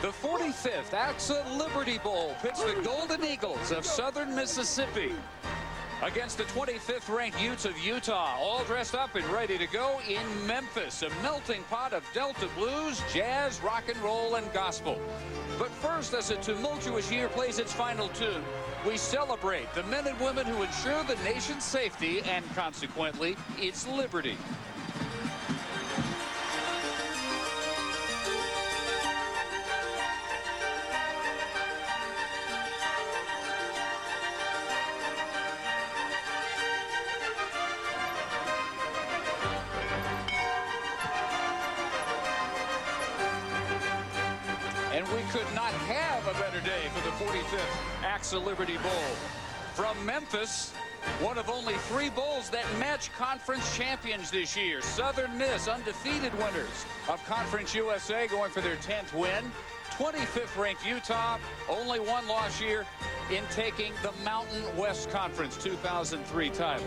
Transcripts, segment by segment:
The 45th AXA Liberty Bowl pits the Golden Eagles of Southern Mississippi against the 25th ranked Utes of Utah, all dressed up and ready to go in Memphis, a melting pot of Delta blues, jazz, rock and roll, and gospel. But first, as a tumultuous year plays its final tune, we celebrate the men and women who ensure the nation's safety and, consequently, its liberty. And we could not have a better day for the 45th AXA Liberty Bowl. From Memphis, one of only 3 bowls that match conference champions this year. Southern Miss, undefeated winners of Conference USA, going for their 10th win. 25th ranked Utah, only one loss year in taking the Mountain West Conference 2003 title.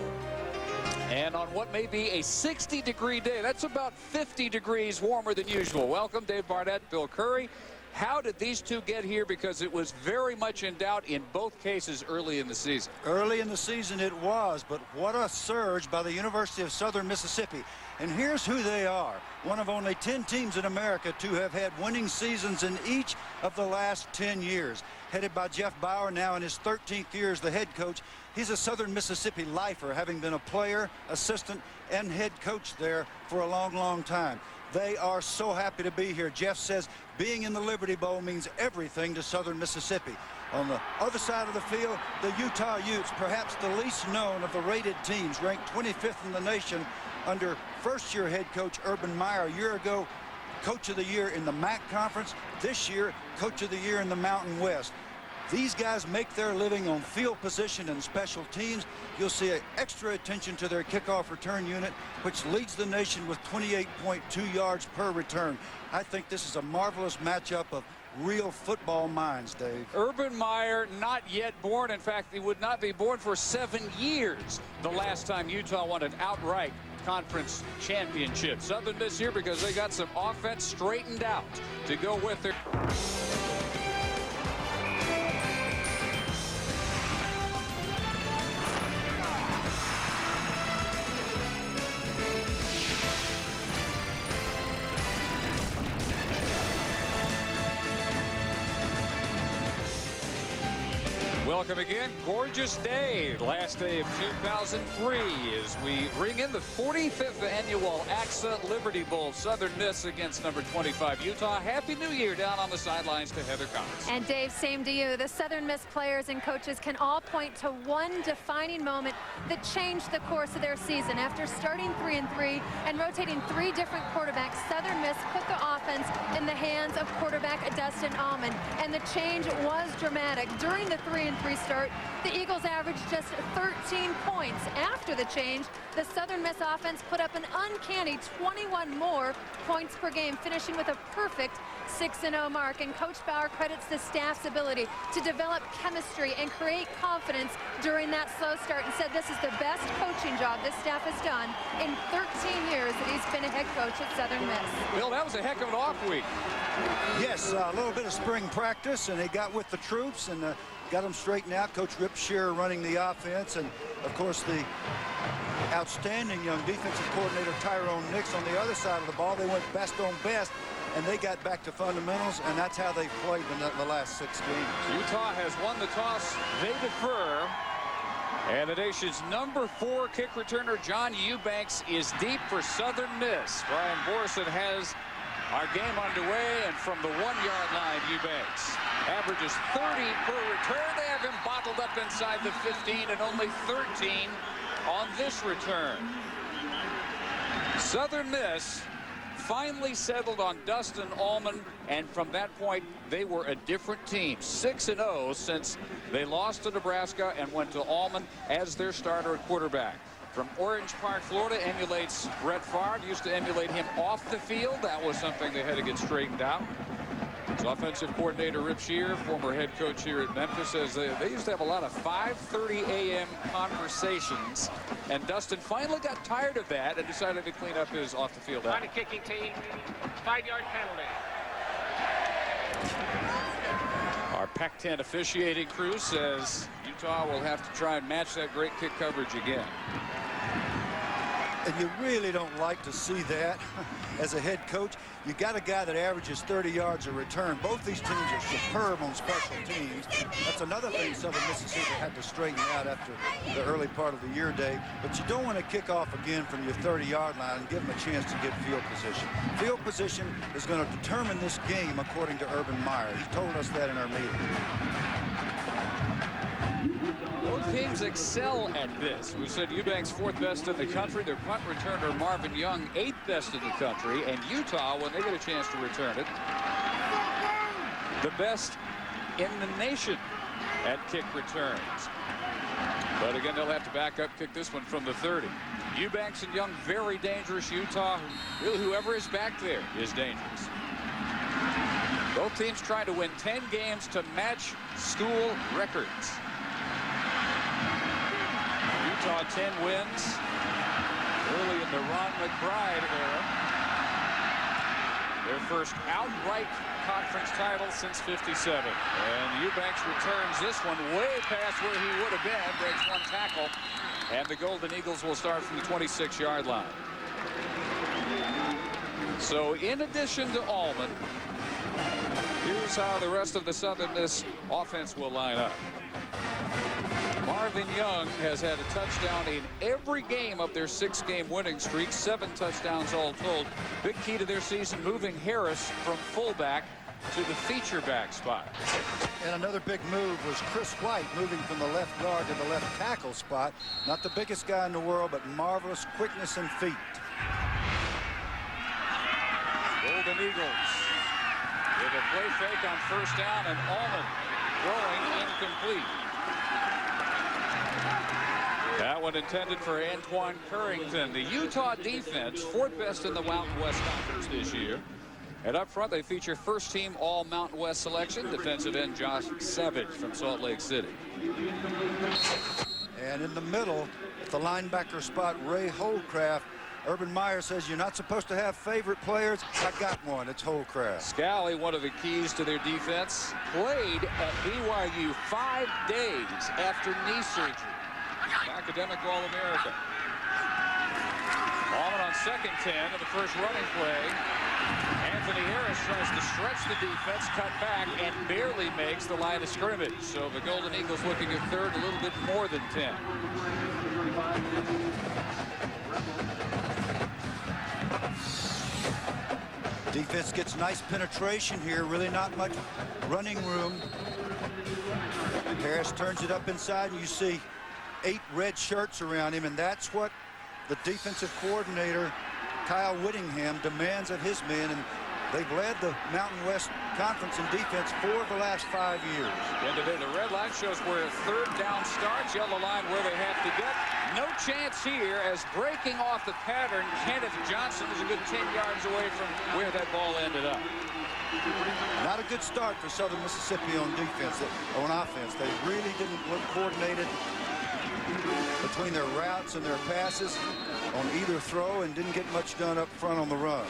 And on what may be a 60-degree day, that's about 50 degrees warmer than usual. Welcome, Dave Barnett, Bill Curry. How did these two get here? Because it was very much in doubt in both cases early in the season. Early in the season it was, but what a surge by the University of Southern Mississippi. And here's who they are. One of only 10 teams in America to have had winning seasons in each of the last 10 years. Headed by Jeff Bauer, now in his 13th year as the head coach. He's a Southern Mississippi lifer, having been a player, assistant, and head coach there for a long, long time. They are so happy to be here. Jeff says being in the Liberty Bowl means everything to Southern Mississippi. On the other side of the field, the Utah Utes, perhaps the least known of the rated teams, ranked 25th in the nation under first-year head coach Urban Meyer. A year ago, Coach of the Year in the MAC Conference. This year, Coach of the Year in the Mountain West. These guys make their living on field position and special teams. You'll see extra attention to their kickoff return unit, which leads the nation with 28.2 yards per return. I think this is a marvelous matchup of real football minds, Dave. Urban Meyer, not yet born. In fact, he would not be born for 7 years. The last time Utah won an outright conference championship. Southern Miss here because they got some offense straightened out to go with their... Welcome again. Gorgeous day. Last day of 2003 as we bring in the 45th annual AXA Liberty Bowl. Southern Miss against number 25 Utah. Happy New Year down on the sidelines to Heather Collins. And Dave, same to you. The Southern Miss players and coaches can all point to one defining moment that changed the course of their season. After starting 3-3 and rotating 3 different quarterbacks, Southern Miss put the offense in the hands of quarterback Dustin Allman. And the change was dramatic. During the 3-3 start, the Eagles averaged just 13 points. After the change, the Southern Miss offense put up an uncanny 21 more points per game, finishing with a perfect 6-0 mark. And Coach Bauer credits the staff's ability to develop chemistry and create confidence during that slow start, and said this is the best coaching job this staff has done in 13 years that he's been a head coach at Southern Miss. Bill, that was a heck of an off week. Yes, a little bit of spring practice, and they got with the troops and got them straightened out. Coach Rip Shearer running the offense, and of course the outstanding young defensive coordinator Tyrone Nix on the other side of the ball. They went best on best, and they got back to fundamentals, and that's how they played in the last 6 games. Utah has won the toss. They defer. And the nation's number 4 kick returner, John Eubanks, is deep for Southern Miss. Brian Borson has our game underway, and from the 1-yard line, Eubanks averages 30 per return. They have him bottled up inside the 15, and only 13 on this return. Southern Miss finally settled on Dustin Allman, and from that point, they were a different team. 6-0 since they lost to Nebraska and went to Allman as their starter at quarterback. From Orange Park, Florida, emulates Brett Favre. Used to emulate him off the field. That was something they had to get straightened out. His offensive coordinator, Rip Shearer, former head coach here at Memphis, says they used to have a lot of 5:30 a.m. conversations. And Dustin finally got tired of that and decided to clean up his off-the-field act. On a kicking team, 5-yard penalty. Pac-10 officiating crew says Utah will have to try and match that great kick coverage again. And you really don't like to see that as a head coach. You got a guy that averages 30 yards a return. Both these teams are superb on special teams. That's another thing Southern Mississippi had to straighten out after the early part of the year day. But you don't want to kick off again from your 30-yard line and give them a chance to get field position. Field position is going to determine this game, according to Urban Meyer. He told us that in our meeting. Both teams excel at this. We said Eubank's 4th best in the country. Their punt returner Marvin Young 8th best in the country. And Utah, when they get a chance to return it, the best in the nation at kick returns. But again, they'll have to back up kick this one from the 30. Eubanks and Young, very dangerous. Utah, really whoever is back there is dangerous. Both teams trying to win 10 games to match school records. Utah 10 wins early in the Ron McBride era. Their first outright conference title since '57. And Eubanks returns this one way past where he would have been, breaks one tackle, and the Golden Eagles will start from the 26-yard line. So in addition to Allman, here's how the rest of the Southern Miss offense will line up. Marvin Young has had a touchdown in every game of their 6-game winning streak, 7 touchdowns all told. Big key to their season, moving Harris from fullback to the feature back spot. And another big move was Chris White moving from the left guard to the left tackle spot. Not the biggest guy in the world, but marvelous quickness and feet. Golden Eagles with a play fake on first down, and Allman throwing incomplete. That one intended for Antoine Currington. The Utah defense, 4th best in the Mountain West Conference this year. And up front, they feature first-team All-Mountain West selection, defensive end Josh Savage from Salt Lake City. And in the middle, at the linebacker spot, Ray Holcraft. Urban Meyer says you're not supposed to have favorite players. I got one. It's Holcraft. Scally, one of the keys to their defense, played at BYU 5 days after knee surgery. Academic All-America. Allman on 2nd 10 of the first running play. Anthony Harris tries to stretch the defense, cut back, and barely makes the line of scrimmage. So the Golden Eagles looking at 3rd, a little bit more than 10. Defense gets nice penetration here. Really not much running room. Harris turns it up inside, and you see 8 red shirts around him, and that's what the defensive coordinator Kyle Whittingham demands of his men, and they've led the Mountain West Conference in defense for the last 5 years. The red line shows where 3rd down starts, yellow line where they have to get. No chance here, as breaking off the pattern, Kenneth Johnson is a good 10 yards away from where that ball ended up. Not a good start for Southern Mississippi on defense, on offense. They really didn't look coordinated between their routes and their passes on either throw, and didn't get much done up front on the run.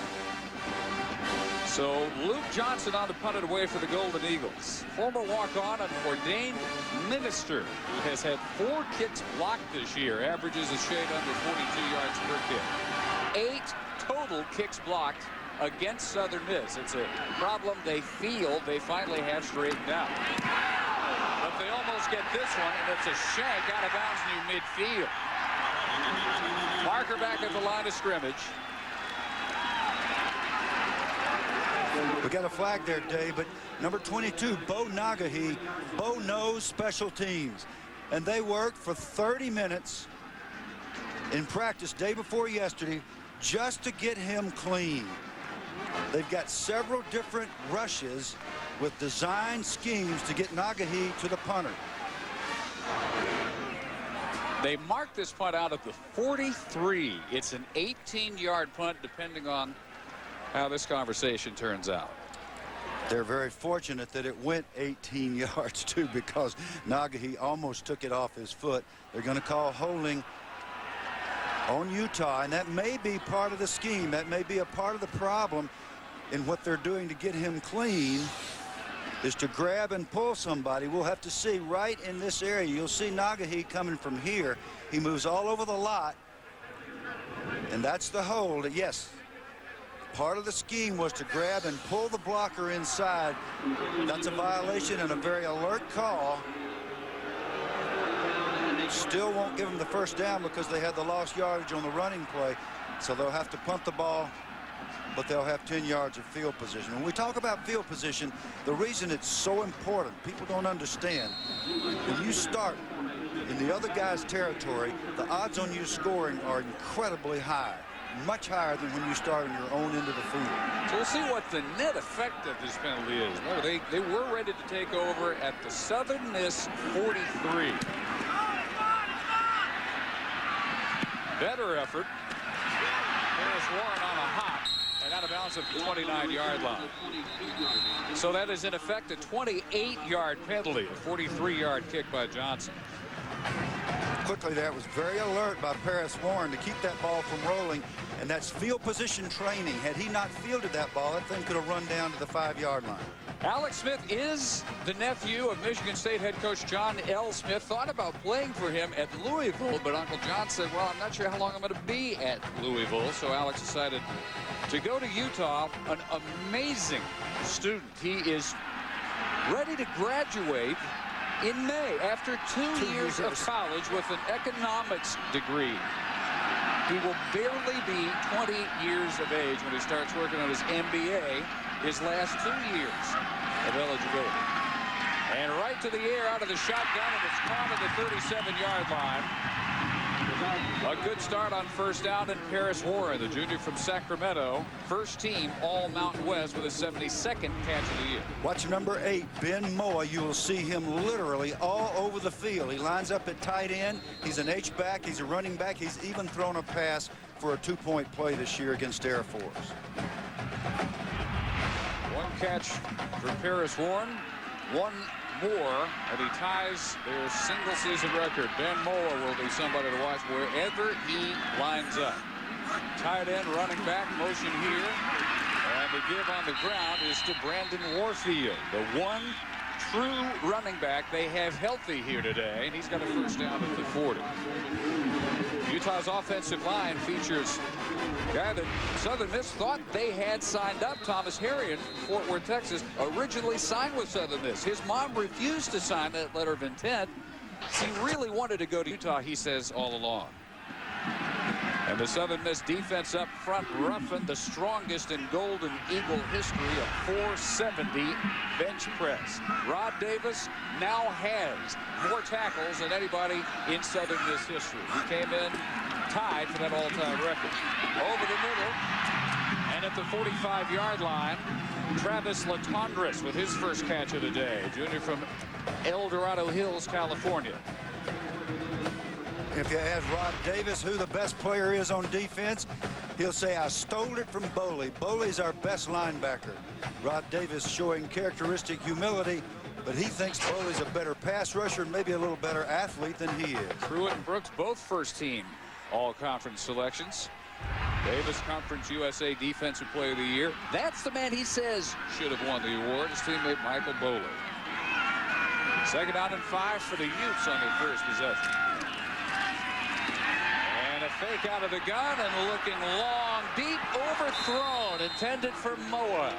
So Luke Johnson on to punt it away for the Golden Eagles. Former walk-on and ordained minister, who has had 4 kicks blocked this year, averages a shade under 42 yards per kick. 8 total kicks blocked against Southern Miss. It's a problem they feel they finally have straightened out. But they almost get this one, and it's a shank out of bounds near midfield. Marker back at the line of scrimmage. We got a flag there, Dave, but number 22, Bo Nagahi. Bo knows special teams, and they worked for 30 minutes in practice day before yesterday just to get him clean. They've got several different rushes with design schemes to get Nagahi to the punter. They marked this punt out of the 43. It's an 18-yard punt, depending on how this conversation turns out. They're very fortunate that it went 18 yards, too, because Nagahi almost took it off his foot. They're going to call holding on Utah, and that may be part of the scheme. That may be a part of the problem in what they're doing to get him clean. is to grab and pull somebody. We'll have to see right in this area. You'll see Nagahi coming from here. He moves all over the lot, and that's the hold. Yes, part of the scheme was to grab and pull the blocker inside. That's a violation and a very alert call. Still won't give them the first down because they had the lost yardage on the running play, so they'll have to punt the ball, but they'll have 10 yards of field position. When we talk about field position, the reason it's so important, people don't understand. When you start in the other guy's territory, the odds on you scoring are incredibly high, much higher than when you start on your own end of the field. So we'll see what the net effect of this penalty is. Remember, they were ready to take over at the Southern Miss 43. Better effort. Harris Warren on a hop and out of bounds at the 29-yard line. So that is in effect a 28-yard penalty, a 43-yard kick by Johnson. Quickly, that was very alert by Paris Warren to keep that ball from rolling, and that's field position training. Had he not fielded that ball, that thing could have run down to the 5-yard line. Alex Smith is the nephew of Michigan State head coach John L. Smith. Thought about playing for him at Louisville, but Uncle John said, well, I'm not sure how long I'm going to be at Louisville. So Alex decided to go to Utah. An amazing student. He is ready to graduate in May after two years of college with an economics degree. He will barely be 20 years of age when he starts working on his MBA, his last 2 years of eligibility. And right to the air out of the shotgun, and it's caught at the 37-yard line. A good start on first down, and Paris Warren, the junior from Sacramento, first team all Mountain West with a 72nd catch of the year. Watch number 8, Ben Moa. You will see him literally all over the field. He lines up at tight end. He's an H-back. He's a running back. He's even thrown a pass for a 2-point play this year against Air Force. One catch for Paris Warren. One more, and he ties their single-season record. Ben Moa will be somebody to watch wherever he lines up. Tight end, running back, motion here. And the give on the ground is to Brandon Warfield, the one true running back they have healthy here today, and he's got a first down at the 40. Utah's offensive line features a guy that Southern Miss thought they had signed up. Thomas Harrion, Fort Worth, Texas, originally signed with Southern Miss. His mom refused to sign that letter of intent. He really wanted to go to Utah, he says, all along. And the Southern Miss defense up front roughing the strongest in Golden Eagle history, a 470 bench press. Rod Davis now has more tackles than anybody in Southern Miss history. He came in tied for that all-time record. Over the middle, and at the 45-yard line, Travis Latondres with his first catch of the day, junior from El Dorado Hills, California. If you ask Rod Davis who the best player is on defense, he'll say, I stole it from Boley. Boley's our best linebacker. Rod Davis showing characteristic humility, but he thinks Boley's a better pass rusher, maybe a little better athlete than he is. Pruitt and Brooks, both first-team all-conference selections. Davis, Conference USA Defensive Player of the Year. That's the man he says should have won the award, his teammate Michael Boley. Second down and 5 for the Utes on their first possession. And a fake out of the gun and looking long, deep, overthrown, intended for Moa.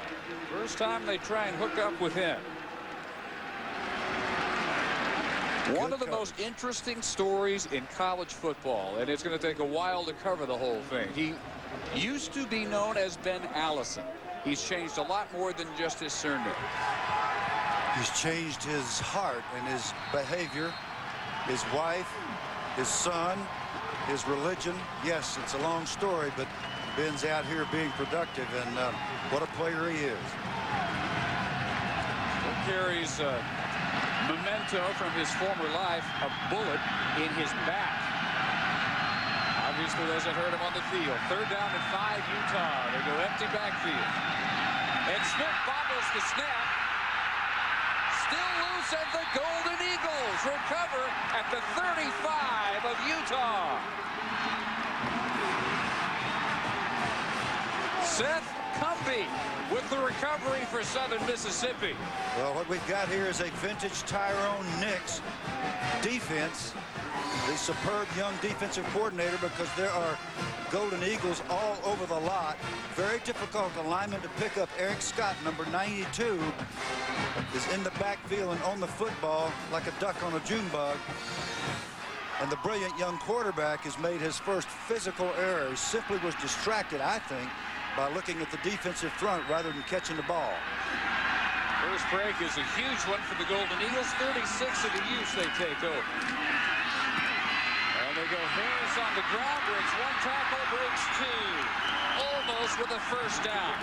First time they try and hook up with him. One of the most interesting stories in college football, and it's going to take a while to cover the whole thing. He used to be known as Ben Allison. He's changed a lot more than just his surname. He's changed his heart and his behavior, his wife, his son, his religion. Yes, it's a long story, but Ben's out here being productive, and what a player he is. He carries memento from his former life, a bullet in his back. Obviously doesn't hurt him on the field. Third down and 5, Utah. They go empty backfield. And Smith bobbles the snap. Still loose, and the Golden Eagles recover at the 35 of Utah. Seth Cumbie with the recovery for Southern Mississippi. Well, what we've got here is a vintage Tyrone Nix defense. The superb young defensive coordinator, because there are Golden Eagles all over the lot. Very difficult alignment to pick up. Eric Scott, number 92, is in the backfield and on the football like a duck on a June bug. And the brilliant young quarterback has made his first physical error. He simply was distracted, I think, by looking at the defensive front rather than catching the ball. First break is a huge one for the Golden Eagles. 36 of the use they take over. And they go Harris on the ground, breaks one tackle, breaks two. Almost with a first down.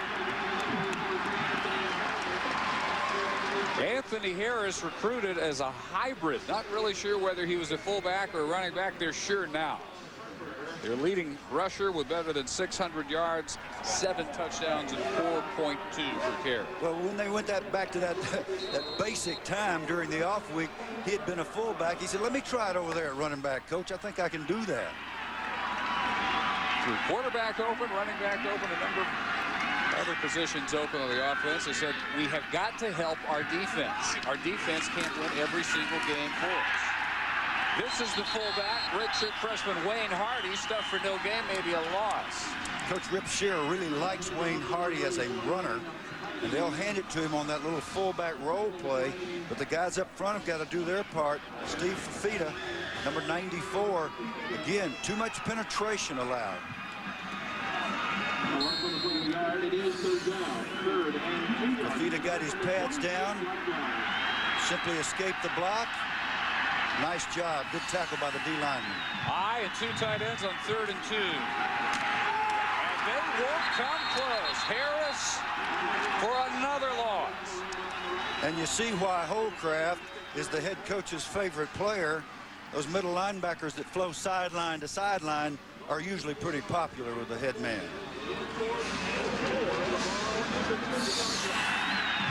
Anthony Harris recruited as a hybrid. Not really sure whether he was a fullback or a running back. They're sure now. Their leading rusher with better than 600 yards, 7 touchdowns, and 4.2 per carry. Well, when they went back to that basic time during the off week, he had been a fullback. He said, let me try it over there at running back, coach. I think I can do that. Through quarterback open, running back open, a number of other positions open on the offense. They said, we have got to help our defense. Our defense can't win every single game for us. This is the fullback, redshirt freshman Wayne Hardy. Stuff for no gain, maybe a loss. Coach Rip Shearer really likes Wayne Hardy as a runner, and they'll hand it to him on that little fullback role play. But the guys up front have got to do their part. Steve Fafita, number 94. Again, too much penetration allowed. Fafita got his pads down, simply escaped the block. Nice job. Good tackle by the D lineman. High and 2 tight ends on 3rd and 2. And they won't come close. Harris for another loss. And you see why Holcraft is the head coach's favorite player. Those middle linebackers that flow sideline to sideline are usually pretty popular with the head man.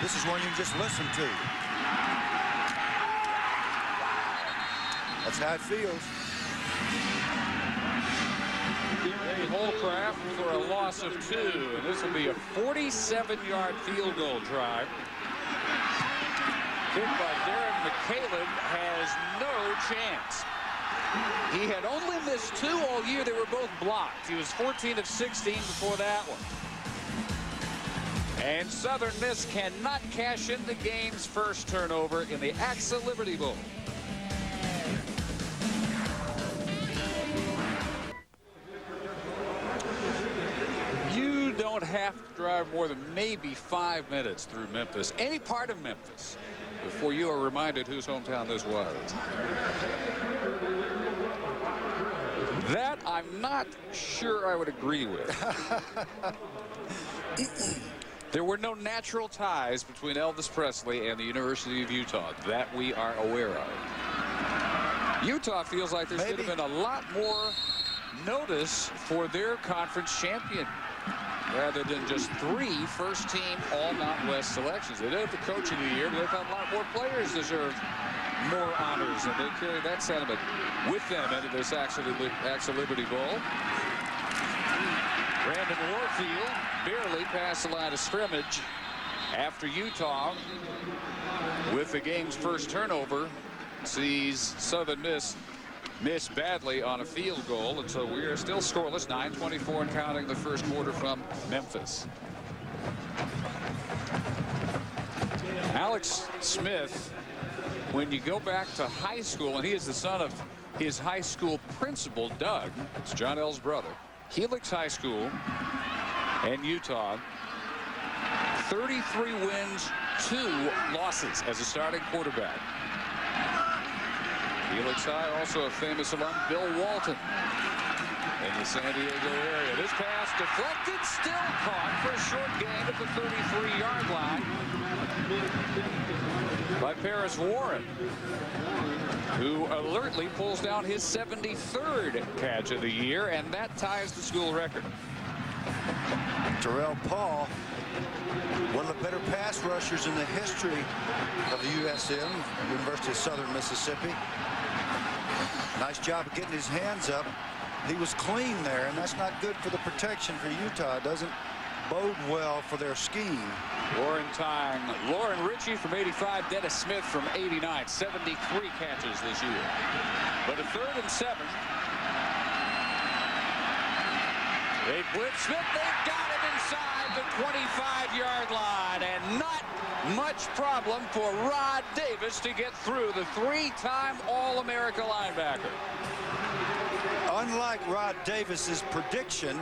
This is one you can just listen to. That's how it feels. Holcraft for a loss of 2, and this will be a 47-yard field goal drive. Kicked by Darren McCaleb, has no chance. He had only missed 2 all year. They were both blocked. He was 14 of 16 before that one. And Southern Miss cannot cash in the game's first turnover in the AXA Liberty Bowl. You don't have to drive more than maybe 5 minutes through Memphis, any part of Memphis, before you are reminded whose hometown this was. That I'm not sure I would agree with. There were no natural ties between Elvis Presley and the University of Utah that we are aware of. Utah feels like there should have been a lot more notice for their conference champion rather than just 3 first-team All-Mountain West selections. They did have the Coach of the Year, but they thought a lot more players deserved more honors, and they carry that sentiment with them into this AXA Liberty Bowl. Brandon Warfield barely passed the line of scrimmage after Utah, with the game's first turnover, sees Southern Miss badly on a field goal, and so we are still scoreless. 9:24 and counting the first quarter from Memphis. Alex Smith, when you go back to high school, and he is the son of his high school principal, Doug, it's John L's brother, Helix High School and Utah, 33 wins, 2 losses as a starting quarterback. Helix High, also a famous alum, Bill Walton, in the San Diego area. This pass deflected, still caught for a short gain at the 33-yard line by Paris Warren, who alertly pulls down his 73rd catch of the year, and that ties the school record. Terrell Paul, one of the better pass rushers in the history of the USM, University of Southern Mississippi. Nice job of getting his hands up. He was clean there, and that's not good for the protection for Utah. Doesn't bode well for their scheme. Lauren Tyne, Lauren Ritchie from 85, Dennis Smith from 89, 73 catches this year. But a 3rd and 7. They blitz Smith. They've got him inside the 25-yard line, and not much problem for Rod Davis to get through, the 3-time All-America linebacker. Unlike Rod Davis's prediction,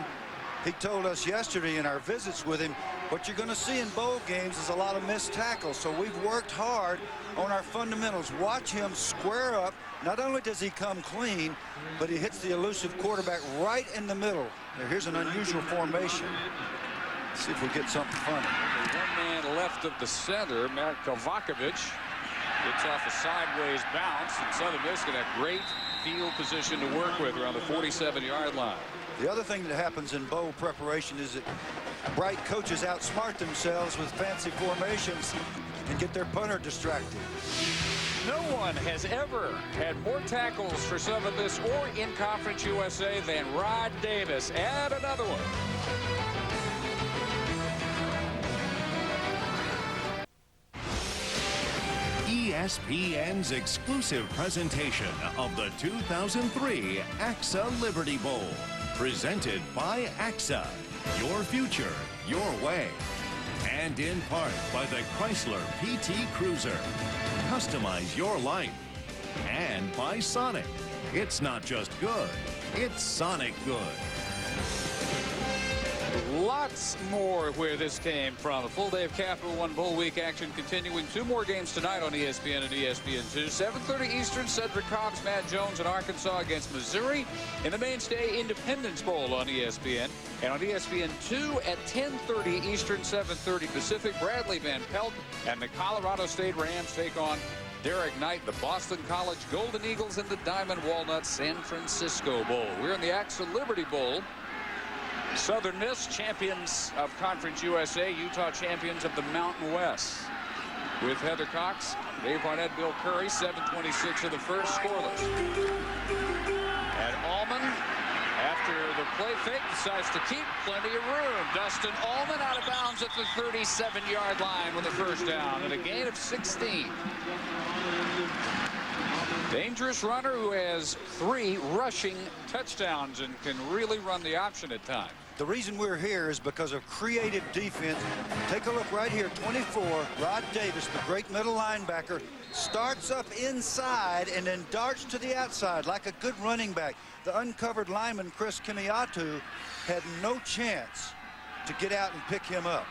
he told us yesterday in our visits with him, what you're going to see in bowl games is a lot of missed tackles. So we've worked hard on our fundamentals. Watch him square up. Not only does he come clean, but he hits the elusive quarterback right in the middle. Now, here's an unusual formation. Let's see if we get something funny. One man left of the center, Matt Kovacevic, gets off a sideways bounce, and Southern Miss going to have great field position to work with around the 47-yard line. The other thing that happens in bowl preparation is that bright coaches outsmart themselves with fancy formations and get their punter distracted. No one has ever had more tackles for Southern Miss or in Conference USA than Rod Davis. And another one. ESPN's exclusive presentation of the 2003 AXA Liberty Bowl. Presented by AXA. Your future, your way. And in part by the Chrysler PT Cruiser. Customize your life. And by Sonic. It's not just good, it's Sonic good. Lots more where this came from. A full day of Capital One Bowl Week action continuing. 2 more games tonight on ESPN and ESPN2. 7:30 Eastern, Cedric Cobbs, Matt Jones, and Arkansas against Missouri in the Mainstay Independence Bowl on ESPN. And on ESPN2 at 10:30 Eastern, 7:30 Pacific, Bradley Van Pelt and the Colorado State Rams take on Derek Knight, the Boston College Golden Eagles, in the Diamond Walnut San Francisco Bowl. We're in the AXA Liberty Bowl. Southern Miss, champions of Conference USA, Utah champions of the Mountain West. With Heather Cox, Dave Barnett, Bill Curry, 7:26 of the first, scoreless. And Allman, after the play fake, decides to keep plenty of room. Dustin Allman out of bounds at the 37-yard line with a first down and a gain of 16. Dangerous runner who has 3 rushing touchdowns and can really run the option at times. The reason we're here is because of creative defense. Take a look right here, 24, Rod Davis, the great middle linebacker, starts up inside and then darts to the outside like a good running back. The uncovered lineman, Chris Kimiatu, had no chance to get out and pick him up.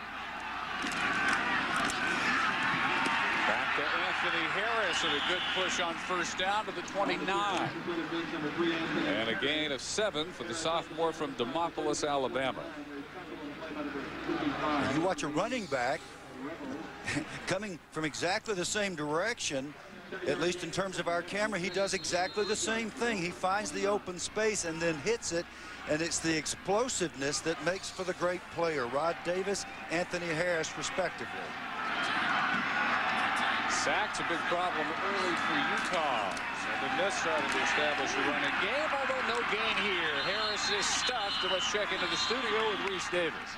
Back to Anthony Harris and a good push on first down to the 29. And a gain of 7 for the sophomore from Demopolis, Alabama. You watch a running back coming from exactly the same direction, at least in terms of our camera. He does exactly the same thing. He finds the open space and then hits it, and it's the explosiveness that makes for the great player. Rod Davis, Anthony Harris, respectively. Sacks, a big problem early for Utah. Southern Miss started to establish a running game, although no gain here. Harris is stuffed, and let's check into the studio with Reese Davis.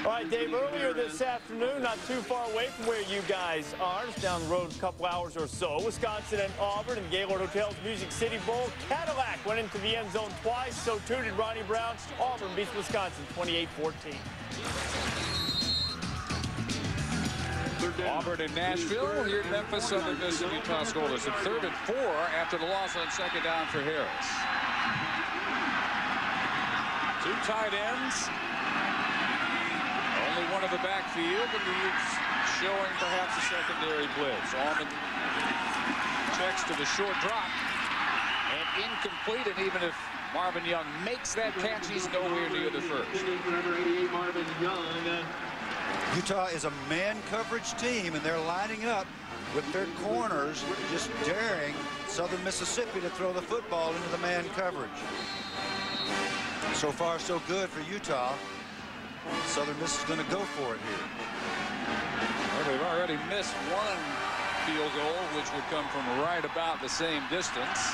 All right, Dave, earlier this afternoon, not too far away from where you guys are, just down the road a couple hours or so, Wisconsin and Auburn in Gaylord Hotel's Music City Bowl. Cadillac went into the end zone twice, so too did Ronnie Brown. Auburn beats Wisconsin 28-14. Auburn and Nashville, here in Memphis, Southern Miss and Utah scoreless. And 3rd and 4 after the loss on 2nd down for Harris. 2 tight ends. Only one of the backfield, and the Utes showing perhaps a secondary blitz. Allman checks to the short drop. And incomplete, and even if Marvin Young makes that catch, he's nowhere near the first. Utah is a man coverage team, and they're lining up with their corners, just daring Southern Mississippi to throw the football into the man coverage. So far, so good for Utah. Southern Miss is going to go for it here. Well, they've already missed 1 field goal, which would come from right about the same distance.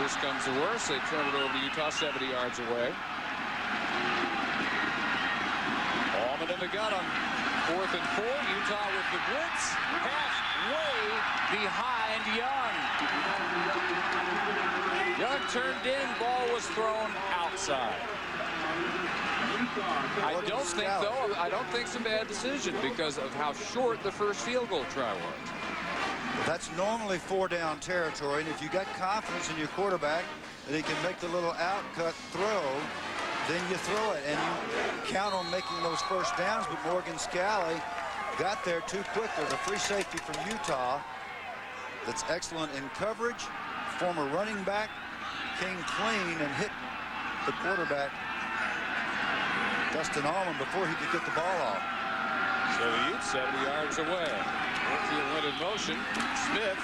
Worst comes to worst, they turn it over to Utah 70 yards away. Moment in the gun on 4th and 4. Utah with the blitz. Halfway behind Young. Young turned in. Ball was thrown outside. I don't think it's a bad decision because of how short the first field goal try was. That's normally 4-down territory, and if you got confidence in your quarterback that he can make the little outcut throw, then you throw it, and you count on making those first downs. But Morgan Scalley got there too quickly. The free safety from Utah that's excellent in coverage. Former running back came clean and hit the quarterback, Dustin Allman, before he could get the ball off. So the Utes 70 yards away. Warfield went in motion. Smith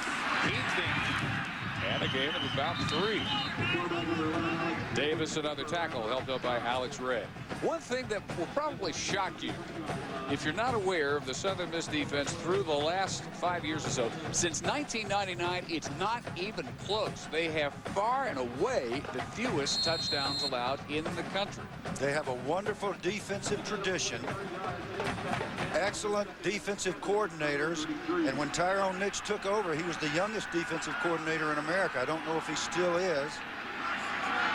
heaving. And a gain of about 3. Davis, another tackle, helped out by Alex Ray. One thing that will probably shock you, if you're not aware of the Southern Miss defense through the last 5 years or so, since 1999, it's not even close. They have far and away the fewest touchdowns allowed in the country. They have a wonderful defensive tradition. Excellent defensive coordinators, and when Tyrone Nix took over, he was the youngest defensive coordinator in America. I don't know if he still is.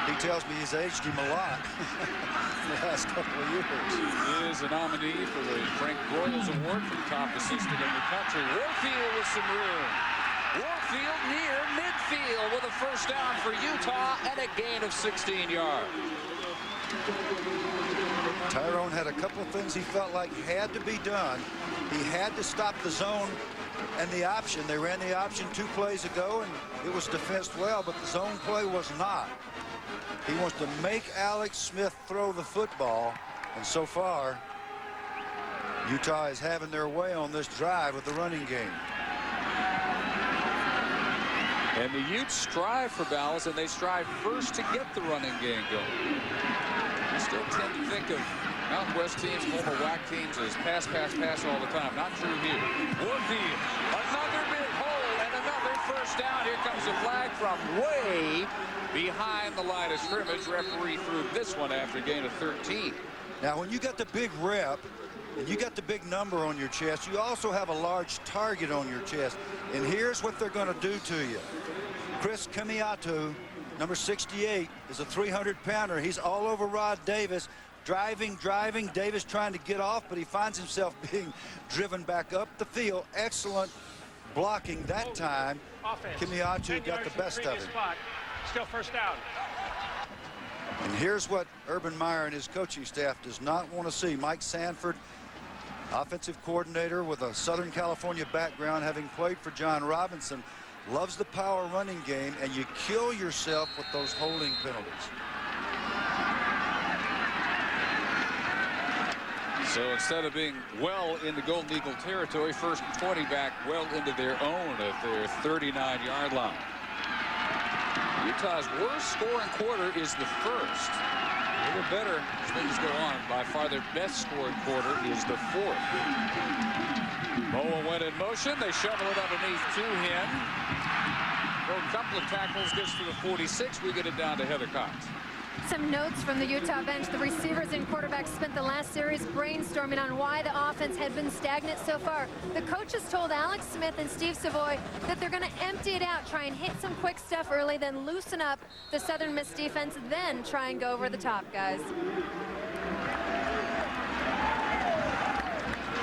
He tells me he's aged him a lot in the last couple of years. He is a nominee for the Frank Broyles Award for top assistant in the country. Warfield with some room. Warfield near midfield with a first down for Utah and a gain of 16 yards. Tyrone had a couple of things he felt like had to be done. He had to stop the zone and the option. They ran the option 2 plays ago, and it was defensed well, but the zone play was not. He wants to make Alex Smith throw the football, and so far, Utah is having their way on this drive with the running game. And the Utes strive for balance, and they strive first to get the running game going. I still tend to think of Mountain West teams, Homer WAC teams as pass, pass, pass all the time. Not true here. Warfield, another big hole and another first down. Here comes a flag from way behind the line of scrimmage. Referee threw this one after a gain of 13. Now, when you got the big rep and you got the big number on your chest, you also have a large target on your chest. And here's what they're going to do to you. Chris Kamiatu, number 68, is a 300-pounder. He's all over Rod Davis, driving. Davis trying to get off, but he finds himself being driven back up the field. Excellent blocking that time. Kamiatu got the best of him. Still first down. And here's what Urban Meyer and his coaching staff does not want to see. Mike Sanford, offensive coordinator with a Southern California background, having played for John Robinson, loves the power running game, and you kill yourself with those holding penalties. So instead of being well in the Golden Eagle territory, 1st and 20 back well into their own at their 39-yard line. Utah's worst scoring quarter is the first. A little better as things go on. By far their best scoring quarter is the 4th. Bowen went in motion. They shovel it underneath to him. For a couple of tackles, gets to the 46. We get it down to Heather Cox. Some notes from the Utah bench. The receivers and quarterbacks spent the last series brainstorming on why the offense had been stagnant so far. The coaches told Alex Smith and Steve Savoy that they're going to empty it out, try and hit some quick stuff early, then loosen up the Southern Miss defense, then try and go over the top, guys.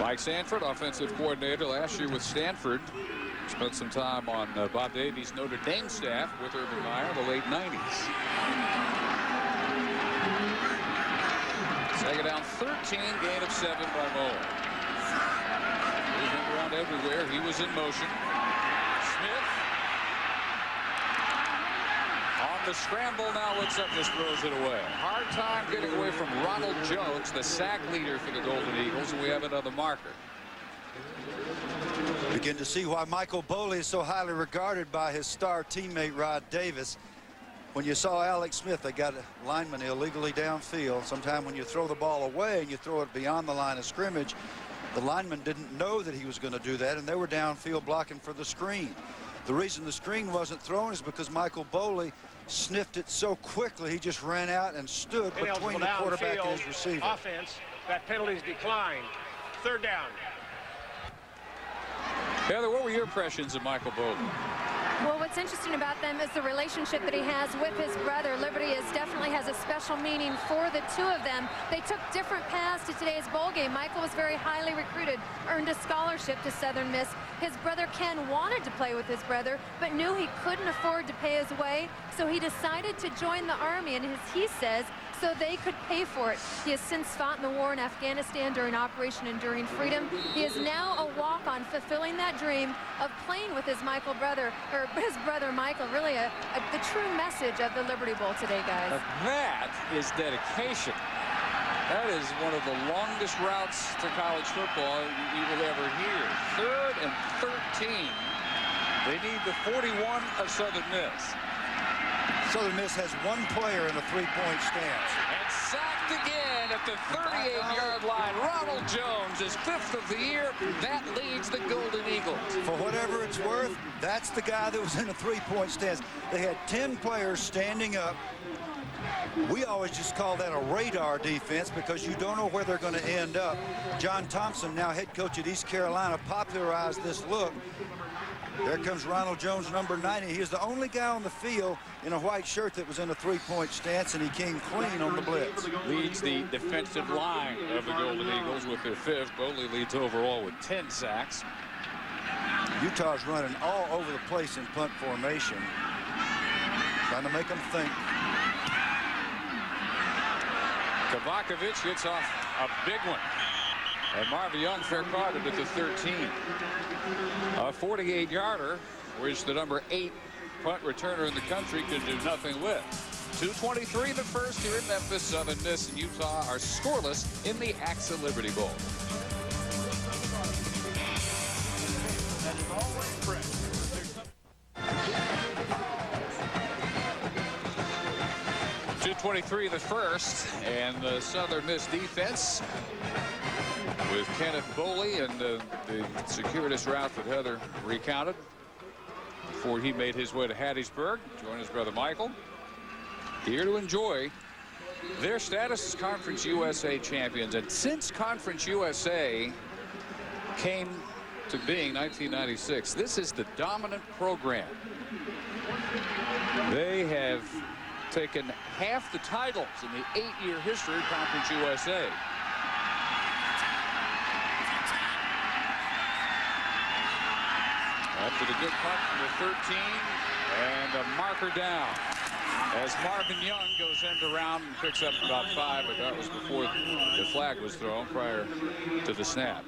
Mike Sanford, offensive coordinator last year with Stanford. Spent some time on Bob Davies' Notre Dame staff with Urban Meyer in the late 90s. Second down 13, gain of 7 by Moore. Moving around everywhere. He was in motion. Smith on the scramble now, looks up, just throws it away. Hard time getting away from Ronald Jones, the sack leader for the Golden Eagles, and we have another marker. Begin to see why Michael Boley is so highly regarded by his star teammate Rod Davis. When you saw Alex Smith, they got a lineman illegally downfield. Sometime when you throw the ball away and you throw it beyond the line of scrimmage, the lineman didn't know that he was going to do that, and they were downfield blocking for the screen. The reason the screen wasn't thrown is because Michael Boley sniffed it so quickly, he just ran out and stood between the quarterback and his receiver. Offense, That penalty is declined. Third down. Heather, what were your impressions of Michael Bowley? Well, what's interesting about them is the relationship that he has with his brother. Liberty definitely has a special meaning for the two of them. They took different paths to today's bowl game. Michael was very highly recruited, earned a scholarship to Southern Miss. His brother Ken wanted to play with his brother, but knew he couldn't afford to pay his way, so he decided to join the Army, and as he says, so they could pay for it. He has since fought in the war in Afghanistan during Operation Enduring Freedom. He is now a walk-on, fulfilling that dream of playing with his his brother Michael. Really the true message of the Liberty Bowl today, guys. That is dedication. That is one of the longest routes to college football you will ever hear. 3rd and 13. They need the 41 of Southern Miss. Southern Miss has one player in a three-point stance. And sacked again at the 38-yard line. Ronald Jones is 5th of the year. That leads the Golden Eagles. For whatever it's worth, that's the guy that was in a three-point stance. They had 10 players standing up. We always just call that a radar defense because you don't know where they're going to end up. John Thompson, now head coach at East Carolina, popularized this look. There comes Ronald Jones, number 90. He is the only guy on the field in a white shirt that was in a three-point stance, and he came clean on the blitz. Leads the defensive line of the Golden Eagles with their 5th. Bowley leads overall with 10 sacks. Utah's running all over the place in punt formation, trying to make them think. Kavakovich gets off a big one. And Marvin Young fair caught it at the 13. A 48-yarder, which the number 8 punt returner in the country could do nothing with. 2:23 the first here in Memphis. Southern Miss and Utah are scoreless in the AXA Liberty Bowl. 2:23 the first, and the Southern Miss defense with Kenneth Bowley and the circuitous route that Heather recounted before he made his way to Hattiesburg, join his brother Michael, here to enjoy their status as Conference USA champions. And since Conference USA came to being 1996, this is the dominant program. They have taken half the titles in the 8-year history of Conference USA. After the good punt from the 13, and a marker down as Marvin Young goes end around and picks up about 5, but that was before the flag was thrown prior to the snap.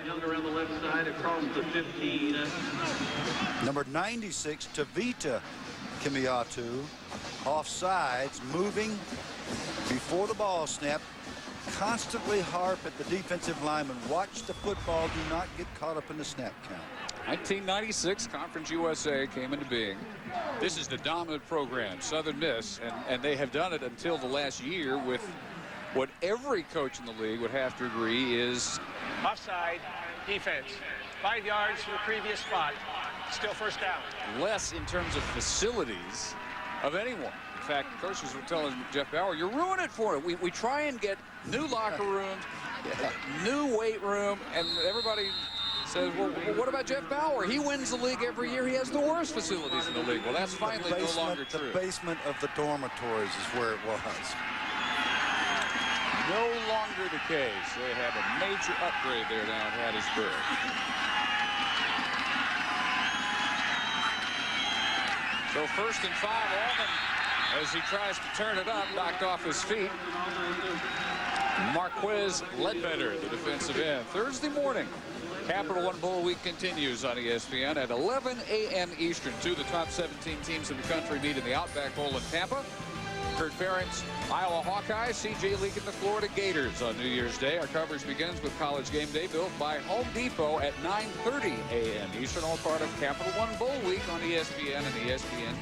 Young around the left side across the 15. Number 96, Tavita Kimiatu, offsides, moving before the ball snap. Constantly harp at the defensive lineman. Watch the football. Do not get caught up in the snap count. 1996, Conference USA came into being. This is the dominant program, Southern Miss, and they have done it until the last year with what every coach in the league would have to agree is Offside defense. 5 yards from the previous spot. Still first down. less in terms of facilities of anyone. In fact, coaches were telling Jeff Bauer, you're ruining it for it. We try and get new locker rooms, new weight room, and everybody says, well, what about Jeff Bauer? He wins the league every year. He has the worst facilities in the league. Well, that's finally no longer true. The basement of the dormitories is where it was. No longer the case. They have a major upgrade there down at Hattiesburg. So 1st and 5, Allman, as he tries to turn it up, knocked off his feet. Marquez Ledbetter, the defensive end. Thursday morning, Capital One Bowl Week continues on ESPN at 11 a.m. Eastern. Two of the top 17 teams in the country meet in the Outback Bowl in Tampa. Kurt Ferentz, Iowa Hawkeyes, C.J. Leak and the Florida Gators on New Year's Day. Our coverage begins with College Game Day, built by Home Depot at 9:30 a.m. Eastern, all part of Capital One Bowl Week on ESPN and ESPN2.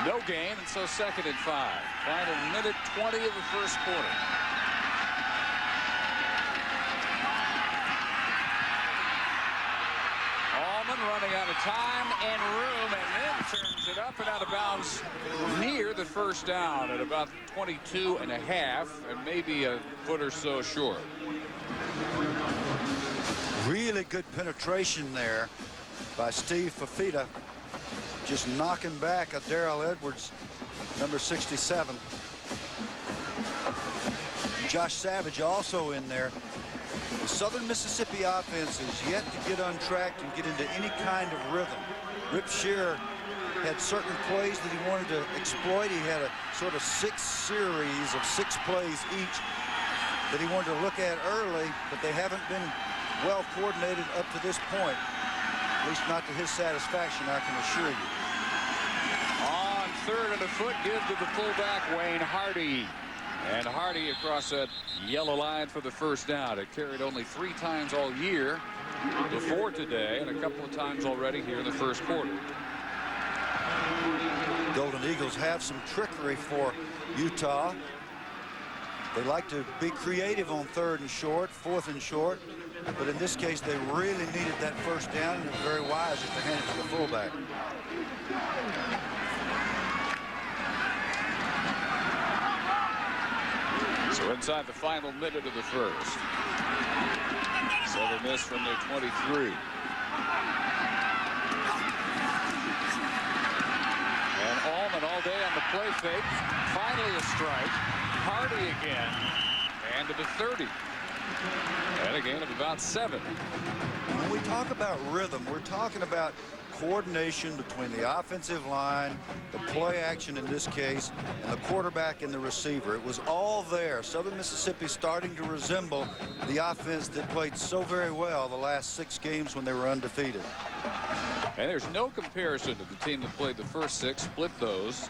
No gain, and so 2nd and 5. Final minute 20 of the first quarter. Allman running out of the time and room, and then turns it up and out of bounds near the first down at about 22 and a half, and maybe a foot or so short. Really good penetration there by Steve Fafita, just knocking back a Darrell Edwards, number 67. Josh Savage also in there. The Southern Mississippi offense is yet to get untracked and get into any kind of rhythm. Rip Shearer had certain plays that he wanted to exploit. He had a sort of 6 series of 6 plays each that he wanted to look at early, but they haven't been well coordinated up to this point. At least not to his satisfaction, I can assure you. On 3rd and a foot, give to the fullback, Wayne Hardy. And Hardy across that yellow line for the first down. It carried only 3 times all year before today, and a couple of times already here in the first quarter. Golden Eagles have some trickery for Utah. They like to be creative on 3rd and short, 4th and short, but in this case they really needed that first down, and it was very wise just to hand it to the fullback. So inside the final minute of the first. Southern Miss from their 23. And Allman all day on the play fake. Finally a strike. Hardy again. And to the 30. And a gain of about 7. When we talk about rhythm, we're talking about coordination between the offensive line, the play action in this case, and the quarterback and the receiver. It was all there. Southern Mississippi starting to resemble the offense that played so very well the last 6 games when they were undefeated. And there's no comparison to the team that played the first 6, split those.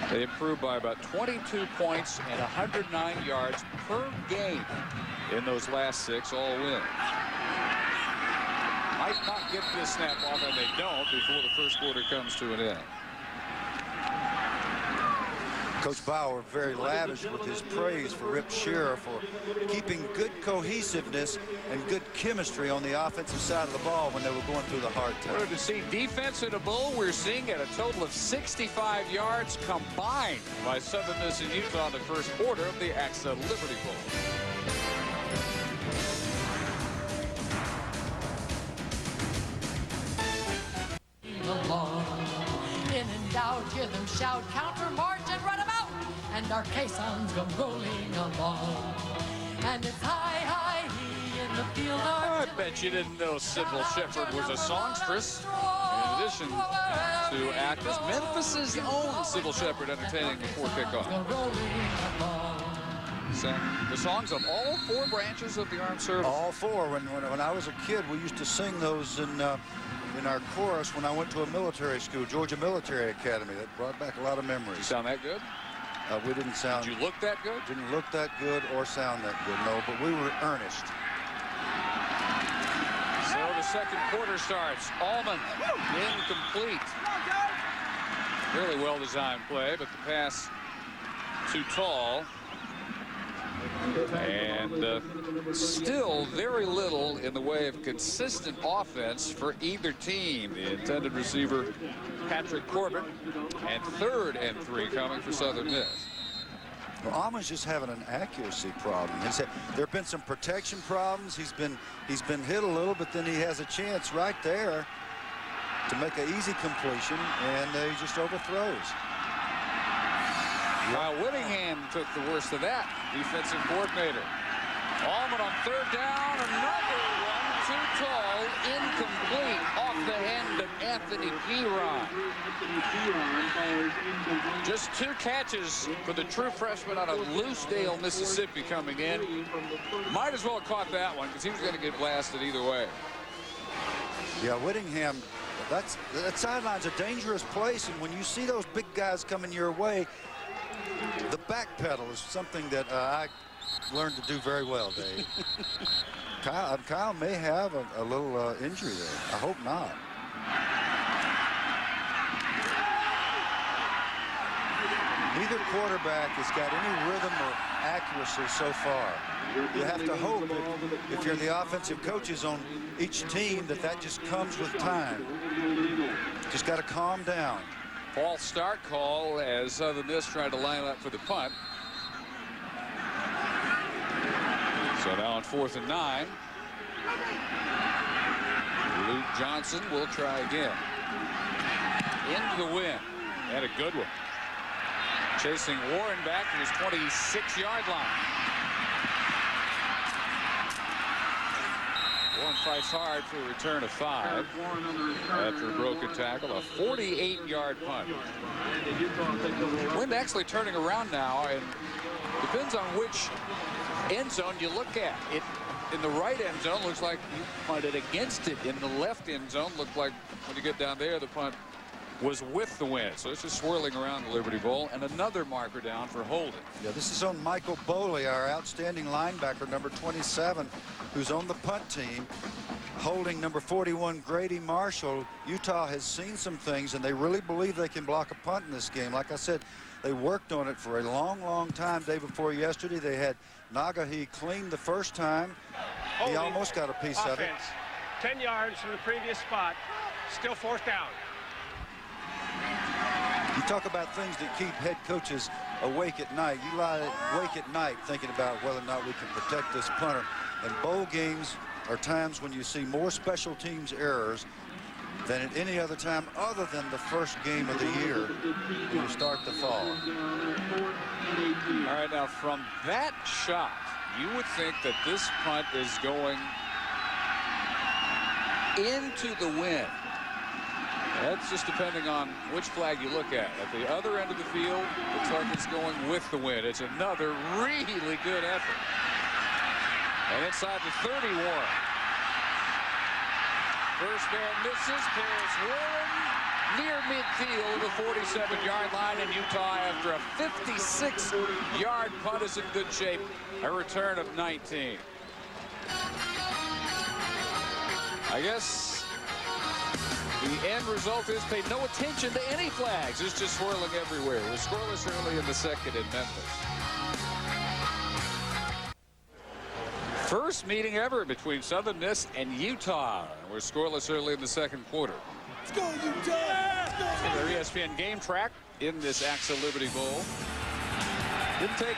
They improved by about 22 points and 109 yards per game in those last 6, all wins. Might not get this snap off, and they don't before the first quarter comes to an end. Coach Bauer very lavish with his praise for Rip Shearer for keeping good cohesiveness and good chemistry on the offensive side of the ball when they were going through the hard time. We're to see defense in a bowl. We're seeing at a total of 65 yards combined by Southern Miss and Utah in the first quarter of the AXA Liberty Bowl. In and out, hear them shout, counter, march, and run about, and our caissons go rolling along. And it's high, high, he in the field. I bet you didn't know Sybil Shepherd was a songstress. In addition to actress, Memphis's own Sybil Shepherd entertaining before kickoff. Sang the songs of all 4 branches of the armed service. All 4. When I was a kid, we used to sing those in our chorus when I went to a military school, Georgia Military Academy. That brought back a lot of memories. Did you sound that good? We didn't sound... Did you look that good? Didn't look that good or sound that good, no, but we were earnest. So the second quarter starts. Allman incomplete. Really well-designed play, but the pass too tall. And still very little in the way of consistent offense for either team. The intended receiver, Patrick Corbett, and 3rd and 3 coming for Southern Miss. Well, Allman's just having an accuracy problem. There have been some protection problems. He's been hit a little, but then he has a chance right there to make an easy completion, and he just overthrows. While Whittingham took the worst of that, defensive coordinator. Allman on 3rd down, another one too tall, incomplete, off the hand of Anthony Piron. Just 2 catches for the true freshman out of Loosedale, Mississippi coming in. Might as well have caught that one because he was going to get blasted either way. Yeah, Whittingham, that sideline's a dangerous place, and when you see those big guys coming your way, the back pedal is something that I learned to do very well, Dave. Kyle may have a little injury there. I hope not. Neither quarterback has got any rhythm or accuracy so far. You have to hope that if you're the offensive coaches on each team that just comes with time. Just got to calm down. False start call as Southern Miss tried to line up for the punt. So now on 4th and 9. Luke Johnson will try again. Into the wind. And a good one. Chasing Warren back to his 26-yard line. Warren fights hard for a return of 5 after a broken tackle. A 48-yard punt. Wind actually turning around now, and depends on which end zone you look at. It in the right end zone looks like you punted against it. In the left end zone looked like when you get down there the punt was with the wind. So it's just swirling around the Liberty Bowl, and another marker down for holding. Yeah, this is on Michael Boley, our outstanding linebacker, number 27, who's on the punt team, holding number 41 Grady Marshall. Utah has seen some things, and they really believe they can block a punt in this game. Like I said, they worked on it for a long time. Day before yesterday, they had Nagahi clean the first time. He almost got a piece of it. 10 yards from the previous spot. Still 4th down. You talk about things that keep head coaches awake at night. You lie awake at night thinking about whether or not we can protect this punter. And bowl games are times when you see more special teams errors than at any other time other than the first game of the year when you start the fall. All right, now from that shot, you would think that this punt is going into the wind. That's just depending on which flag you look at. At the other end of the field, looks like it's going with the wind. It's another really good effort. And inside the 31. First down misses. Paris Warren near midfield, the 47-yard line, and Utah, after a 56-yard punt, is in good shape. A return of 19. I guess the end result is pay no attention to any flags. It's just swirling everywhere. We're scoreless early in the second in Memphis. First meeting ever between Southern Miss and Utah. We're scoreless early in the second quarter. Let's go, Utah! Their ESPN game track in this AXA Liberty Bowl. Didn't take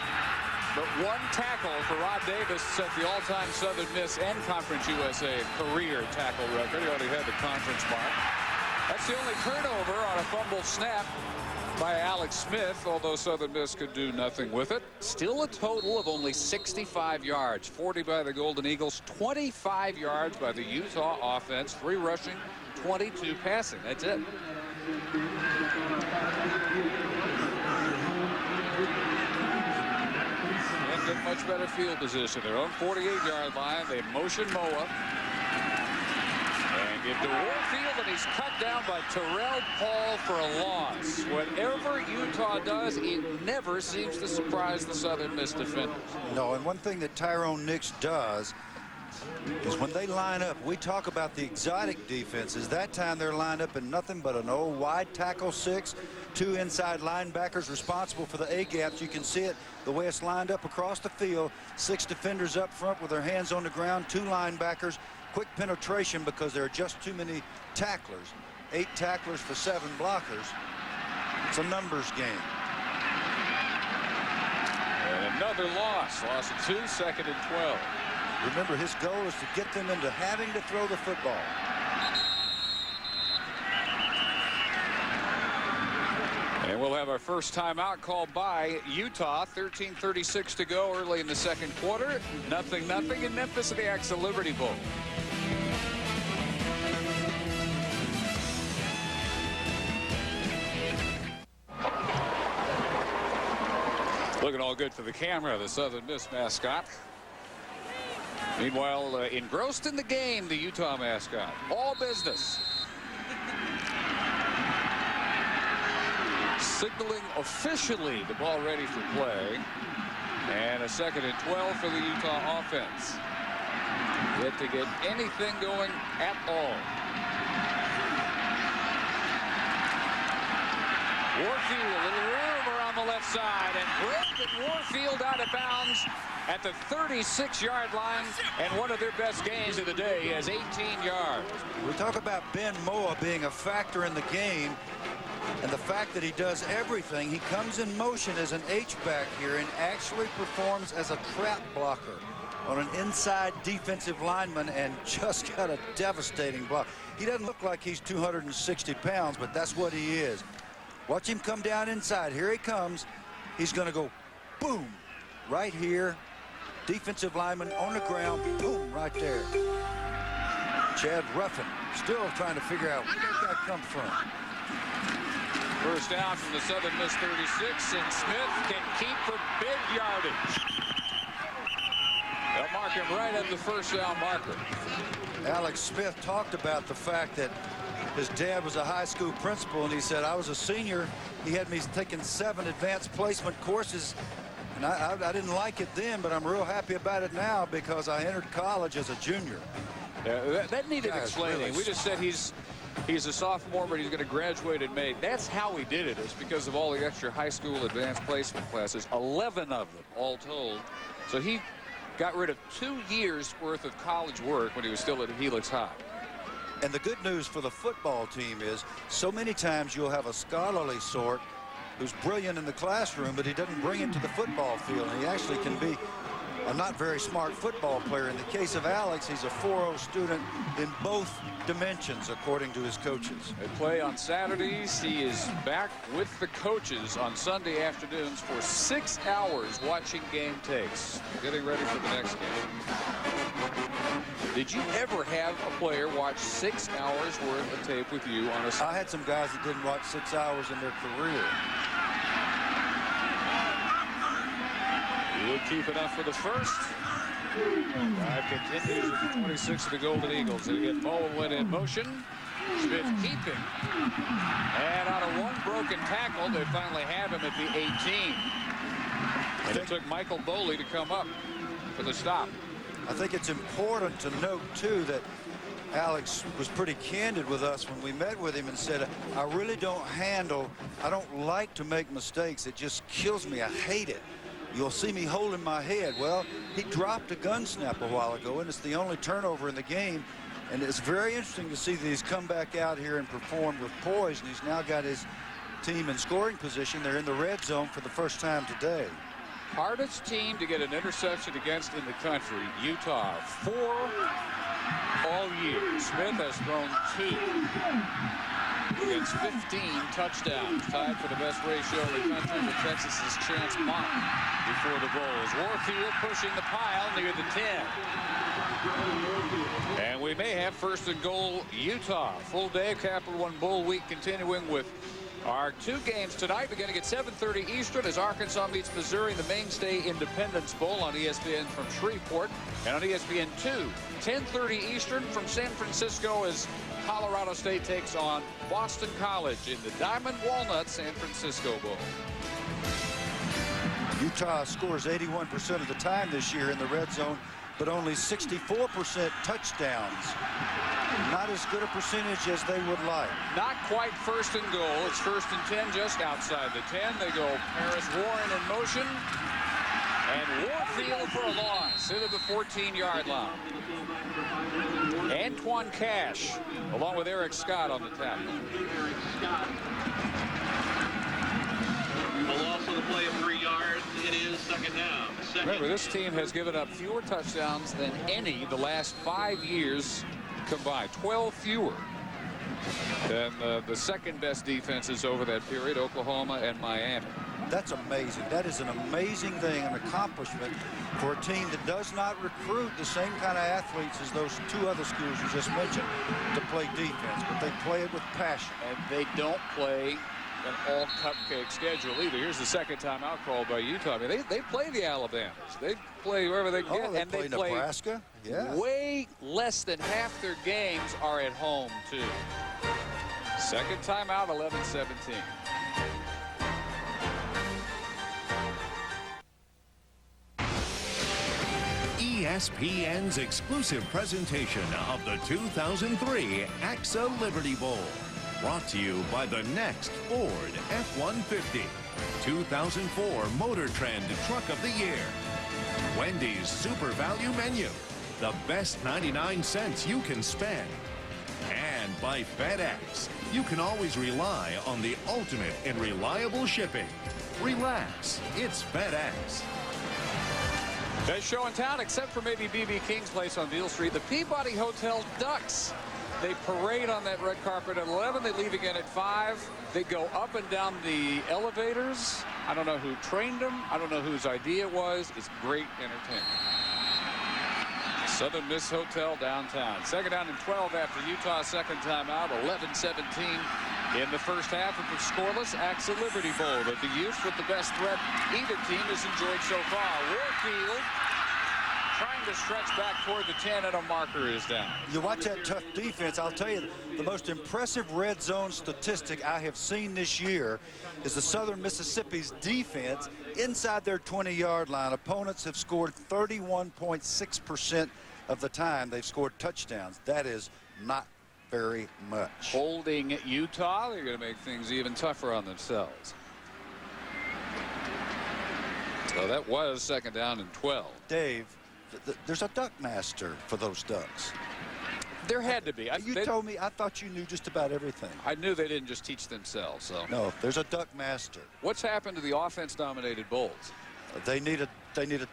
but one tackle for Rod Davis to set the all-time Southern Miss and Conference USA career tackle record. He already had the conference mark. That's the only turnover on a fumble snap by Alex Smith, although Southern Miss could do nothing with it. Still a total of only 65 yards, 40 by the Golden Eagles, 25 yards by the Utah offense, 3 rushing, 22 passing. That's it. And get much better field position. Their own 48-yard line. They motion Moa. And give to Warfield, and he's cut down by Terrell Paul for a loss. Whatever Utah does, it never seems to surprise the Southern Miss defenders. No, and one thing that Tyrone Nix does is when they line up, we talk about the exotic defenses. That time they're lined up in nothing but an old wide tackle 6, 2 inside linebackers responsible for the A-gaps. You can see it the way it's lined up across the field. 6 defenders up front with their hands on the ground, 2 linebackers. Quick penetration because there are just too many tacklers. 8 tacklers for 7 blockers. It's a numbers game. And another loss. Loss of 2, 2nd and 12. Remember, his goal is to get them into having to throw the football. And we'll have our first timeout called by Utah. 13:36 to go early in the second quarter. 0-0 in Memphis at the AXA Liberty Bowl. Looking all good for the camera, the Southern Miss mascot. Meanwhile, engrossed in the game, the Utah mascot. All business. Signaling officially the ball ready for play. And a 2nd and 12 for the Utah offense. Yet to get anything going at all. Warfield, a little room around the left side, and Brandon Warfield out of bounds at the 36-yard line, and one of their best gains of the day. He has 18 yards. We talk about Ben Moa being a factor in the game, and the fact that he does everything. He comes in motion as an H-back here and actually performs as a trap blocker on an inside defensive lineman, and just got a devastating block. He doesn't look like he's 260 pounds, but that's what he is. Watch him come down inside. Here he comes. He's going to go boom right here. Defensive lineman on the ground, boom, right there. Chad Ruffin still trying to figure out where that guy come from. First down from the Southern Miss 36, and Smith can keep for big yardage. They'll mark him right at the first down marker. Alex Smith talked about the fact that his dad was a high school principal, and he said, I was a senior. He had me taking 7 advanced placement courses. And I didn't like it then, but I'm real happy about it now because I entered college as a junior. Yeah, that needed explaining. Really, we just said he's a sophomore, but he's going to graduate in May. That's how he did it. It's because of all the extra high school advanced placement classes, 11 of them all told. So he got rid of 2 years worth of college work when he was still at Helix High. And the good news for the football team is so many times you'll have a scholarly sort who's brilliant in the classroom, but he doesn't bring it to the football field. And he actually can be a not very smart football player. In the case of Alex, he's a 4.0 student in both dimensions, according to his coaches. They play on Saturdays. He is back with the coaches on Sunday afternoons for 6 hours watching game tapes, getting ready for the next game. Did you ever have a player watch 6 hours worth of tape with you on a Sunday? I had some guys that didn't watch 6 hours in their career. We'll keep enough for the first. Drive continues with the 26 of the Golden Eagles. They get Mullen in motion. Smith keeping. And out of one broken tackle, they finally have him at the 18. And it took Michael Boley to come up for the stop. I think it's important to note, too, that Alex was pretty candid with us when we met with him and said, I really don't I don't like to make mistakes. It just kills me. I hate it. You'll see me holding my head. Well, he dropped a gun snap a while ago, and it's the only turnover in the game. And it's very interesting to see that he's come back out here and performed with poise, and he's now got his team in scoring position. They're in the red zone for the first time today. Hardest team to get an interception against in the country, Utah. 4 all year. Smith has thrown 2 against 15 touchdowns. Tied for the best ratio in the country with Texas's Chance Mott before the bowl. As Warfield pushing the pile near the 10. And we may have first and goal, Utah. Full day of Capital One Bowl week continuing with our 2 games tonight, beginning at 7:30 Eastern as Arkansas meets Missouri in the Mainstay Independence Bowl on ESPN from Shreveport, and on ESPN 2, 10:30 Eastern from San Francisco as Colorado State takes on Boston College in the Diamond Walnut San Francisco Bowl. Utah scores 81% of the time this year in the red zone, but only 64% touchdowns. Not as good a percentage as they would like. Not quite first and goal. It's first and 10 just outside the 10. They go Paris Warren in motion. And Warfield for a loss into the 14-yard line. Antoine Cash along with Eric Scott on the tackle. A loss on the play of 3 yards. It is second down. Remember, this team has given up fewer touchdowns than any the last 5 years combined. 12 fewer than the second best defenses over that period, Oklahoma and Miami. That's amazing. That is an amazing thing, an accomplishment for a team that does not recruit the same kind of athletes as those 2 other schools you just mentioned to play defense, but they play it with passion. And they don't play an all-cupcake schedule either. Here's the second timeout called by Utah. I mean, they play the Alabamas. They play wherever they can get. They and play they play Nebraska. Yeah. Way less than half their games are at home, too. Second timeout, 11-17. ESPN's exclusive presentation of the 2003 AXA Liberty Bowl. Brought to you by the next Ford F-150, 2004 Motor Trend Truck of the Year. Wendy's Super Value Menu, the best 99 cents you can spend. And by FedEx, you can always rely on the ultimate in reliable shipping. Relax, it's FedEx. Best show in town, except for maybe B.B. King's place on Beale Street, the Peabody Hotel Ducks. They parade on that red carpet at 11. They leave again at 5. They go up and down the elevators. I don't know who trained them. I don't know whose idea it was. It's great entertainment. Southern Miss Hotel downtown. Second down and 12 after Utah's second timeout. 11-17 in the first half of the scoreless AXA Liberty Bowl that the youth with the best threat either team has enjoyed so far. Warfield trying to stretch back toward the 10, and a marker is down. You watch that tough defense. I'll tell you, the most impressive red zone statistic I have seen this year is the Southern Mississippi's defense inside their 20-yard line. Opponents have scored 31.6% of the time they've scored touchdowns. That is not very much. Holding Utah, they're going to make things even tougher on themselves. So that was second down and 12. Dave, there's a duck master for those ducks. There had to be. You told me, I thought you knew just about everything. I knew they didn't just teach themselves. So no, there's a duck master. What's happened to the offense-dominated Bulls? They need a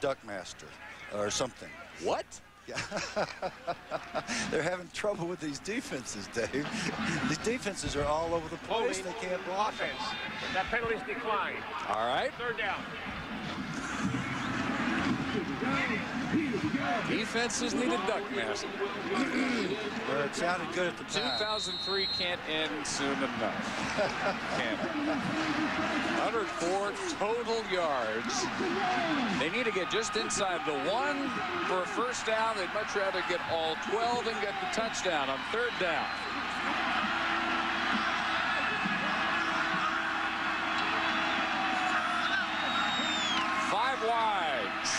duck master or something. What? Yeah. They're having trouble with these defenses, Dave. These defenses are all over the place. They can't block offense. That penalty's declined. All right. Third down. Defenses need a duck master. Well, it sounded good at the time. 2003 can't end soon enough. Can't. 104 total yards. They need to get just inside the 1 for a first down. They'd much rather get all 12 and get the touchdown on third down. Five wides.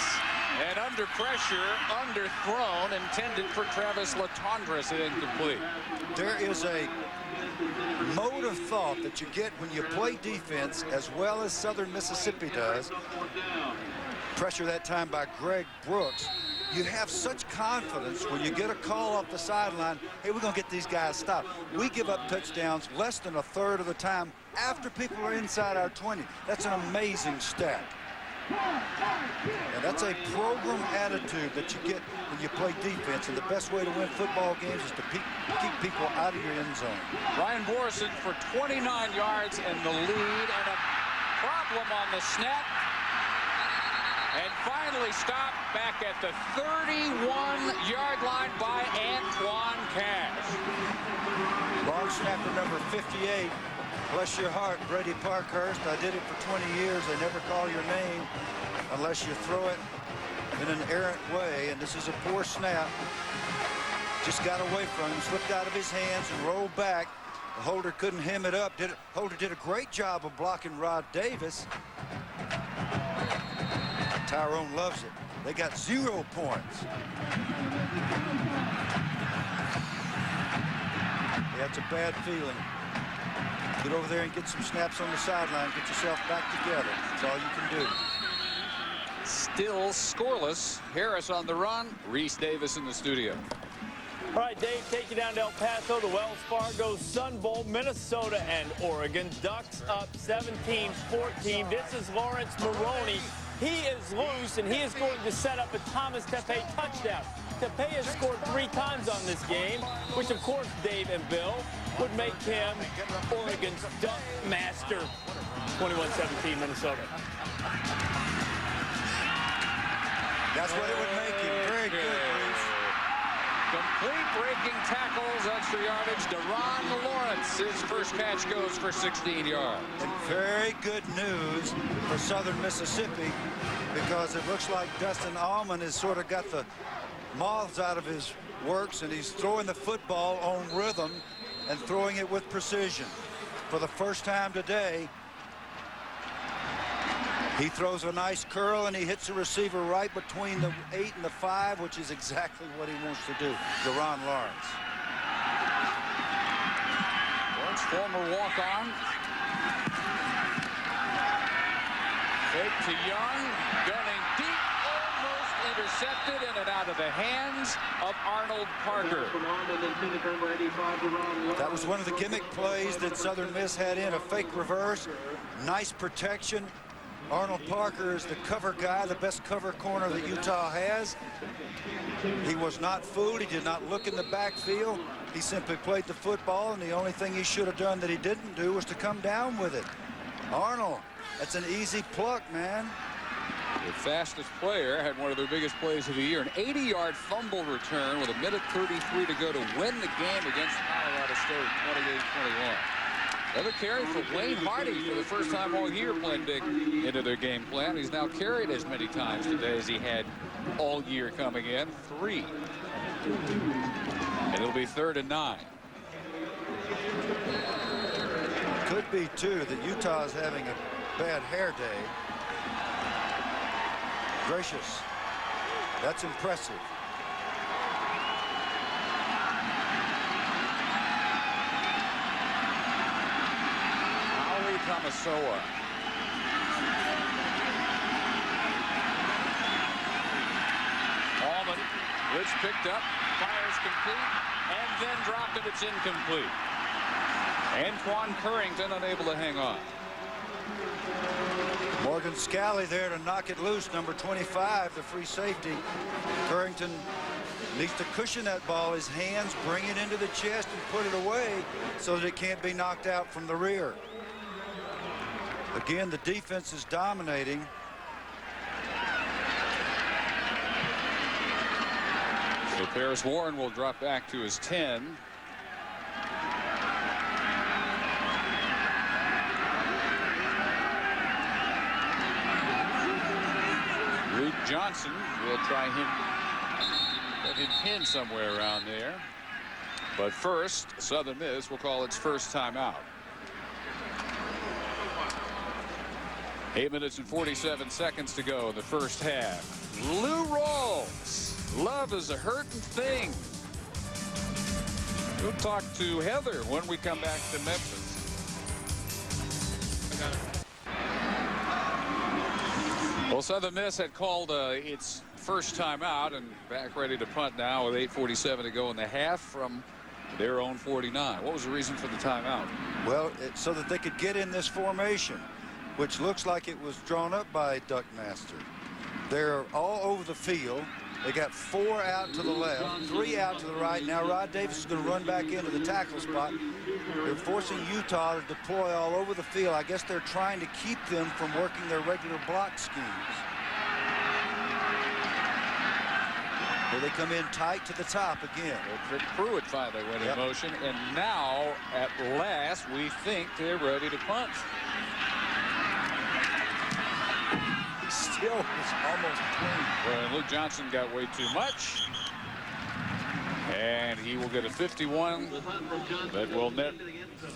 And under pressure, underthrown, intended for Travis Latondras, and incomplete. There is a mode of thought that you get when you play defense as well as Southern Mississippi does. Pressure that time by Greg Brooks. You have such confidence when you get a call off the sideline, hey, we're going to get these guys stopped. We give up touchdowns less than a third of the time after people are inside our 20. That's an amazing stat. And that's a program attitude that you get when you play defense. And the best way to win football games is to keep people out of your end zone. Ryan Morrison for 29 yards in the lead, and a problem on the snap. And finally stopped back at the 31-yard line by Antoine Cash. Long snapper number 58. Bless your heart, Brady Parkhurst. I did it for 20 years. They never call your name unless you throw it in an errant way. And this is a poor snap. Just got away from him, slipped out of his hands and rolled back. The holder couldn't hem it up. Holder did a great job of blocking Rod Davis. Tyrone loves it. They got 0 points. Yeah, it's a bad feeling. Get over there and get some snaps on the sideline. Get yourself back together. That's all you can do. Still scoreless. Harris on the run. Reese Davis in the studio. All right, Dave, take you down to El Paso, the Wells Fargo Sun Bowl, Minnesota and Oregon. Ducks up 17-14. This is Lawrence Maroney. He is loose, and he is going to set up a Thomas Tepe touchdown. Tepe has scored 3 times on this game, which, of course, Dave and Bill would make him Oregon's duck master. 21-17 Minnesota. That's what it would make him. Very good, Bruce. Complete breaking tackles, extra yardage. Deron Lawrence, his first catch goes for 16 yards. And very good news for Southern Mississippi, because it looks like Dustin Allman has sort of got the moths out of his works, and he's throwing the football on rhythm and throwing it with precision. For the first time today, he throws a nice curl and he hits the receiver right between the 8 and the 5, which is exactly what he wants to do. Deron Lawrence. Lawrence former walk-on. Fake to Young, gunning deep, almost intercepted, in and out of the hands of Arnold Parker. That was one of the gimmick plays that Southern Miss had in, a fake reverse. Nice protection. Arnold Parker is the cover guy, the best cover corner that Utah has. He was not fooled. He did not look in the backfield. He simply played the football, and the only thing he should have done that he didn't do was to come down with it. Arnold, that's an easy pluck, man. The fastest player had one of their biggest plays of the year, an 80-yard fumble return with 1:33 to go to win the game against Colorado State, 28-21. Another carry for Wayne Hardy for the first time all year, playing big into their game plan. He's now carried as many times today as he had all year coming in, 3. And it'll be 3rd and 9. Could be, too, that Utah is having a bad hair day. Gracious. That's impressive. Kamasoa. Allman, which picked up, fires complete, and then dropped it. It's incomplete. Antoine Currington unable to hang on. Morgan Scally there to knock it loose, number 25, the free safety. Currington needs to cushion that ball, his hands, bring it into the chest and put it away so that it can't be knocked out from the rear. Again, the defense is dominating. So Paris Warren will drop back to his 10. Luke Johnson will try him. Let him pin somewhere around there. But first, Southern Miss will call its first timeout. 8 minutes and 47 seconds to go in the first half. Lou Rawls, love is a hurting thing. We'll talk to Heather when we come back to Memphis. Well, Southern Miss had called its first timeout and back ready to punt now with 8:47 to go in the half from their own 49. What was the reason for the timeout? Well, so that they could get in this formation, which looks like it was drawn up by Duckmaster. They're all over the field. They got 4 out to the left, 3 out to the right. Now Rod Davis is going to run back into the tackle spot. They're forcing Utah to deploy all over the field. I guess they're trying to keep them from working their regular block schemes. Here they come in tight to the top again. Well, Pruitt finally went in motion, and now at last we think they're ready to punt. Still was almost clean. Well, Luke Johnson got way too much. And he will get a 51 that will net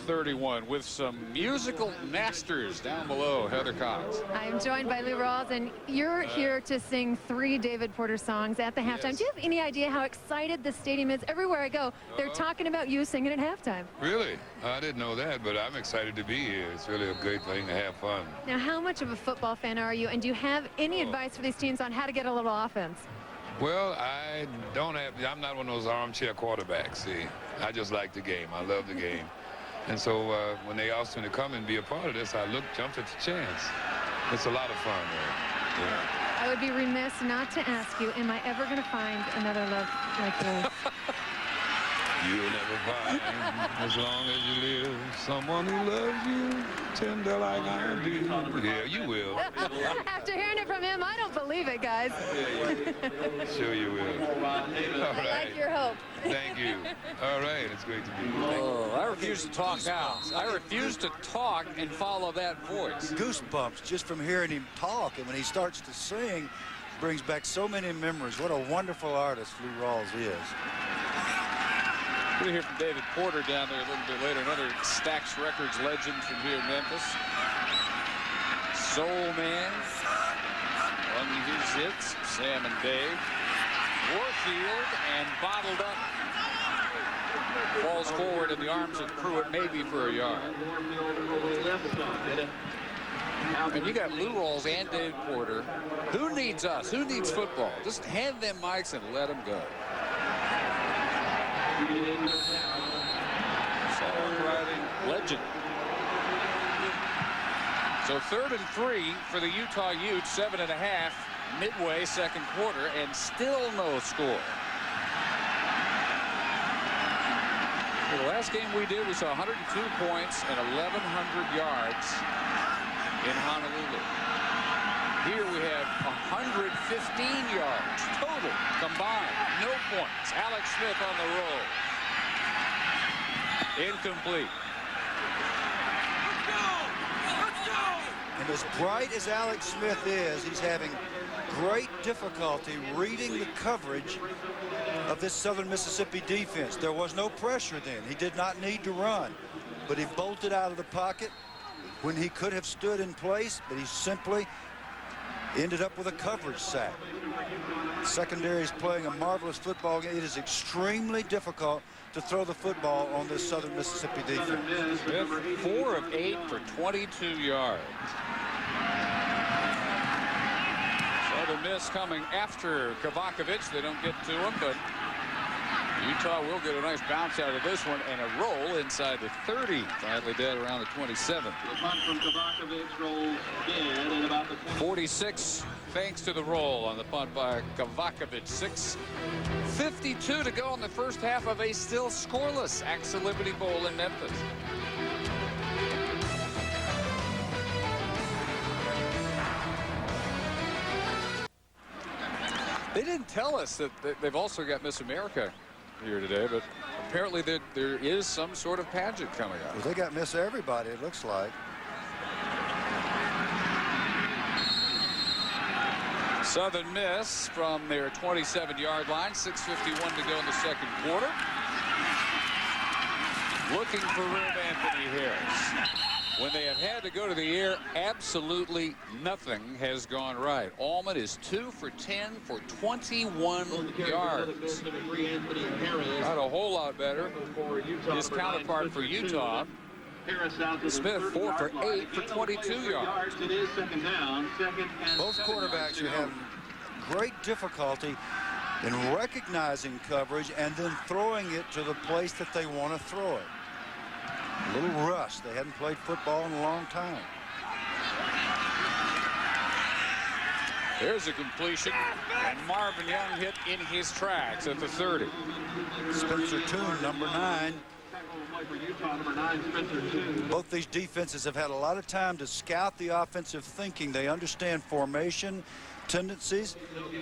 31 with some musical masters down below. Heather Cox. I'm joined by Lou Rawls, and you're here to sing 3 David Porter songs at the halftime. Do you have any idea how excited the stadium is? Everywhere I go, they're talking about you singing at halftime. Really? I didn't know that, but I'm excited to be here. It's really a great thing to have fun. Now, how much of a football fan are you, and do you have any advice for these teams on how to get a little offense? Well, I don't have, I'm not one of those armchair quarterbacks, see. I just like the game. I love the game. And so when they asked me to come and be a part of this, I jumped at the chance. It's a lot of fun, man. Yeah. I would be remiss not to ask you, am I ever going to find another love like Lou? You'll never find, as long as you live, someone who loves you tender like I do. Yeah, you will. After hearing it from him, I don't believe it, guys. Sure you will. All right. I like your hope. Thank you. All right, it's great to be here. Oh, I refuse to talk now. I refuse to talk and follow that voice. Goosebumps just from hearing him talk, and when he starts to sing, brings back so many memories. What a wonderful artist Lou Rawls is. We'll hear from David Porter down there a little bit later, another Stax Records legend from here in Memphis. Soul Man on his hits, Sam and Dave. Warfield and Bottled Up. falls forward in the arms of Pruitt, maybe for a yard. And you got Lou Rawls and Dave Porter. Who needs us? Who needs football? Just hand them mics and let them go. Songwriting legend. So 3rd and 3 for the Utah Utes, 7.5 midway second quarter, and still no score. The last game we did, we saw 102 points and 1,100 yards in Honolulu. Here we have 115 yards total combined, no points. Alex Smith on the roll. Incomplete. And as bright as Alex Smith is, he's having great difficulty reading the coverage of this Southern Mississippi defense. There was no pressure then. He did not need to run, but he bolted out of the pocket when he could have stood in place, but he simply ended up with a coverage sack. Secondary is playing a marvelous football game. It is extremely difficult to throw the football on this Southern Mississippi defense. Smith, 4 of 8 for 22 yards. So the miss coming after Kovacevic. They don't get to him, but Utah will get a nice bounce out of this one and a roll inside the 30. Finally dead around the 27th. The punt from Kovacevic rolls dead at about the 46 thanks to the roll on the punt by Kovacevic. 6:52 to go in the first half of a still scoreless AXA Liberty Bowl in Memphis. They didn't tell us that they've also got Miss America here today, but apparently there is some sort of pageant coming up. Well, they got Miss Everybody, it looks like. Southern Miss from their 27-yard line. 6:51 to go in the second quarter. Looking for Rube Anthony Harris. When they have had to go to the air, absolutely nothing has gone right. Allman is 2 for 10 for 21 yards. Not a whole lot better. His counterpart for Utah, Smith, 4 for 8 for 22 yards. Both quarterbacks are having great difficulty in recognizing coverage and then throwing it to the place that they want to throw it. A little rust. They hadn't played football in a long time. There's a completion, and Marvin Young hit in his tracks at the 30. Spencer Toon, number 9. Both these defenses have had a lot of time to scout the offensive thinking. They understand formation, tendencies.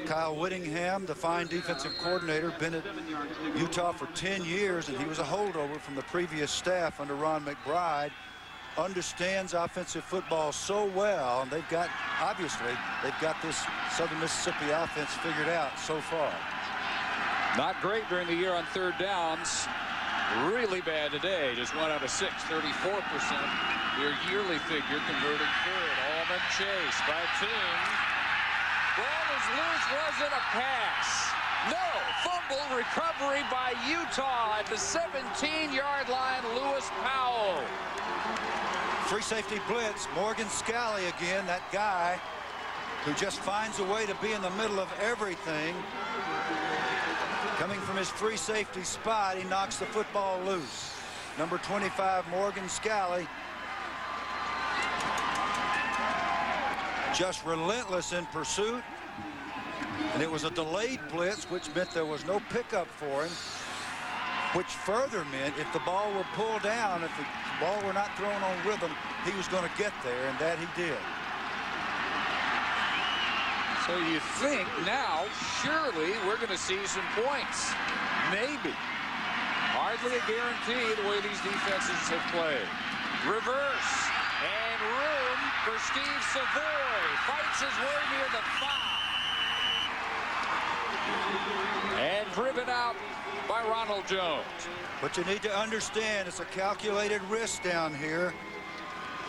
Kyle Whittingham, the fine defensive coordinator, been at Utah for 10 years, and he was a holdover from the previous staff under Ron McBride. Understands offensive football so well, and they've got, obviously, they've got this Southern Mississippi offense figured out so far. Not great during the year on third downs. Really bad today. Just 1 out of 6, 34%. Their yearly figure converting third. Allman chase by Toon. Ball is loose. Was it a pass? No. Fumble recovery by Utah at the 17-yard line. Lewis Powell. Free safety blitz. Morgan Scally again, that guy who just finds a way to be in the middle of everything. Coming from his free safety spot, he knocks the football loose. Number 25, Morgan Scally. Just relentless in pursuit. And it was a delayed blitz, which meant there was no pickup for him, which further meant if the ball were pulled down, if the ball were not thrown on rhythm, he was going to get there, and that he did. So you think now, surely we're going to see some points. Maybe. Hardly a guarantee the way these defenses have played. Reverse. And room for Steve Savoy. Fights his way near the 5. And driven out by Ronald Jones. But you need to understand, it's a calculated risk down here.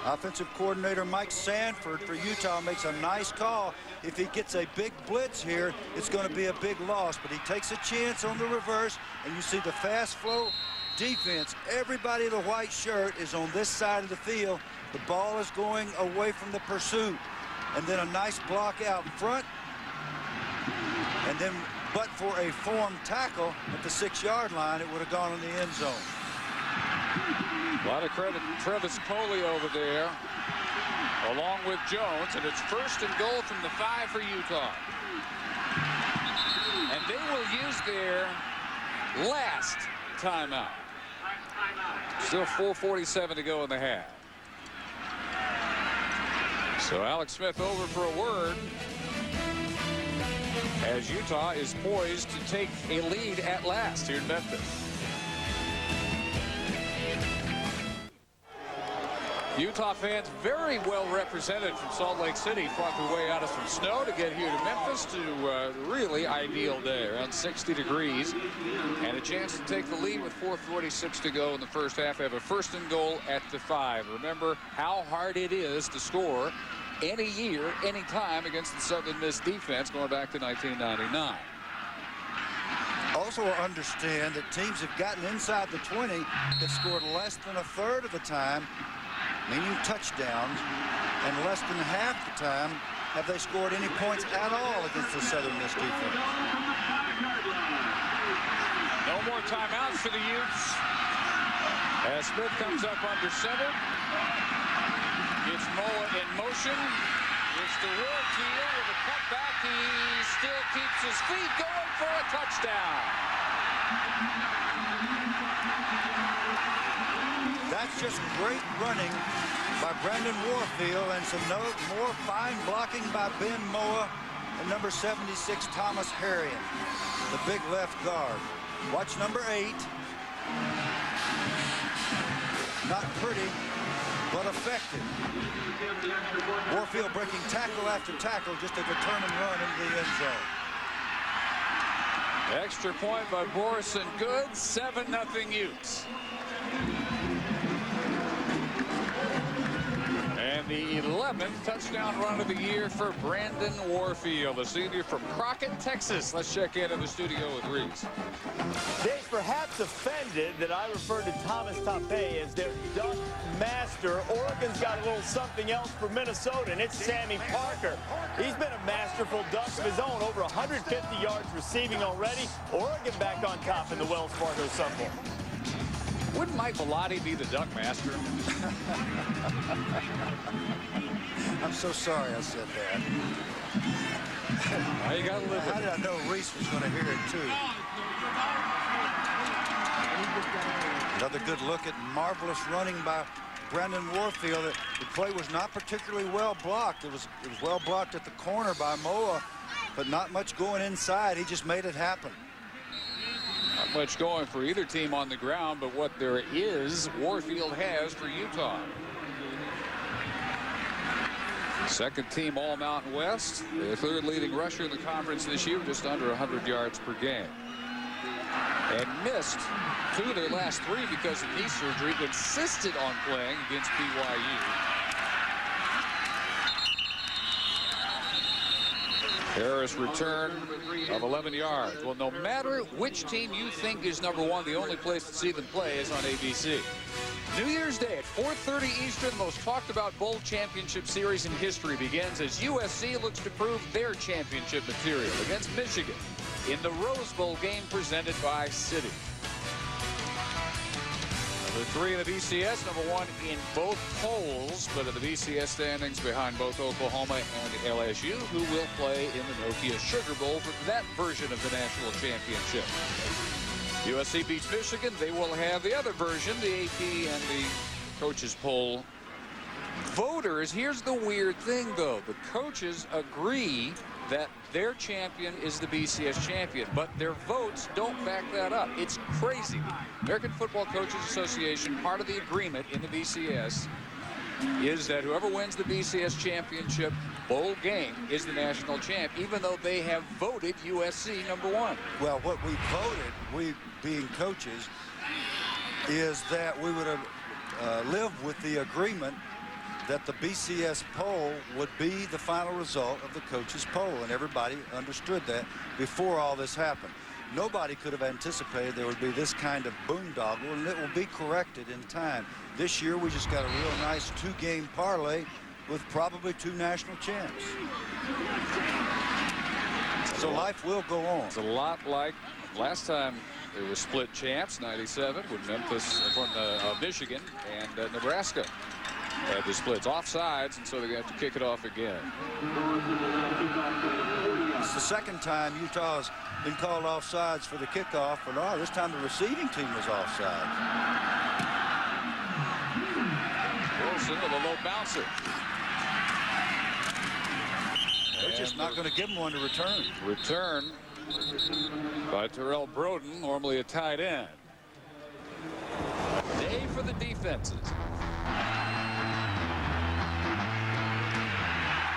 Offensive coordinator Mike Sanford for Utah makes a nice call. If he gets a big blitz here, it's going to be a big loss. But he takes a chance on the reverse, and you see the fast flow defense. Everybody in the white shirt is on this side of the field. The ball is going away from the pursuit. And then a nice block out front. And then, but for a formed tackle at the 6-yard line, it would have gone in the end zone. A lot of credit to Travis Coley over there, along with Jones, and it's 1st and goal from the 5 for Utah. And they will use their last timeout. Still 4:47 to go in the half. So Alex Smith over for a word, as Utah is poised to take a lead at last here in Memphis. Utah fans very well represented from Salt Lake City, fought their way out of some snow to get here to Memphis to a really ideal day, around 60 degrees, and a chance to take the lead with 4:46 to go in the first half. Have a 1st and goal at the 5. Remember how hard it is to score any year, any time against the Southern Miss defense going back to 1999. Also understand that teams have gotten inside the 20 that scored less than a third of the time, meaning touchdowns, and less than half the time have they scored any points at all against the Southern Miss defense. No more timeouts for the Utes. As Smith comes up under center. It's Moa in motion. It's the Warfield with a cutback. He still keeps his feet going for a touchdown. That's just great running by Brandon Warfield, and some more fine blocking by Ben Moa and number 76 Thomas Harrion, the big left guard. Watch number 8. Not pretty, but effective. Warfield breaking tackle after tackle, just a determined run into the end zone. Extra point by Borison Good, 7-0 Utes. And the 11th touchdown run of the year for Brandon Warfield, a senior from Crockett, Texas. Let's check in the studio with Reese. Dave's perhaps offended that I referred to Thomas Tape as their dunk master. Oregon's got a little something else for Minnesota, and it's Sammy Parker. He's been a masterful dunk of his own, over 150 yards receiving already. Oregon back on top in the Wells Fargo Sun Bowl. Wouldn't Mike Bellotti be the dunk master? I'm so sorry I said that. Well, you gotta live with How did I know Reese was going to hear it too? Another good look at marvelous running by Brandon Warfield. The play was not particularly well blocked. It was well blocked at the corner by Moa, but not much going inside. He just made it happen. Not much going for either team on the ground, but what there is, Warfield has for Utah. Second team All-Mountain West, the 3rd leading rusher in the conference this year, just under 100 yards per game. And missed 2 of their last 3 because of knee surgery, insisted on playing against BYU. Harris return of 11 yards. Well, no matter which team you think is number 1, the only place to see them play is on ABC. New Year's Day at 4:30 Eastern, the most talked about bowl championship series in history begins as USC looks to prove their championship material against Michigan in the Rose Bowl game presented by Citi. Number 3 in the BCS, number 1 in both polls, but in the BCS standings behind both Oklahoma and LSU, who will play in the Nokia Sugar Bowl for that version of the national championship. USC beats Michigan. They will have the other version, the AP and the coaches poll voters. Here's the weird thing, though. The coaches agree that their champion is the BCS champion, but their votes don't back that up. It's crazy. The American Football Coaches Association, part of the agreement in the BCS, is that whoever wins the BCS championship bowl game is the national champ, even though they have voted USC number 1. Well, what we voted, we being coaches, is that we would have lived with the agreement that the BCS poll would be the final result of the coaches poll, and everybody understood that before all this happened. nobody could have anticipated there would be this kind of boondoggle, and it will be corrected in time. This year, we just got a real nice 2-game parlay with probably 2 national champs. So life will go on. It's a lot like last time there was split champs, 97, with Memphis from Michigan and Nebraska had the splits offsides, and so they have to kick it off again. It's the second time Utah's been called offsides for the kickoff, but this time the receiving team was offside. Wilson with a low bouncer. They're just not going to give him one to return. Return by Terrell Broden, normally a tight end. Day for the defenses.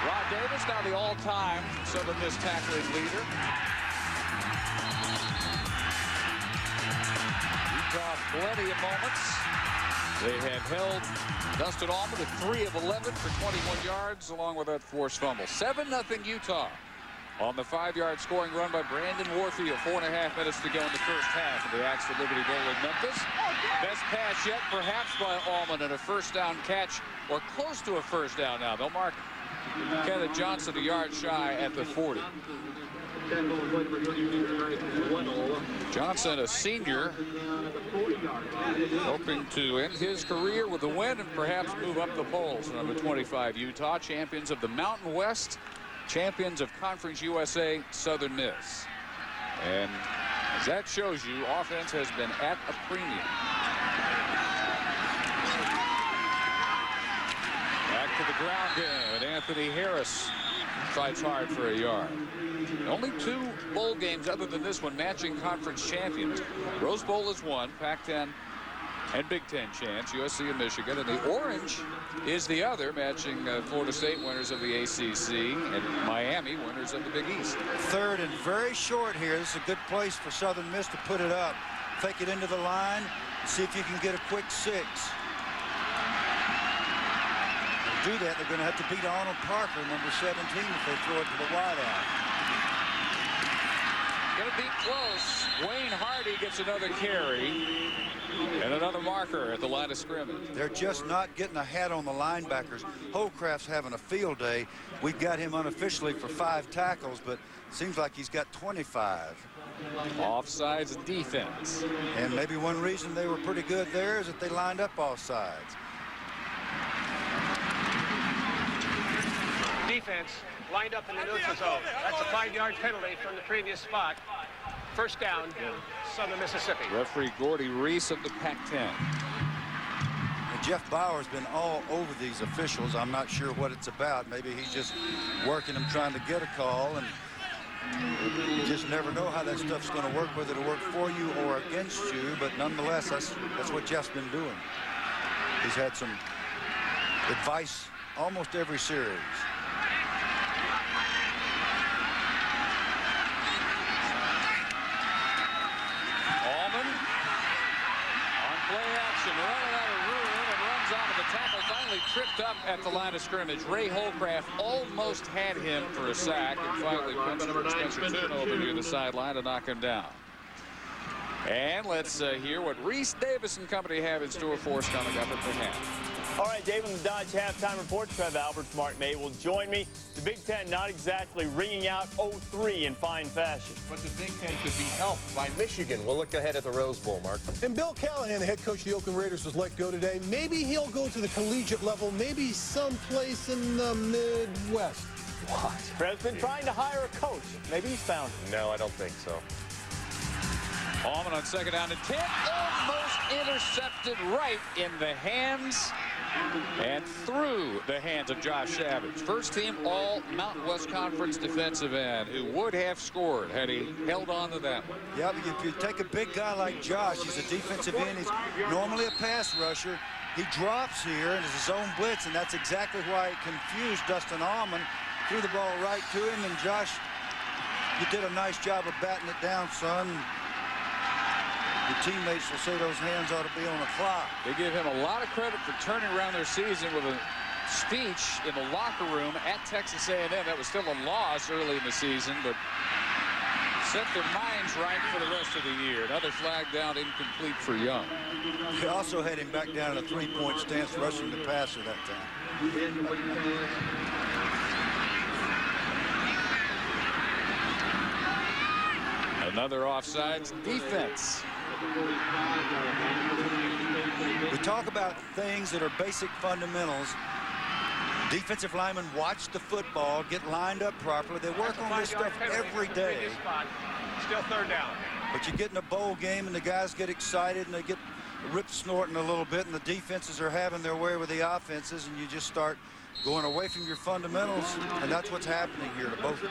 Rod Davis, now the all-time Southern Miss tackling leader. Utah, plenty of moments. They have held Dustin Allman to 3 of 11 for 21 yards, along with that forced fumble. 7-0 Utah on the 5-yard scoring run by Brandon Warfield. 4.5 minutes to go in the first half of the AXA Liberty Bowl in Memphis. Best pass yet, perhaps by Allman, and a first down catch, or close to a first down now. They'll mark Kenneth Johnson a yard shy at the 40. Johnson, a senior, hoping to end his career with a win and perhaps move up the polls. Number 25, Utah, champions of the Mountain West, champions of Conference USA, Southern Miss. And as that shows you, offense has been at a premium. Back to the ground game, and Anthony Harris fights hard for a yard. Only 2 bowl games other than this one matching conference champions. Rose Bowl is one, Pac-10 and Big Ten champs, USC and Michigan, and the orange is the other, matching Florida State winners of the ACC and Miami winners of the Big East. Third and very short here. This is a good place for Southern Miss to put it up. Take it into the line, see if you can get a quick 6. To do that, they're going to have to beat Arnold Parker, number 17, if they throw it to the wideout. Going to be close. Wayne Hardy gets another carry and another marker at the line of scrimmage. They're just not getting a hat on the linebackers. Holcraft's having a field day. We've got him unofficially for 5 tackles, but it seems like he's got 25. Offsides defense. And maybe one reason they were pretty good there is that they lined up offsides. Defense lined up in the neutral zone. That's a 5-yard penalty from the previous spot. First down, Southern Mississippi. Referee Gordy Reese of the Pac-10. And Jeff Bauer's been all over these officials. I'm not sure what it's about. Maybe he's just working them trying to get a call, and you just never know how that stuff's going to work, whether it'll work for you or against you. But nonetheless, that's what Jeff's been doing. He's had some advice almost every series. Running out of room and runs onto the tackle, finally tripped up at the line of scrimmage. Ray Holcraft almost had him for a sack, and finally punched Spencer Toon over near the sideline to knock him down. And let's hear what Reese Davis and company have in store for us coming up at the half. All right, Dave, on the Dodge halftime report, Trev Alberts, Mark May will join me. The Big Ten not exactly ringing out 0-3 in fine fashion. But the Big Ten could be helped by Michigan. We'll look ahead at the Rose Bowl, Mark. And Bill Callahan, the head coach of the Oakland Raiders, was let go today. Maybe he'll go to the collegiate level, maybe someplace in the Midwest. What? Trev's been trying to hire a coach. Maybe he's found him. No, I don't think so. Allman on 2nd down and 10, almost intercepted right in the hands and through the hands of Josh Savage. First team all Mountain West Conference defensive end who would have scored had he held on to that one. Yeah, but if you take a big guy like Josh, he's a defensive end, he's normally a pass rusher. He drops here and it's his own blitz, and that's exactly why it confused Dustin Allman. Threw the ball right to him, and Josh, you did a nice job of batting it down, son. Your teammates will say those hands ought to be on the clock. They give him a lot of credit for turning around their season with a speech in the locker room at Texas A&M. That was still a loss early in the season, but set their minds right for the rest of the year. Another flag down, incomplete for Young. They also had him back down in a three-point stance, rushing the passer that time. Another offsides defense. We talk about things that are basic fundamentals. Defensive linemen watch the football, get lined up properly. They work on this stuff every day. Still third down. But you get in a bowl game and the guys get excited and they get rip snorting a little bit, and the defenses are having their way with the offenses, and you just start going away from your fundamentals, and that's what's happening here to both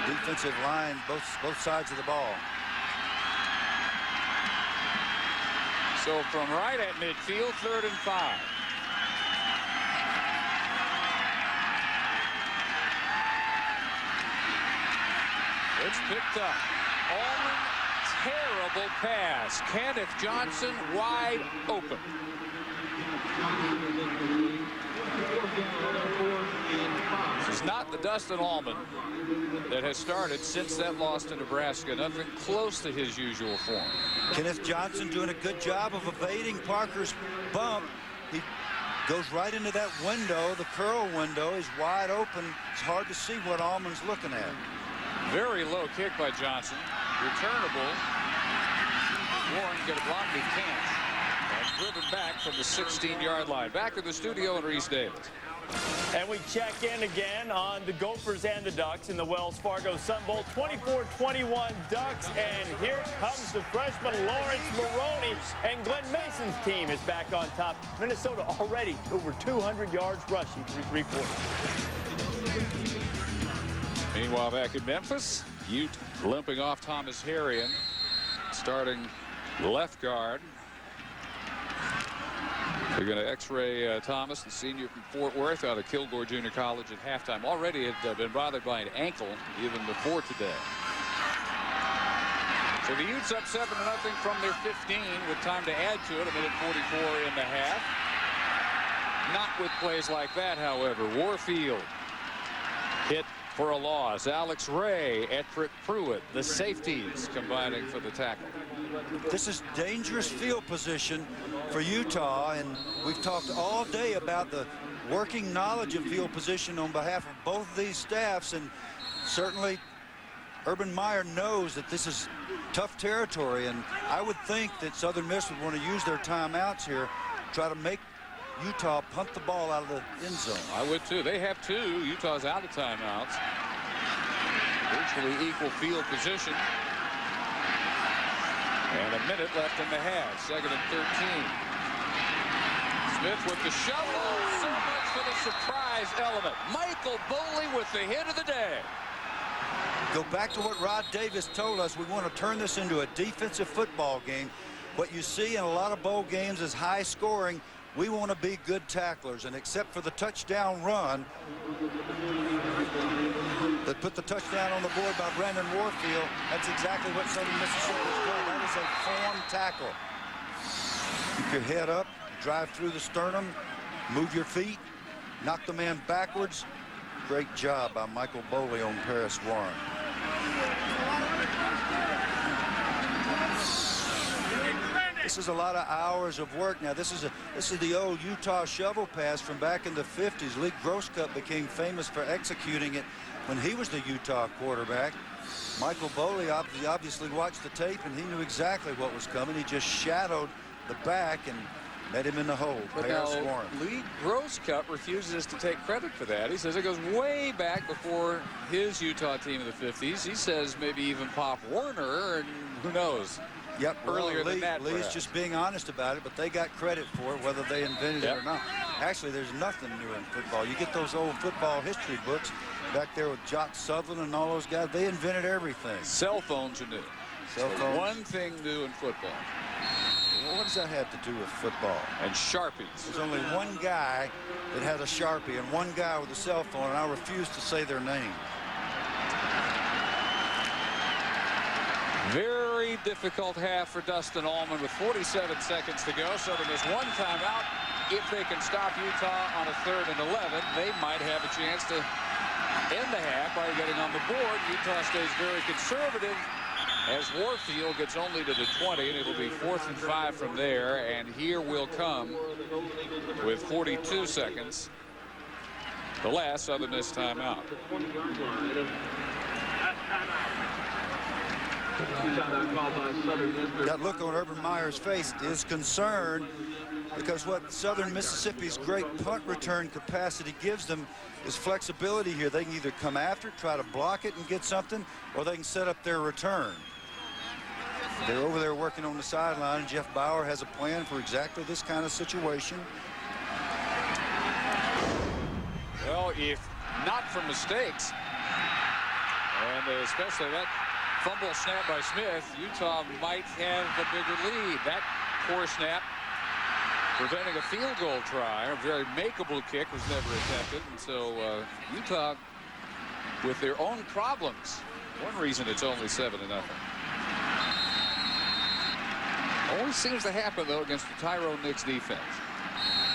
defensive line, both sides of the ball. So from right at midfield, 3rd and 5. It's picked up. Allman, terrible pass. Kenneth Johnson wide open. This is not the Dustin Allman that has started since that loss to Nebraska. Nothing close to his usual form. Kenneth Johnson doing a good job of evading Parker's bump. He goes right into that window, the curl window. He's wide open. It's hard to see what Allman's looking at. Very low kick by Johnson. Returnable. Warren get a block, he can't. And driven back from the 16-yard line. Back in the studio in Reese Davis. And we check in again on the Gophers and the Ducks in the Wells Fargo Sun Bowl. 24-21 Ducks, and here comes the freshman Lawrence Maroney, and Glenn Mason's team is back on top. Minnesota already over 200 yards rushing through 3 quarters. Meanwhile, back in Memphis, Ute limping off Thomas Harrion, starting left guard. They're going to x-ray Thomas, the senior from Fort Worth out of Kilgore Junior College at halftime. Already had been bothered by an ankle even before today. So the Utes up 7-0 from their 15 with time to add to it, 1:44 in the half. Not with plays like that, however. Warfield hit for a loss. Alex Ray, Ettrick Pruitt, the safeties combining for the tackle. This is dangerous field position for Utah, and we've talked all day about the working knowledge of field position on behalf of both of these staffs, and certainly Urban Meyer knows that this is tough territory, and I would think that Southern Miss would want to use their timeouts here, try to make Utah punt the ball out of the end zone. I would too. They have 2. Utah's out of timeouts. Virtually equal field position. And a minute left in the half. 2nd and 13. Smith with the shovel. So much for the surprise element. Michael Boley with the hit of the day. Go back to what Rod Davis told us. We want to turn this into a defensive football game. What you see in a lot of bowl games is high scoring. We want to be good tacklers, and except for the touchdown run that put the touchdown on the board by Brandon Warfield, that's exactly what Southern Mississippi is doing. That is a form tackle. Keep your head up, drive through the sternum, move your feet, knock the man backwards. Great job by Michael Boley on Paris Warren. This is a lot of hours of work. Now, this is the old Utah shovel pass from back in the 50s. Lee Grosscup became famous for executing it when he was the Utah quarterback. Michael Boley obviously watched the tape, and he knew exactly what was coming. He just shadowed the back and met him in the hole. But now, Lee Grosscup refuses to take credit for that. He says it goes way back before his Utah team in the 50s. He says maybe even Pop Warner, and who knows. Yep, earlier than that. Lee's just being honest about it, but they got credit for it, whether they invented it or not. Actually, there's nothing new in football. You get those old football history books back there with Jock Sutherland and all those guys. They invented everything. Cell phones are new. Cell phones. One thing new in football. Well, what does that have to do with football? And Sharpies. There's only one guy that has a Sharpie and one guy with a cell phone, and I refuse to say their name. Very difficult half for Dustin Allman with 47 seconds to go. Southern Miss 1 timeout. If they can stop Utah on a 3rd and 11, they might have a chance to in the half by getting on the board. Utah stays very conservative as Warfield gets only to the 20, and it'll be 4th and 5 from there. And here will come, with 42 seconds, the last Southern Miss timeout. That look on Urban Meyer's face is concern, because what Southern Mississippi's great punt return capacity gives them is flexibility here. They can either come after it, try to block it and get something, or they can set up their return. They're over there working on the sideline, and Jeff Bauer has a plan for exactly this kind of situation. Well, if not for mistakes, and especially that fumble snap by Smith, Utah might have a bigger lead. That poor snap preventing a field goal try. A very makeable kick was never attempted. And so Utah with their own problems. One reason it's only 7-0. Always seems to happen, though, against the Tyrone Nix defense.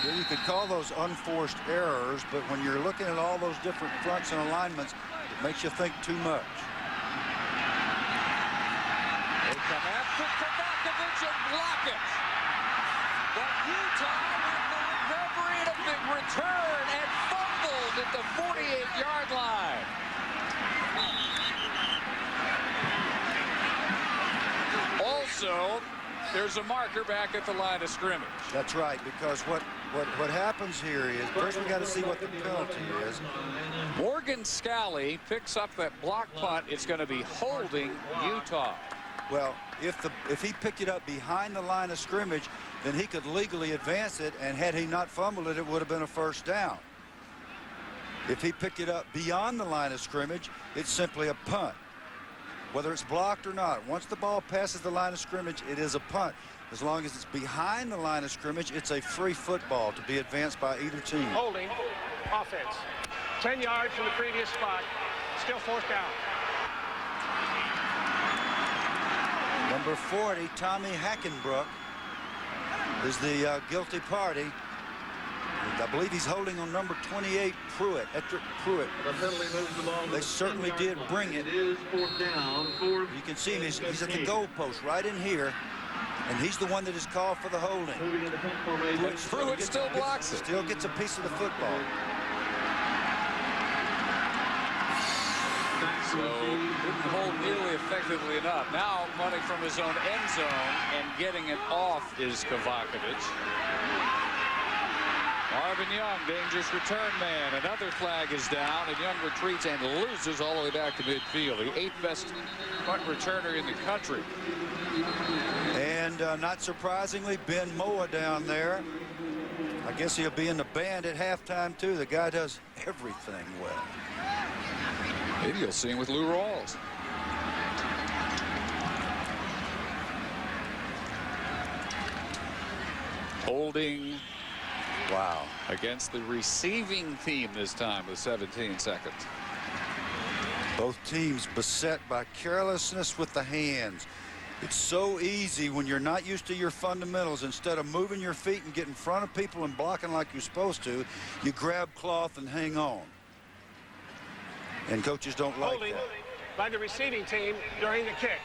Yeah, you could call those unforced errors, but when you're looking at all those different fronts and alignments, it makes you think too much. They come after Kovacevic and block it. But Utah with the recovery and a big return and fumbled at the 48-yard line. Also, there's a marker back at the line of scrimmage. That's right, because what happens here is, first we got to see what the penalty is. Morgan Scally picks up that block punt. It's going to be holding Utah. Well, if he picked it up behind the line of scrimmage, then he could legally advance it, and had he not fumbled it, it would have been a first down. If he picked it up beyond the line of scrimmage, it's simply a punt, whether it's blocked or not. Once the ball passes the line of scrimmage, it is a punt. As long as it's behind the line of scrimmage, it's a free football to be advanced by either team. Holding offense. 10 yards from the previous spot. Still 4th down. Number 40, Tommy Hackenbrook, is the guilty party. I believe he's holding on number 28, Pruitt. They certainly did bring it. You can see him. He's at the goalpost right in here, and he's the one that is called for the holding. Pruitt still blocks it. Still gets a piece of the football. So didn't hold nearly effectively enough. Now running from his own end zone and getting it off is Kovacevic. Marvin Young, dangerous return man. Another flag is down, and Young retreats and loses all the way back to midfield. The 8th best punt returner in the country. And not surprisingly, Ben Moa down there. I guess he'll be in the band at halftime, too. The guy does everything well. Maybe you'll see him with Lou Rawls. Holding. Wow. Against the receiving team this time with 17 seconds. Both teams beset by carelessness with the hands. It's so easy when you're not used to your fundamentals. Instead of moving your feet and getting in front of people and blocking like you're supposed to, you grab cloth and hang on. And coaches don't like Holding that. by the receiving team during the kick.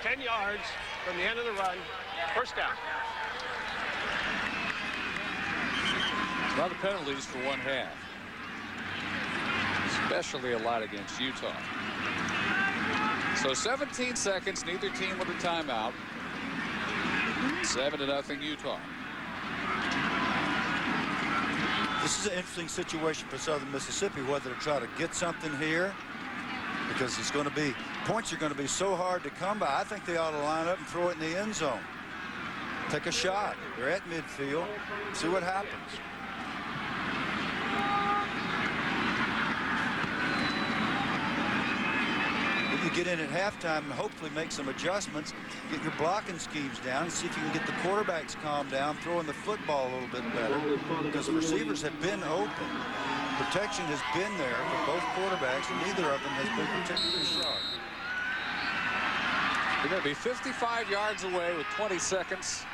10 yards from the end of the run. 1st down. A lot of penalties for one half, especially a lot against Utah. So 17 seconds, neither team with a timeout. 7-0 Utah. This is an interesting situation for Southern Mississippi, whether to try to get something here, because it's going to be, points are going to be so hard to come by. I think they ought to line up and throw it in the end zone. Take a shot. They're at midfield. See what happens. You get in at halftime and hopefully make some adjustments, get your blocking schemes down, and see if you can get the quarterbacks calmed down, throwing the football a little bit better, because the receivers have been open. Protection has been there for both quarterbacks, and neither of them has been particularly sharp. They're going to be 55 yards away with 20 seconds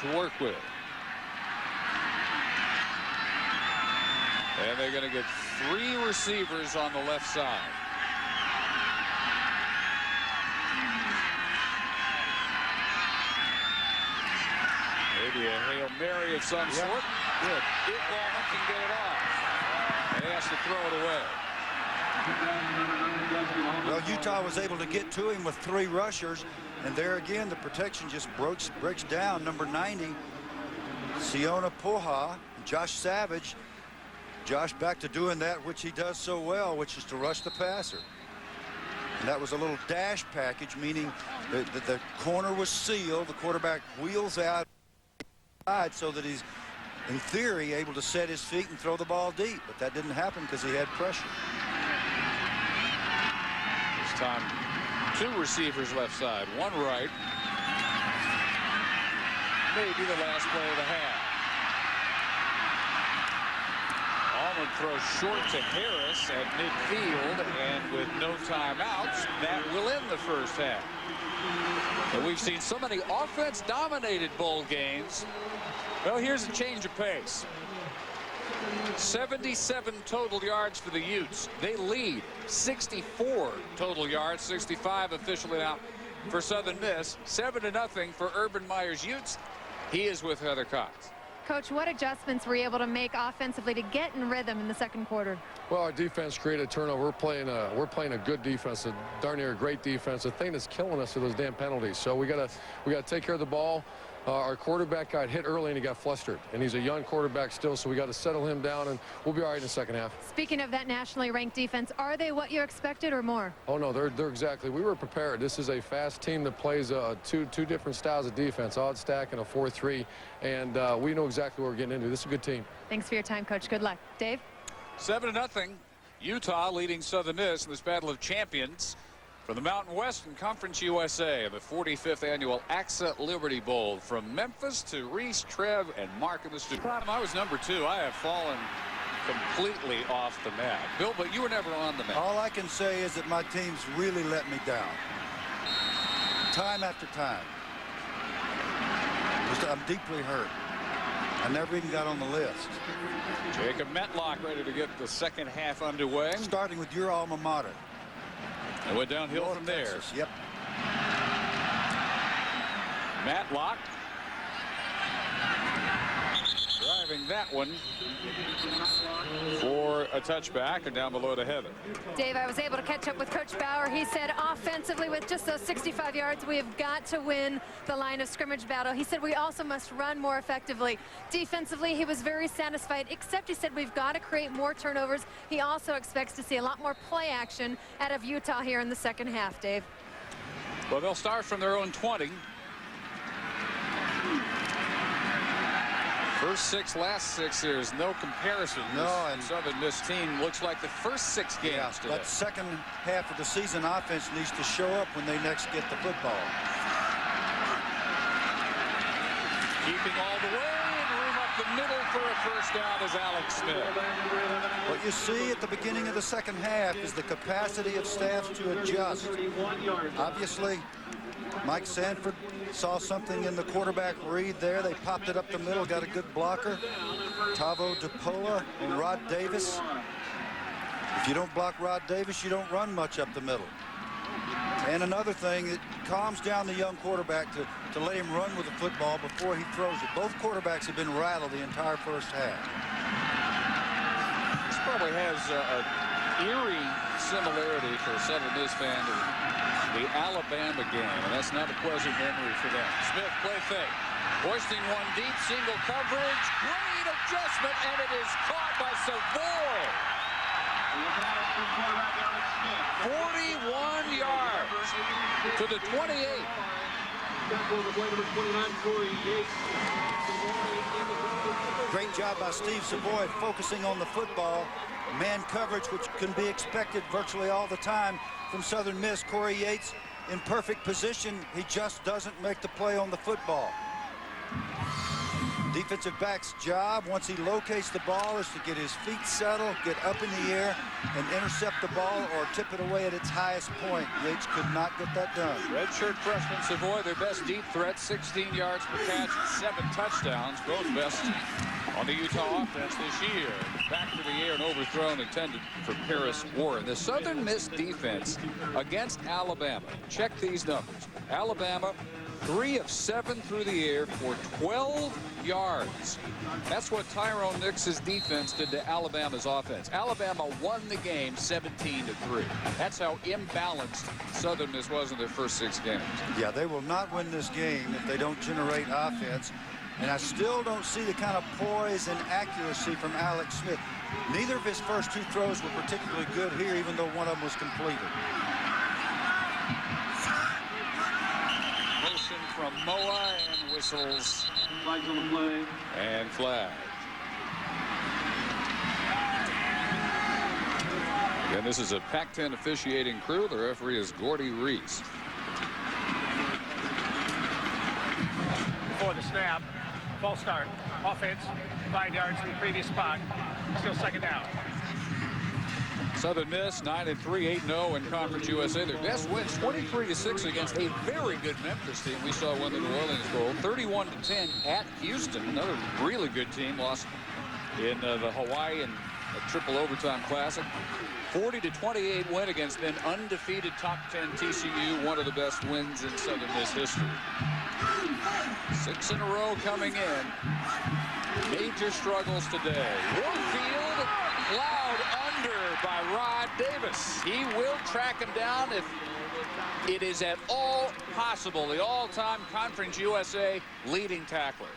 to work with. And they're going to get 3 receivers on the left side. Maybe a Hail Mary of some sort. Good. If Ballman can get it off. He has to throw it away. Well, Utah was able to get to him with 3 rushers, and there again the protection just breaks down. Number 90, Siona Poha, Josh Savage. Josh back to doing that which he does so well, which is to rush the passer. And that was a little dash package, meaning the corner was sealed. The quarterback wheels out so that he's, in theory, able to set his feet and throw the ball deep. But that didn't happen because he had pressure. This time, 2 receivers left side, 1 right. Maybe the last play of the half. Allman throws short to Harris at midfield, and with no timeouts, that will end the first half. And we've seen so many offense-dominated bowl games. Well, here's a change of pace. 77 total yards for the Utes. They lead 64 total yards, 65 officially now for Southern Miss. 7-0 for Urban Meyer's Utes. He is with Heather Cox. Coach, what adjustments were you able to make offensively to get in rhythm in the second quarter? Well, our defense created a turnover. We're playing a good defense, a darn near great defense. The thing that's killing us are those damn penalties. So we gotta take care of the ball. Our quarterback got hit early and he got flustered, and he's a young quarterback still, so we got to settle him down, and we'll be all right in the second half. Speaking of that nationally ranked defense, are they what you expected or more? Oh no, they're exactly. We were prepared. This is a fast team that plays two different styles of defense, odd stack and a 4-3, and we know exactly what we're getting into. This is a good team. Thanks for your time, Coach. Good luck. Dave? 7-0. Utah leading Southern Miss in this battle of champions for the Mountain West and Conference USA of the 45th annual AXA Liberty Bowl. From Memphis to Reese, Trev, and Mark in the studio. I was number 2. I have fallen completely off the map. Bill, but you were never on the map. All I can say is that my team's really let me down. Time after time. I'm deeply hurt. I never even got on the list. Jacob Metlock ready to get the second half underway. Starting with your alma mater. And went downhill North from Texas. there. Yep. Matlock driving that one for a touchback, and down below to Heather. Dave, I was able to catch up with Coach Bauer. He said offensively, with just those 65 yards, we have got to win the line of scrimmage battle. He said we also must run more effectively. Defensively, he was very satisfied, except he said we've got to create more turnovers. He also expects to see a lot more play action out of Utah here in the second half, Dave. Well, they'll start from their own 20. First 6, last 6, there's no comparison. No, and Southern Miss team looks like the first 6 games today. That second half of the season offense needs to show up when they next get the football. Keeping all the way and room up the middle for a first down is Alex Smith. What you see at the beginning of the second half is the capacity of staffs to adjust. Obviously, Mike Sanford saw something in the quarterback read there. They popped it up the middle, got a good blocker. Tavo DePola and Rod Davis. If you don't block Rod Davis, you don't run much up the middle. And another thing, it calms down the young quarterback to let him run with the football before he throws it. Both quarterbacks have been rattled the entire first half. This probably has an eerie similarity for a Southern Miss fan to the Alabama game, and that's not a pleasant memory for them. Smith play fake, hoisting one deep, single coverage, great adjustment, and it is caught by Savoy. 41 yards to the 28. Great job by Steve Savoy focusing on the football. Man coverage, which can be expected virtually all the time from Southern Miss. Corey Yates in perfect position. He just doesn't make the play on the football. Defensive back's job, once he locates the ball, is to get his feet settled, get up in the air, and intercept the ball or tip it away at its highest point. Yates could not get that done. Redshirt freshman Savoy, their best deep threat, 16 yards per catch, 7 touchdowns, both best on the Utah offense this year. Back to the air and overthrown, intended for Paris Warren. The Southern Miss defense against Alabama. Check these numbers. Alabama, 3 of 7 through the air for 12 yards. That's what Tyrone Nix's defense did to Alabama's offense. Alabama won the game 17-3. That's how imbalanced Southern Miss was in their first 6 games. Yeah, they will not win this game if they don't generate offense. And I still don't see the kind of poise and accuracy from Alex Smith. Neither of his first 2 throws were particularly good here, even though one of them was completed. Motion from Moa and whistles. Flags on the play. And flag. And this is a Pac-10 officiating crew. The referee is Gordy Reese. Before the snap, false start, offense, 5 yards from the previous spot, still second down. Southern Miss 9-3, 8-0 in Conference USA. Their best wins 23-6 against a very good Memphis team. We saw win the New Orleans Bowl. 31-10 at Houston, another really good team. Lost in the Hawaii and a triple overtime classic. 40-28 win against then undefeated top 10 TCU, one of the best wins in Southern Miss history. 6 in a row coming in. Major struggles today. Warfield plowed under by Rod Davis. He will track him down if it is at all possible. The all-time Conference USA leading tackler.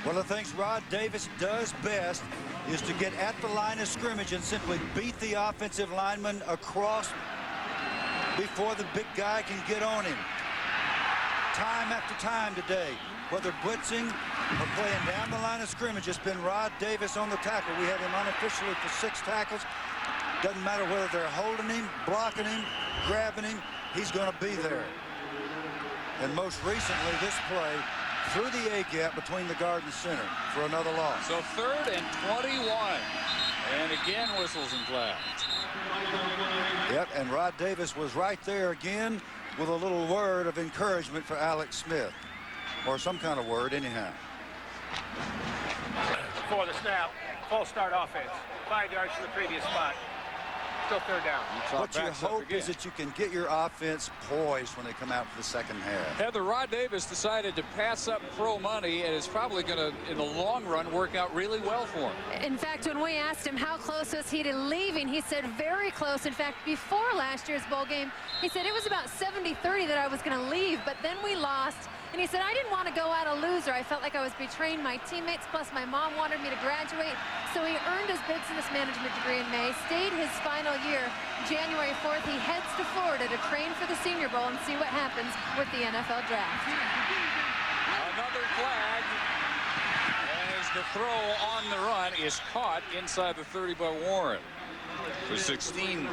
One of the things Rod Davis does best is to get at the line of scrimmage and simply beat the offensive lineman across before the big guy can get on him. Time after time today, whether blitzing or playing down the line of scrimmage, it's been Rod Davis on the tackle. We had him unofficially for 6 tackles. Doesn't matter whether they're holding him, blocking him, grabbing him, he's going to be there. And most recently, this play through the A-gap between the guard and center for another loss. So 3rd and 21. And again, whistles and flags. Yep, and Rod Davis was right there again with a little word of encouragement for Alex Smith. Or some kind of word, anyhow. Before the snap, false start offense, 5 yards from the previous spot. Still third down. What you hope is that you can get your offense poised when they come out for the second half. Heather, Rod Davis decided to pass up pro money, and it's probably going to, in the long run, work out really well for him. In fact, when we asked him how close was he to leaving, he said very close. In fact, before last year's bowl game, he said it was about 70-30 that I was going to leave, but then we lost. And he said, I didn't want to go out a loser. I felt like I was betraying my teammates, plus my mom wanted me to graduate. So he earned his business management degree in May, stayed his final year. January 4th, he heads to Florida to train for the Senior Bowl and see what happens with the NFL Draft. Another flag as the throw on the run is caught inside the 30 by Warren for 16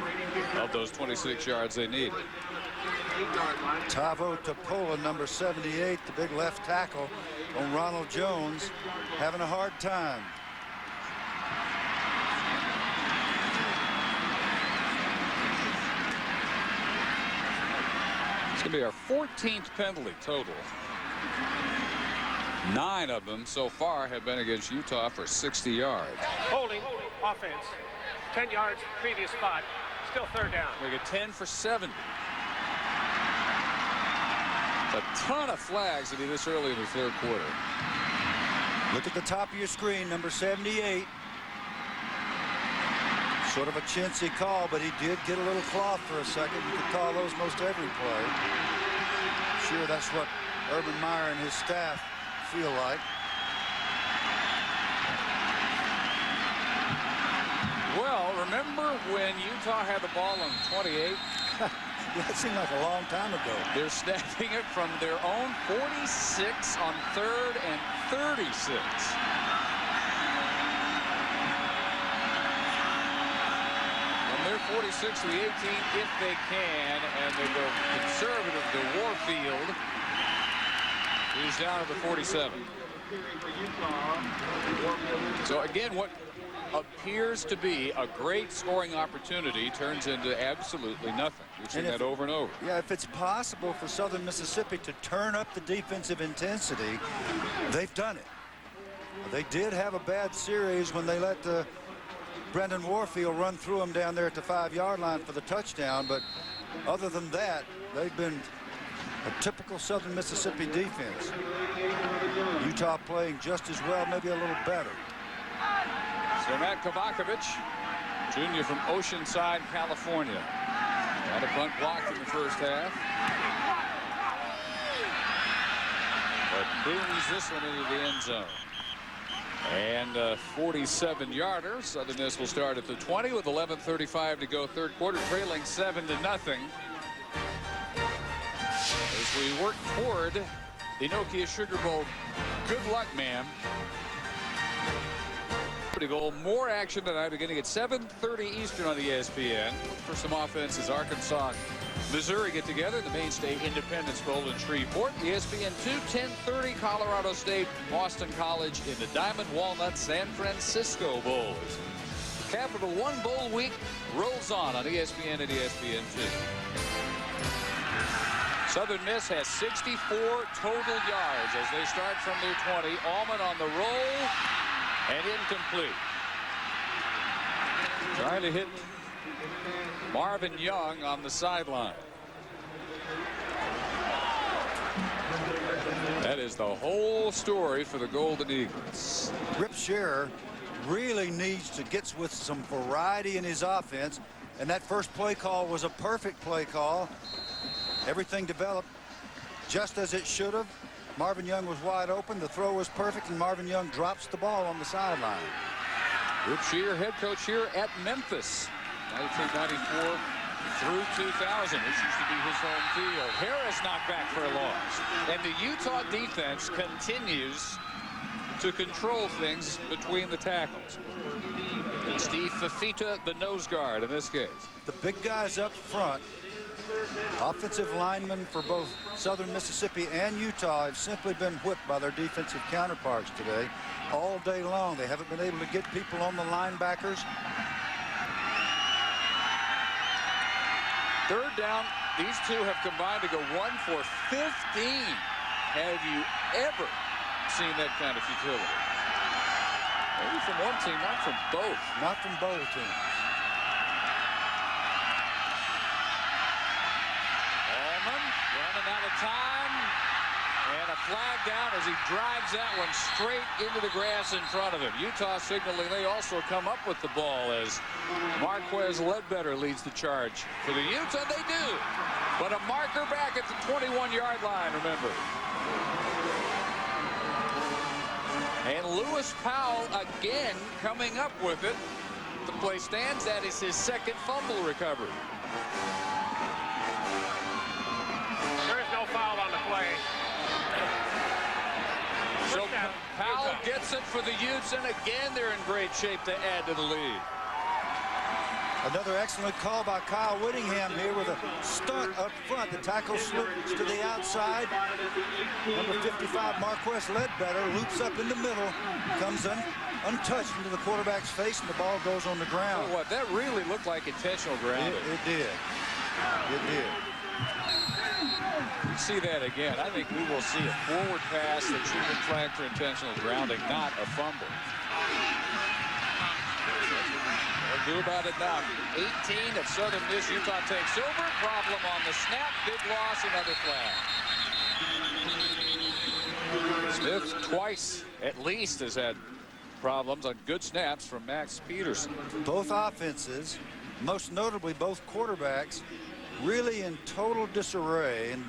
of those 26 yards they need. Tavo Topola, number 78, the big left tackle on Ronald Jones, having a hard time. It's going to be our 14th penalty total. 9 of them so far have been against Utah for 60 yards. Holding offense, 10 yards previous spot, still third down. We get 10 for 70. A ton of flags to be this early in the third quarter. Look at the top of your screen, number 78. Sort of a chintzy call, but he did get a little cloth for a second. You could call those most every play. Sure, that's what Urban Meyer and his staff feel like. Well, remember when Utah had the ball on 28? That seemed like a long time ago. They're snapping it from their own 46 on 3rd and 36. From their 46 to the 18 if they can, and they go conservative to Warfield. He's down at the 47. So again, what appears to be a great scoring opportunity turns into absolutely nothing. We've seen that over and over. Yeah, if it's possible for Southern Mississippi to turn up the defensive intensity, they've done it. They did have a bad series when they let Brendan Warfield run through them down there at the 5-yard line for the touchdown, but other than that, they've been a typical Southern Mississippi defense. Utah playing just as well, maybe a little better. So Matt Kovacevic, junior from Oceanside, California. Got a punt blocked in the first half. But booms this one into the end zone. And a 47-yarder. Southern Miss will start at the 20 with 11:35 to go, third quarter, trailing 7-0. As we work toward the Nokia Sugar Bowl. Good luck, ma'am. Goal. More action tonight beginning at 7:30 Eastern on ESPN. For some offenses, Arkansas, Missouri get together. The Mainstay Independence Bowl in Shreveport. ESPN 2, 10:30 Colorado State, Boston College in the Diamond Walnut San Francisco Bowl. Capital One Bowl week rolls on ESPN and ESPN 2. Southern Miss has 64 total yards as they start from their 20. Allman on the roll. And incomplete. Trying to hit Marvin Young on the sideline. That is the whole story for the Golden Eagles. Rip Scherer really needs to get with some variety in his offense, and that first play call was a perfect play call. Everything developed just as it should have. Marvin Young was wide open. The throw was perfect, and Marvin Young drops the ball on the sideline. Rip Scherer, head coach here at Memphis, 1994 through 2000. This used to be his home field. Harris knocked back for a loss. And the Utah defense continues to control things between the tackles. And Steve Fafita, the nose guard in this case. The big guys up front, offensive linemen for both Southern Mississippi and Utah, have simply been whipped by their defensive counterparts today all day long. They haven't been able to get people on the linebackers. Third down, these two have combined to go 1 for 15. Have you ever seen that kind of futility? Maybe from one team, not from both. Not from both teams. Running out of time, and a flag down as he drives that one straight into the grass in front of him. Utah signaling they also come up with the ball as Marquez Ledbetter leads the charge for the Utes, and they do. But a marker back at the 21-yard line, remember. And Lewis Powell again coming up with it. The play stands. That is his second fumble recovery. Foul on the play. So Powell gets it for the Utes, and again they're in great shape to add to the lead. Another excellent call by Kyle Whittingham here with a stunt up front. The tackle slips to the outside. Number 55, Marquez Ledbetter, loops up in the middle, comes untouched into the quarterback's face, and the ball goes on the ground. Oh, what? That really looked like intentional grounding. It did. It did. We see that again. I think we will see a forward pass that should have been flagged for intentional grounding, not a fumble. What do about it now? 18 of Southern Miss. Utah takes over. Problem on the snap. Big loss. Another flag. Smith twice at least has had problems on good snaps from Max Peterson. Both offenses, most notably both quarterbacks, really in total disarray, and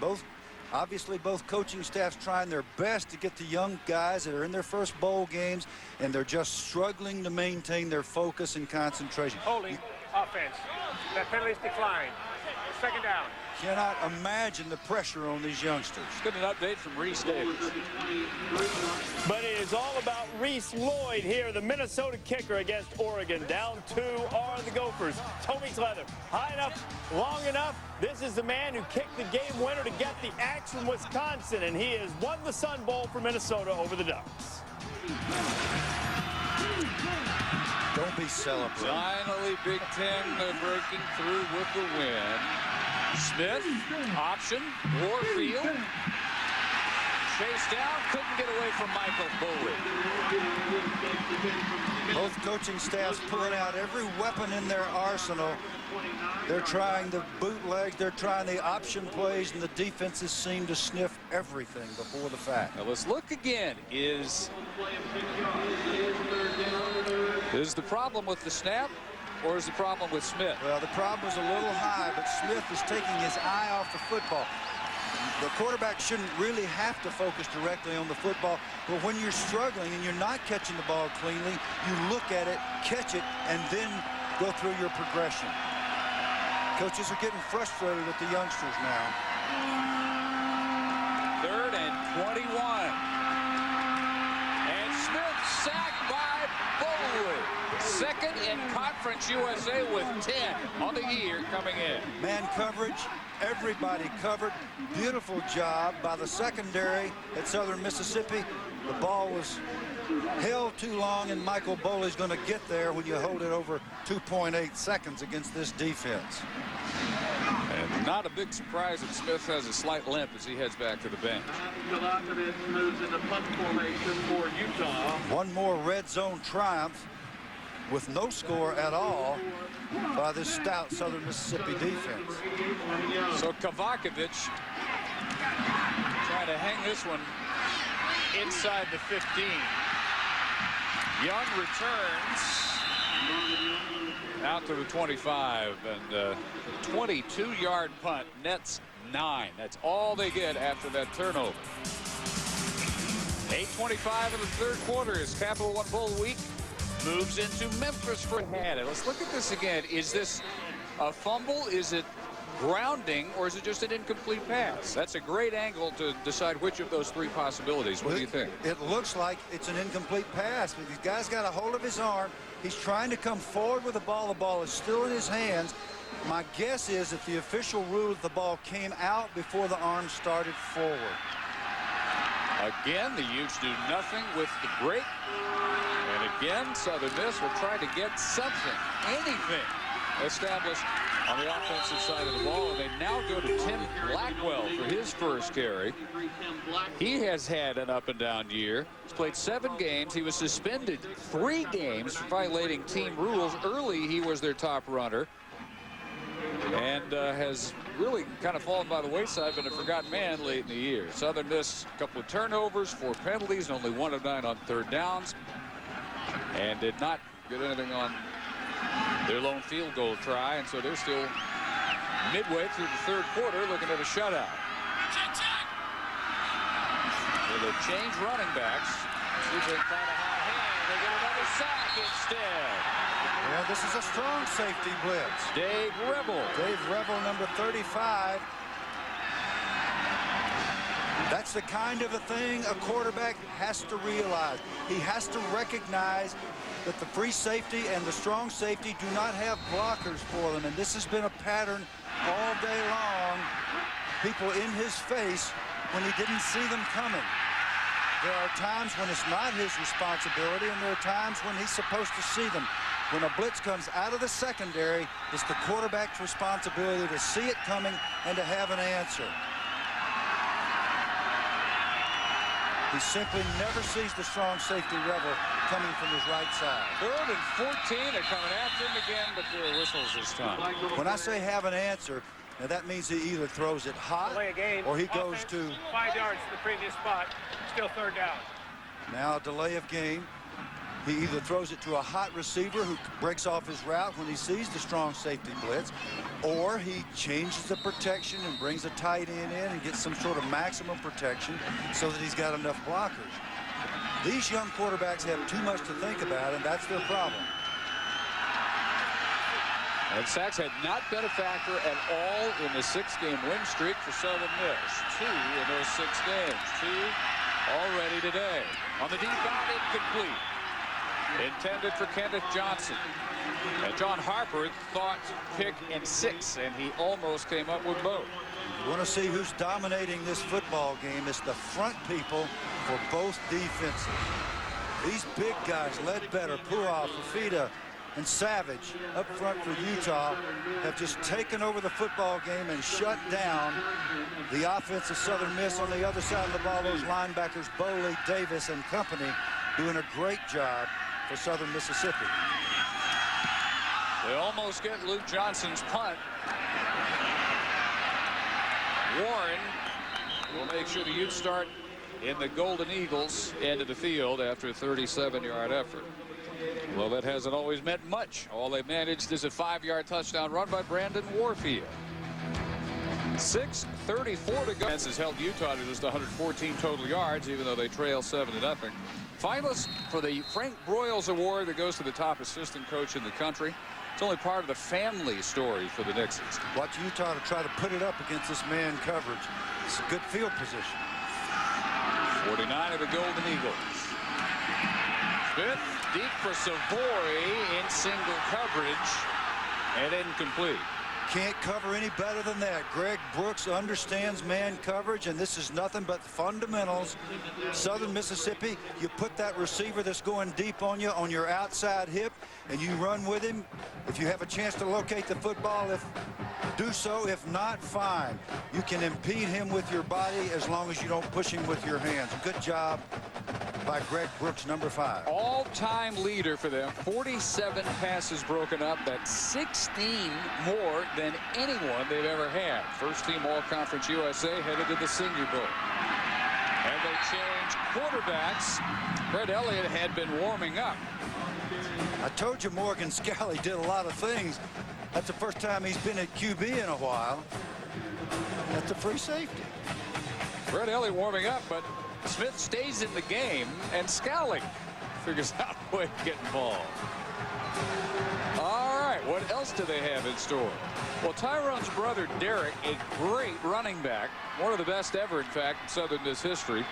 obviously both coaching staffs trying their best to get the young guys that are in their first bowl games, and they're just struggling to maintain their focus and concentration. Holding offense. That penalty is declined. Second down. Cannot imagine the pressure on these youngsters. Get an update from Reese Davis. But it is all about Reese Lloyd here, the Minnesota kicker against Oregon. Down 2 are the Gophers. Toby's leather, high enough, long enough. This is the man who kicked the game winner to get the axe from Wisconsin, and he has won the Sun Bowl for Minnesota over the Ducks. Don't be celebrating. Finally, Big Ten breaking through with the win. Smith, option, Warfield. Chased down, couldn't get away from Michael Boley. Both coaching staffs pulling out every weapon in their arsenal. They're trying the bootlegs, they're trying the option plays, and the defenses seem to sniff everything before the fact. Now let's look again. Is the problem with the snap, or is the problem with Smith? Well, the problem was a little high, but Smith is taking his eye off the football. The quarterback shouldn't really have to focus directly on the football, but when you're struggling and you're not catching the ball cleanly, you look at it, catch it, and then go through your progression. Coaches are getting frustrated with the youngsters now. 3rd and 21. And Smith sacked by Boley. 2nd in Conference USA with 10 on the year coming in. Man coverage, everybody covered. Beautiful job by the secondary at Southern Mississippi. The ball was held too long, and Michael Boley's going to get there when you hold it over 2.8 seconds against this defense. And not a big surprise that Smith has a slight limp as he heads back to the bench. Moves into punt formation for Utah. One more red zone triumph with no score at all by this stout Southern Mississippi defense. So Kovacevic trying to hang this one inside the 15. Young returns out to the 25, and 22-yard punt, nets 9. That's all they get after that turnover. 8:25 in the 3rd quarter as Capital One Bowl week moves into Memphis for Hannah. Let's look at this again. Is this a fumble? Is it grounding, or is it just an incomplete pass? That's a great angle to decide which of those 3 possibilities. What do you think? It looks like it's an incomplete pass, but the guy's got a hold of his arm. He's trying to come forward with the ball. The ball is still in his hands. My guess is that the official ruled the ball came out before the arm started forward. Again, the Utes do nothing with the break. And again, Southern Miss will try to get something, anything, established on the offensive side of the ball. And they now go to Tim Blackwell for his first carry. He has had an up-and-down year. He's played 7 games. He was suspended 3 games for violating team rules. Early, he was their top runner. And has really kind of fallen by the wayside, been a forgotten man late in the year. Southern Miss, a couple of turnovers, 4 penalties, only 1 of 9 on 3rd downs, and did not get anything on their lone field goal try, and so they're still midway through the 3rd quarter looking at a shutout. So they change running backs. See if they can find a high hand. They get another sack instead. Well, this is a strong safety blitz. Dave Rebel. Dave Rebel, number 35. That's the kind of a thing a quarterback has to realize. He has to recognize that the free safety and the strong safety do not have blockers for them. And this has been a pattern all day long. People in his face when he didn't see them coming. There are times when it's not his responsibility, and there are times when he's supposed to see them. When a blitz comes out of the secondary, it's the quarterback's responsibility to see it coming and to have an answer. He simply never sees the strong safety Rebel coming from his right side. 3rd and 14, they're coming after him again, but there are whistles this time. When I say have an answer, now that means he either throws it hot or he goes to 5 yards to the previous spot. Still 3rd down. Now a delay of game. He either throws it to a hot receiver who breaks off his route when he sees the strong safety blitz, or he changes the protection and brings a tight end in and gets some sort of maximum protection so that he's got enough blockers. These young quarterbacks have too much to think about, and that's their problem. And sacks had not been a factor at all in the 6-game win streak for Southern Miss. 2 in those 6 games. 2 already today. On the deep out, incomplete. Intended for Kenneth Johnson. And John Harper thought pick and 6, and he almost came up with both. You want to see who's dominating this football game. It's the front people for both defenses. These big guys, Ledbetter, Pujols, Fafita, and Savage up front for Utah have just taken over the football game and shut down the offense of Southern Miss. On the other side of the ball, those linebackers, Boley, Davis, and company doing a great job for Southern Mississippi. They almost get Luke Johnson's punt. Warren will make sure the Utes start in the Golden Eagles end of the field after a 37-yard effort. Well, that hasn't always meant much. All they managed is a 5-yard touchdown run by Brandon Warfield. 6:34 to go. Has held Utah to just 114 total yards, even though they trail 7-0. Finalists for the Frank Broyles Award that goes to the top assistant coach in the country. It's only part of the family story for the Nixies. Watch Utah to try to put it up against this man coverage. It's a good field position. 49 of the Golden Eagles. Smith deep for Savory in single coverage and incomplete. Can't cover any better than that. Greg Brooks understands man coverage, and this is nothing but fundamentals. Southern Mississippi, you put that receiver that's going deep on you on your outside hip, and you run with him. If you have a chance to locate the football, do so. If not, fine. You can impede him with your body as long as you don't push him with your hands. Good job by Greg Brooks, number 5. All-time leader for them. 47 passes broken up. That's 16 more than anyone they've ever had. First team All-Conference USA headed to the Senior Bowl. And they changed quarterbacks. Brett Elliott had been warming up. I told you Morgan Scally did a lot of things. That's the first time he's been at QB in a while. That's a free safety. Brett Elliott warming up, but Smith stays in the game, and Scally figures out a way to get involved. All right, what else do they have in store? Well, Tyrone's brother, Derek, a great running back, one of the best ever, in fact, in Southern Miss history.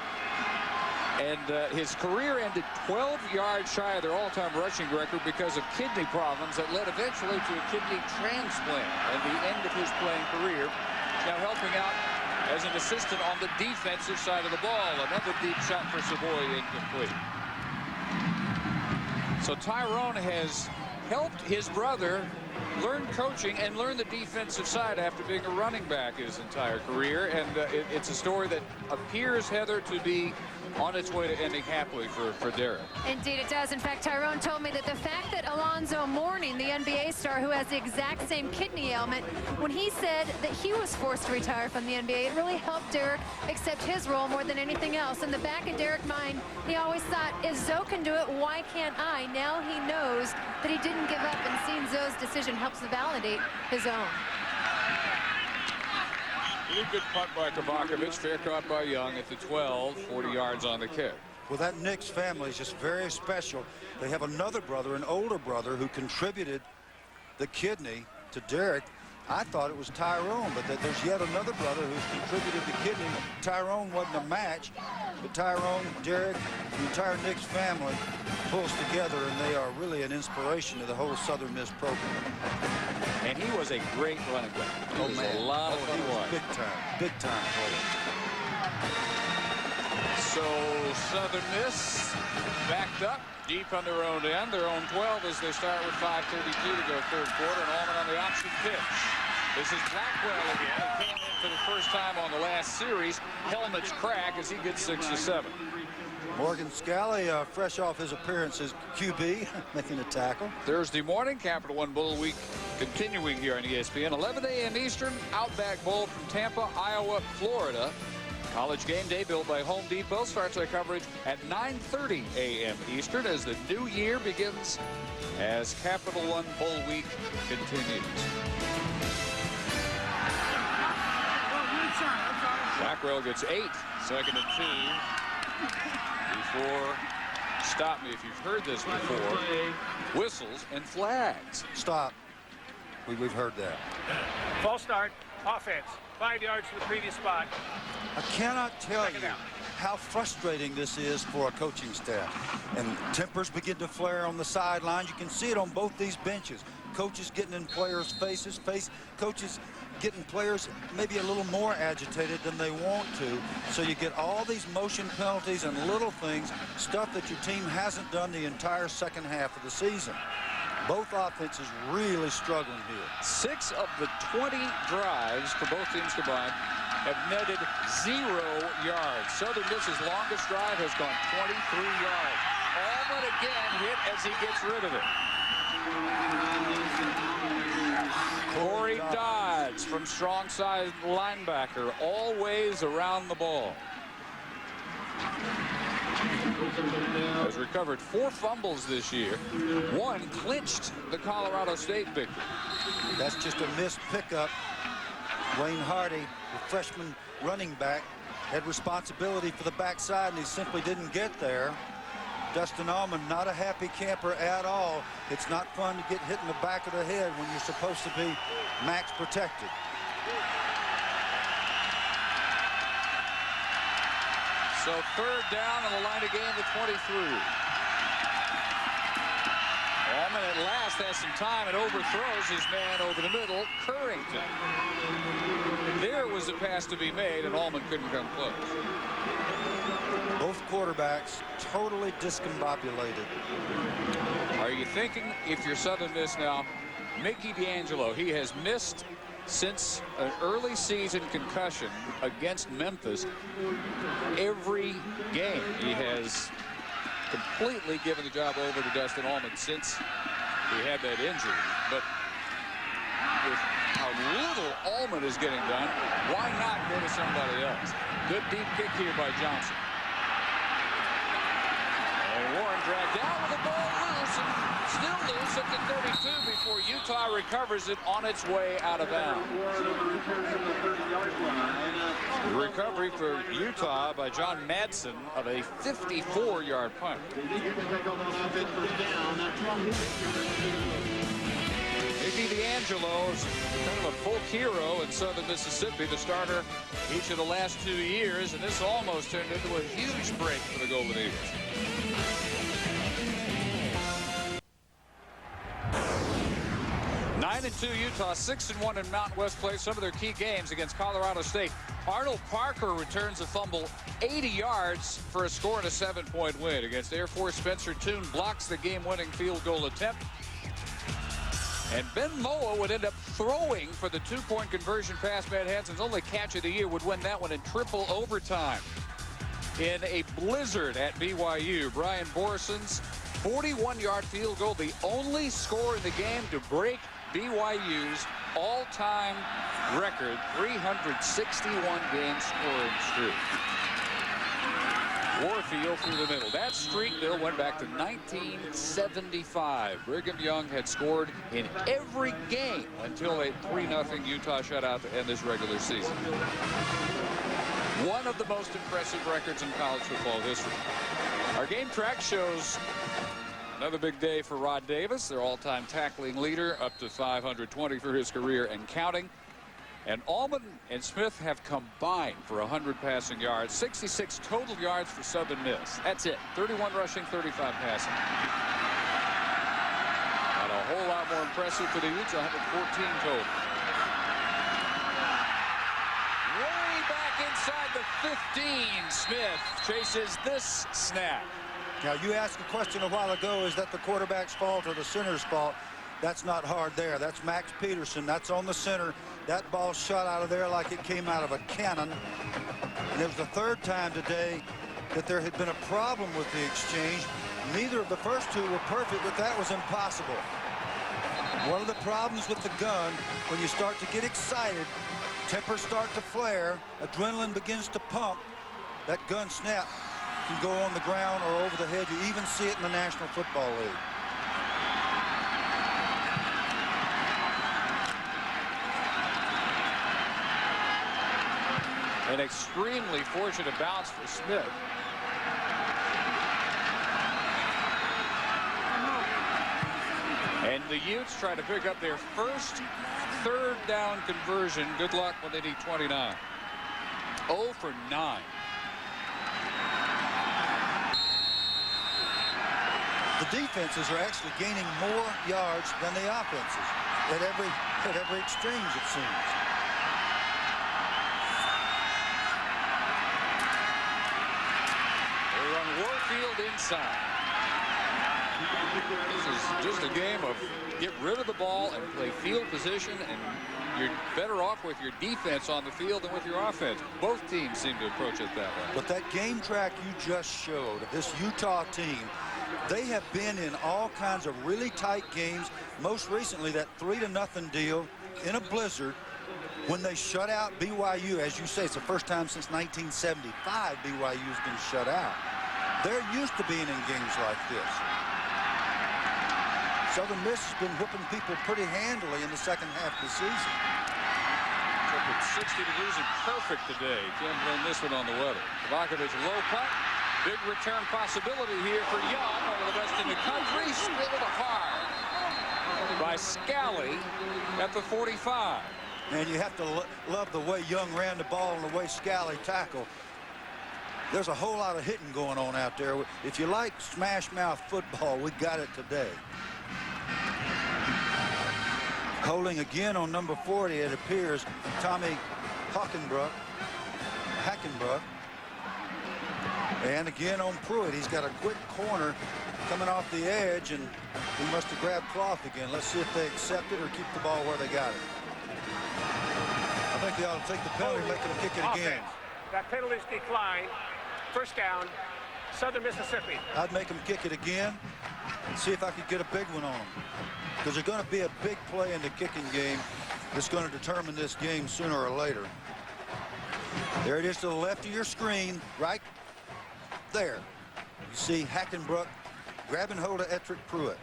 And his career ended 12 yards shy of their all-time rushing record because of kidney problems that led eventually to a kidney transplant and the end of his playing career. He's now helping out as an assistant on the defensive side of the ball. Another deep shot for Savoy, incomplete. So Tyrone has helped his brother learn coaching and learn the defensive side after being a running back his entire career. And it's a story that appears, Heather, to be on its way to ending happily for Derek. Indeed it does. In fact, Tyrone told me that the fact that Alonzo Mourning, the NBA star who has the exact same kidney ailment, when he said that he was forced to retire from the NBA, it really helped Derek accept his role more than anything else. In the back of Derek's mind, he always thought, if Zoe can do it, why can't I? Now he knows that he didn't give up, and seeing Zoe's decision helps validate his own. Really good punt by Kovacevic, fair caught by Young at the 12, 40 yards on the kick. Well, that Nix family is just very special. They have another brother, an older brother, who contributed the kidney to Derek. I thought it was Tyrone, but there's yet another brother who's contributed the kidney. Tyrone wasn't a match, but Tyrone, Derek, the entire Nix family pulls together, and they are really an inspiration to the whole Southern Miss program. And he was a great running back. Oh, man. A lot of fun. Big time player. So Southern Miss backed up deep on their own end, their own 12 as they start with 5:32 to go third quarter, and Allman on the option pitch. This is Blackwell again. He came in for the first time on the last series. Helmets crack as he gets 6 or 7. Morgan Scally, fresh off his appearance as QB, making a tackle. Thursday morning, Capital One Bowl Week continuing here on ESPN. 11 a.m. Eastern, Outback Bowl from Tampa, Iowa, Florida. College Game Day, built by Home Depot, starts our coverage at 9:30 a.m. Eastern as the new year begins, as Capital One Bowl Week continues. Blackwell gets 8, 2nd and 2. Before, stop me if you've heard this before, whistles and flags. Stop. We've heard that. False start, offense. 5 yards from the previous spot. I cannot tell you how frustrating this is for a coaching staff. And tempers begin to flare on the sidelines. You can see it on both these benches. Coaches getting in players' faces, coaches getting players maybe a little more agitated than they want to. So you get all these motion penalties and little things, stuff that your team hasn't done the entire second half of the season. Both offenses really struggling here. 6 of the 20 drives for both teams combined have netted 0 yards. Southern Miss's longest drive has gone 23 yards. Allman again hit as he gets rid of it. Corey Dodds from strong side linebacker, always around the ball. Has recovered 4 fumbles this year. 1 clinched the Colorado State victory. That's just a missed pickup. Wayne Hardy, the freshman running back, had responsibility for the backside, and he simply didn't get there. Dustin Allman, not a happy camper at all. It's not fun to get hit in the back of the head when you're supposed to be max protected. So 3rd down on the line of game to 23. Allman at last has some time and overthrows his man over the middle, Currington. There was a pass to be made, and Allman couldn't come close. Both quarterbacks totally discombobulated. Are you thinking, if you're Southern Miss now, Mickey D'Angelo, he has missed since an early season concussion against Memphis every game. He has completely given the job over to Dustin Allman since he had that injury. But with how little Allman is getting done, why not go to somebody else? Good deep kick here by Johnson. And Warren dragged down with the ball loose, and still loose at the 32 before Utah recovers it on its way out of bounds. The recovery for Utah by John Madsen of a 54-yard punt. Mickey D'Angelo's kind of a folk hero in Southern Mississippi, the starter each of the last 2 years, and this almost turned into a huge break for the Golden Eagles. Nine and 2 Utah, 6-1 in Mountain West play. Some of their key games against Colorado State. Arnold Parker returns a fumble 80 yards for a score and a 7-point win. Against Air Force, Spencer Toon blocks the game-winning field goal attempt. And Ben Moa would end up throwing for the 2-point conversion pass. Matt Hansen's only catch of the year would win that one in triple overtime. In a blizzard at BYU, Brian Borison's 41-yard field goal, the only score in the game to break BYU's all-time record, 361-game scoring streak. Warfield through the middle. That streak, Bill, went back to 1975. Brigham Young had scored in every game until a 3-0 Utah shutout to end this regular season. One of the most impressive records in college football history. Our game track shows another big day for Rod Davis, their all-time tackling leader, up to 520 for his career and counting. And Allman and Smith have combined for 100 passing yards, 66 total yards for Southern Miss. That's it. 31 rushing, 35 passing. Not a whole lot more impressive for the Utes, 114 total. Way back inside the 15, Smith chases this snap. Now, you asked a question a while ago, is that the quarterback's fault or the center's fault? That's not hard there. That's Max Peterson. That's on the center. That ball shot out of there like it came out of a cannon. And it was the 3rd time today that there had been a problem with the exchange. Neither of the first 2 were perfect, but that was impossible. One of the problems with the gun, when you start to get excited, tempers start to flare, adrenaline begins to pump, that gun snap can go on the ground or over the head. You even see it in the National Football League. An extremely fortunate bounce for Smith. And the Utes try to pick up their first third down conversion. Good luck when they need 29. 0 for 9. The defenses are actually gaining more yards than the offenses at every exchange, it seems. They run Warfield inside. This is just a game of get rid of the ball and play field position, and you're better off with your defense on the field than with your offense. Both teams seem to approach it that way. But that game track you just showed, this Utah team, they have been in all kinds of really tight games. Most recently, that 3-0 deal in a blizzard when they shut out BYU. As you say, it's the first time since 1975 BYU's been shut out. They're used to being in games like this. Southern Miss has been whipping people pretty handily in the second half of the season. It's 60 degrees and perfect today. Can't blame this one on the weather. Kovacevic low punt. Big return possibility here for Young. One of the best in the country. Spilled hard by Scally at the 45. And you have to love the way Young ran the ball and the way Scally tackled. There's a whole lot of hitting going on out there. If you like smash mouth football, we got it today. Holding again on number 40, it appears, Tommy Hackenbruck. And again on Pruitt, he's got a quick corner coming off the edge, and he must have grabbed cloth again. Let's see if they accept it or keep the ball where they got it. I think they ought to take the penalty and make them kick it again. That penalty's declined. First down, Southern Mississippi. I'd make them kick it again and see if I could get a big one on them. Because there's going to be a big play in the kicking game that's going to determine this game sooner or later. There it is to the left of your screen, right there. You see Hackenbruck grabbing hold of Ettrick Pruitt.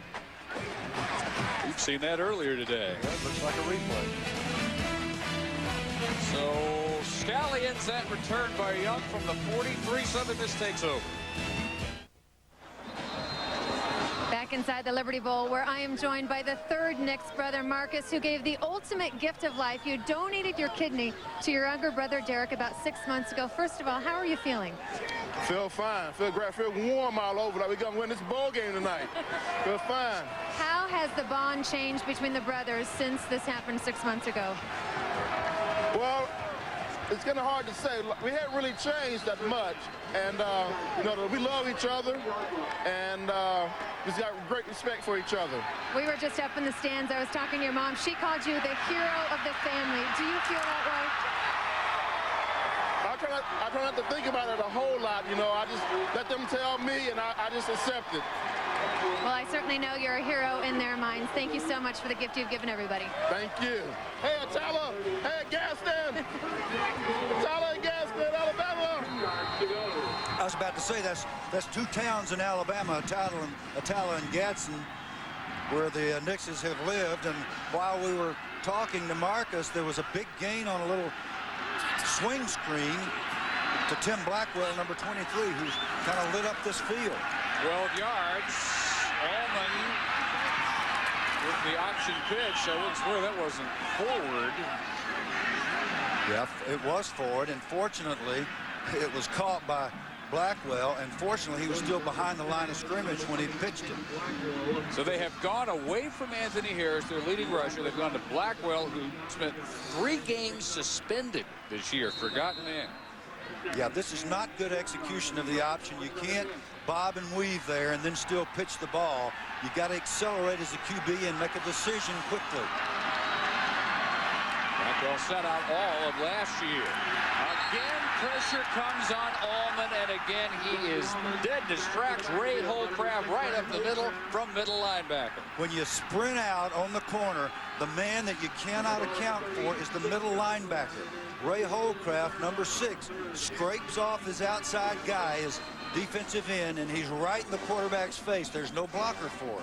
We've seen that earlier today. Yeah, it looks like a replay. So Scally ends that return by Young from the 43. Southern Miss takes over. Back inside the Liberty Bowl, where I am joined by the third Nick's brother, Marcus, who gave the ultimate gift of life. You donated your kidney to your younger brother, Derek, about 6 months ago. First of all, how are you feeling? Feel fine. Feel great. Feel warm all over. Like we're going to win this bowl game tonight. Feel fine. How has the bond changed between the brothers since this happened 6 months ago? Well, it's kind of hard to say. We haven't really changed that much. And, you know, we love each other. And we've got great respect for each other. We were just up in the stands. I was talking to your mom. She called you the hero of the family. Do you feel that way? I try not to think about it a whole lot. You know, I just let them tell me, and I just accept it. Well, I certainly know you're a hero in their minds. Thank you so much for the gift you've given everybody. Thank you. Hey, Atala. Hey, Gaston. Atala and Gaston, Alabama. I was about to say that's two towns in Alabama, Atala and Gadsden, where the Nixes have lived. And while we were talking to Marcus, there was a big gain on a little swing screen to Tim Blackwell, number 23, who's kind of lit up this field. 12 yards. Allman with the option pitch. I would swear that wasn't forward. Yeah, it was forward, and fortunately, it was caught by Blackwell, and fortunately, he was still behind the line of scrimmage when he pitched it. So they have gone away from Anthony Harris, their leading rusher. They've gone to Blackwell, who spent 3 games suspended this year. Forgotten man. Yeah, this is not good execution of the option. You can't bob and weave there and then still pitch the ball. You got to accelerate as a QB and make a decision quickly. Blackwell set out all of last year. Again, pressure comes on Allman, and again he is dead to tracks. Ray Holcraft right up the middle from middle linebacker. When you sprint out on the corner, the man that you cannot account for is the middle linebacker. Ray Holcraft, number 6, scrapes off his outside guy, his defensive end, and he's right in the quarterback's face. There's no blocker for him.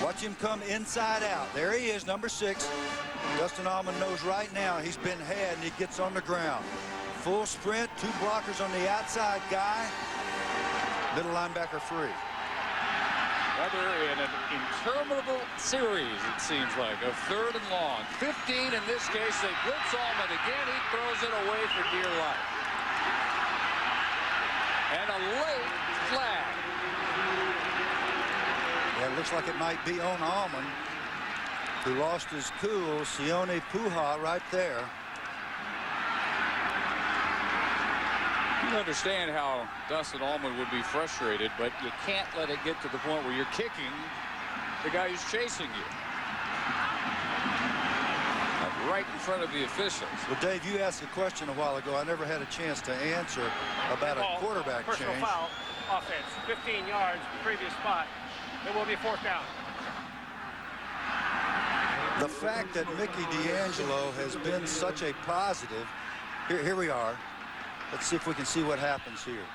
Watch him come inside out. There he is, number 6. Dustin Allman knows right now he's been had, and he gets on the ground. Full sprint, 2 blockers on the outside guy. Middle linebacker free. Rather in an interminable series, it seems like, of 3rd and long. 15 in this case. They blitz Allman again. He throws it away for dear life. And a late flag. Yeah, it looks like it might be on Allman, who lost his cool. Sione Puha right there. You understand how Dustin Allman would be frustrated, but you can't let it get to the point where you're kicking the guy who's chasing you. Right in front of the officials. Well, Dave, you asked a question a while ago I never had a chance to answer about a quarterback personal change. Foul, offense, 15 yards, previous spot. It will be 4th down. The fact that Mickey D'Angelo has been such a positive. Here we are. Let's see if we can see what happens here.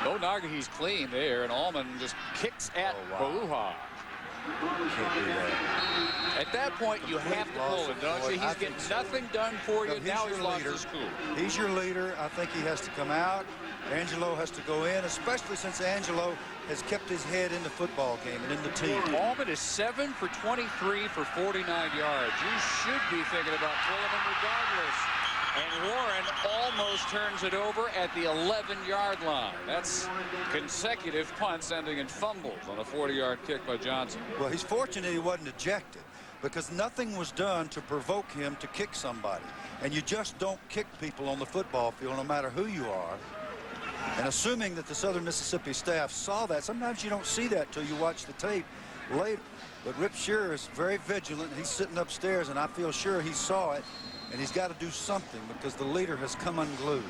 Oh, Nagahi's clean there, and Allman just kicks at Puha. At that point, you have to pull him, don't you? He's getting nothing done for you. Now he's lost his cool. He's your leader. I think he has to come out. Angelo has to go in, especially since Angelo has kept his head in the football game and in the team. Allman is 7 for 23 for 49 yards. You should be thinking about pulling him regardless. And Warren almost turns it over at the 11-yard line. That's consecutive punts ending in fumbles on a 40-yard kick by Johnson. Well, he's fortunate he wasn't ejected because nothing was done to provoke him to kick somebody. And you just don't kick people on the football field no matter who you are. And assuming that the Southern Mississippi staff saw that, sometimes you don't see that till you watch the tape later. But Rip Shearer is very vigilant. He's sitting upstairs, and I feel sure he saw it. And he's got to do something because the leader has come unglued.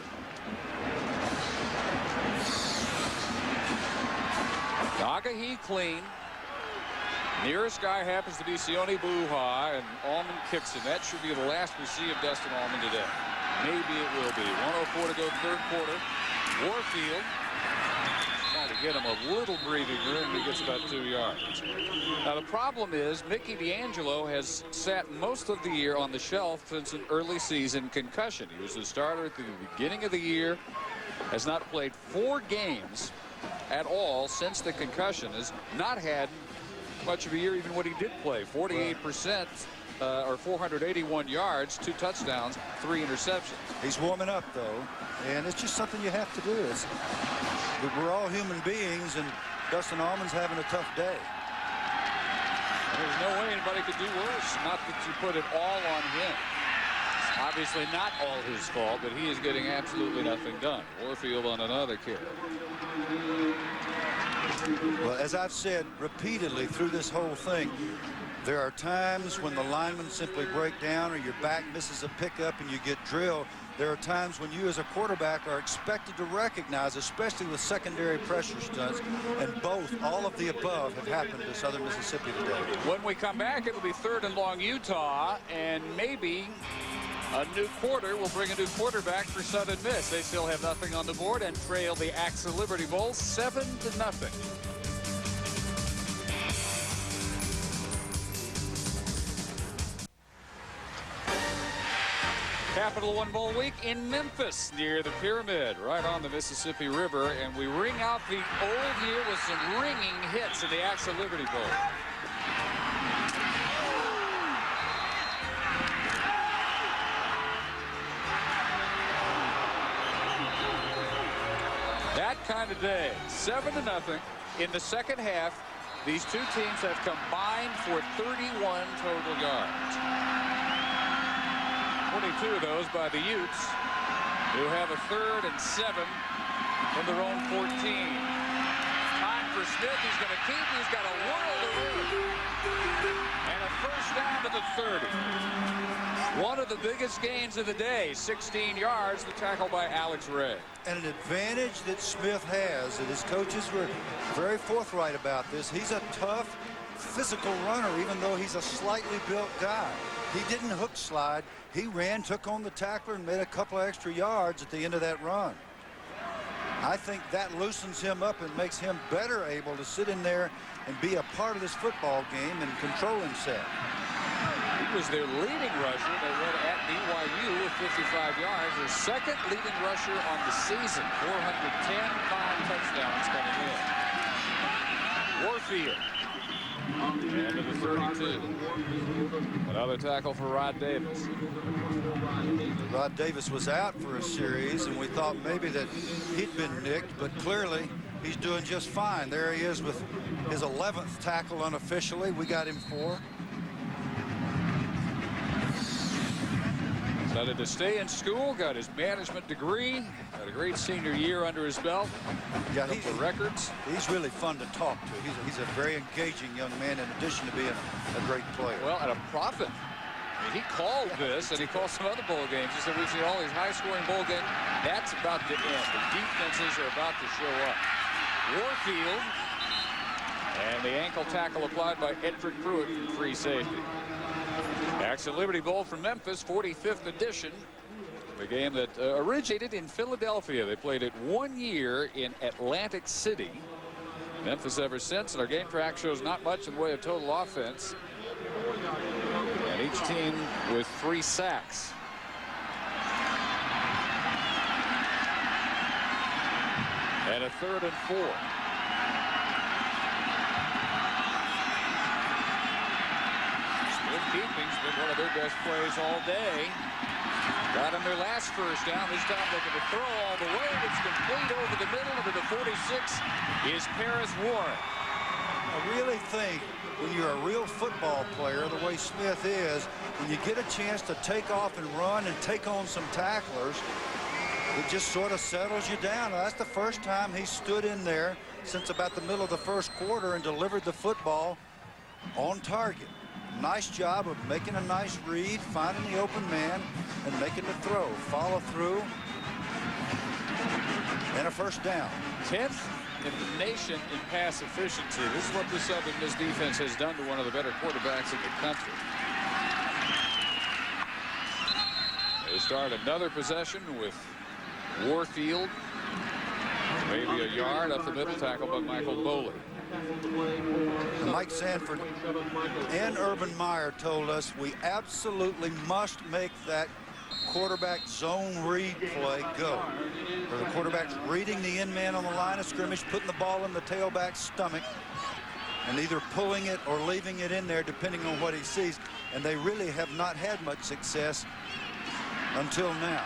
Nagahi clean. Nearest guy happens to be Sione Puha, and Allman kicks him. That should be the last we see of Dustin Allman today. Maybe it will be. 1:04 to go, 3rd quarter. Warfield trying to get him a little breathing room. He gets about 2 yards. Now the problem is Mickey D'Angelo has sat most of the year on the shelf since an early season concussion. He was the starter at the beginning of the year, has not played 4 games at all since the concussion, has not had much of a year even when he did play. 48% or 481 yards, 2 touchdowns, 3 interceptions. He's warming up though, and it's just something you have to do. We're all human beings, and Dustin Allman's having a tough day. There's no way anybody could do worse. Not that you put it all on him. It's obviously not all his fault, but he is getting absolutely nothing done. Warfield on another kick. Well, as I've said repeatedly through this whole thing, there are times when the linemen simply break down or your back misses a pickup and you get drilled. There are times when you as a quarterback are expected to recognize, especially with secondary pressure stunts, and all of the above have happened to Southern Mississippi today. When we come back, it'll be 3rd and long Utah, and maybe a new quarter will bring a new quarterback for Southern Miss. They still have nothing on the board and trail the AXA Liberty Bowl 7-0. Capital One Bowl week in Memphis near the Pyramid, right on the Mississippi River, and we ring out the old year with some ringing hits in the AXA Liberty Bowl. That kind of day, 7-0 in the second half. These two teams have combined for 31 total yards. 22 of those by the Utes, who have a 3rd and 7 from their own 14. Time for Smith. He's going to keep. He's got a world of room. And a first down to the 30. One of the biggest gains of the day, 16 yards, the tackle by Alex Ray. And an advantage that Smith has, and his coaches were very forthright about this. He's a tough, physical runner, even though he's a slightly built guy. He didn't hook slide. He ran, took on the tackler, and made a couple of extra yards at the end of that run. I think that loosens him up and makes him better able to sit in there and be a part of this football game and control himself. He was their leading rusher. They led at BYU with 55 yards. Their second leading rusher on the season. 410, 5 touchdowns coming in. Warfield. Into the 32. Another tackle for Rod Davis. Rod Davis was out for a series, and we thought maybe that he'd been nicked, but clearly he's doing just fine. There he is with his 11th tackle unofficially. We got him 4. Decided to stay in school, got his management degree, got a great senior year under his belt. Yeah, the records. He's really fun to talk to. He's a very engaging young man in addition to being a great player. Well, and a prophet. I mean, he called this, and he called some other bowl games. He said, we've seen all these high-scoring bowl games. That's about to end. The defenses are about to show up. Warfield, and the ankle tackle applied by Edric Pruitt from free safety. AXA Liberty Bowl from Memphis, 45th edition. The game that originated in Philadelphia. They played it 1 year in Atlantic City. Memphis ever since, and our game track shows not much in the way of total offense. And each team with 3 sacks. And a 3rd and 4. Keeping's been one of their best plays all day. Got him their last first down. This time looking to throw all the way. It's complete over the middle. Into the 46 is Paris Warren. I really think when you're a real football player, the way Smith is, when you get a chance to take off and run and take on some tacklers, it just sort of settles you down. That's the first time he stood in there since about the middle of the first quarter and delivered the football on target. Nice job of making a nice read, finding the open man, and making the throw. Follow through, and a first down. 10th in the nation in pass efficiency. This is what the Southern Miss defense has done to one of the better quarterbacks in the country. They start another possession with Warfield. Maybe a yard up the middle, tackle by Michael Boley. Mike Sanford and Urban Meyer told us we absolutely must make that quarterback zone read play go. Where the quarterback's reading the end man on the line of scrimmage, putting the ball in the tailback's stomach, and either pulling it or leaving it in there depending on what he sees. And they really have not had much success until now.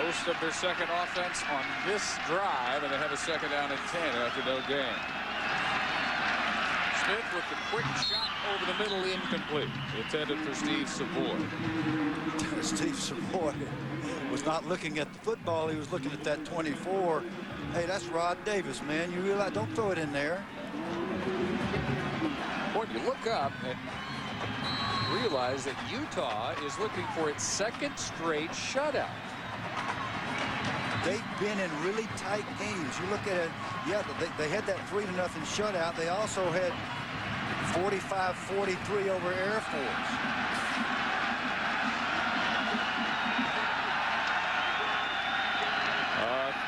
Most of their second offense on this drive, and they have a second down and 10 after no gain. Smith with the quick shot over the middle, incomplete. Intended for Steve Savoy. Steve Savoy was not looking at the football. He was looking at that 24. Hey, that's Rod Davis, man. You realize, don't throw it in there. Boy, you look up and realize that Utah is looking for its 2nd straight shutout. They've been in really tight games. You look at it, yeah, they had that 3-0 shutout. They also had 45-43 over Air Force.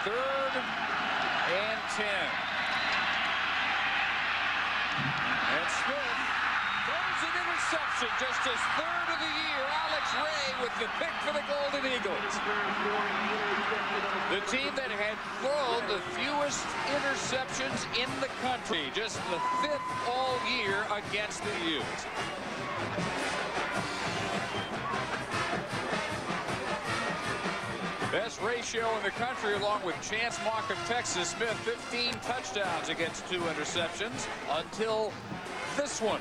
Third and 10. And Smith throws an interception, just his 3rd of the year. Alex Ray with the pick for the Golden Eagles. The team that had thrown the fewest interceptions in the country, just the 5th all year against the Utes. Best ratio in the country, along with Chance Mock of Texas. Smith, 15 touchdowns against 2 interceptions until this one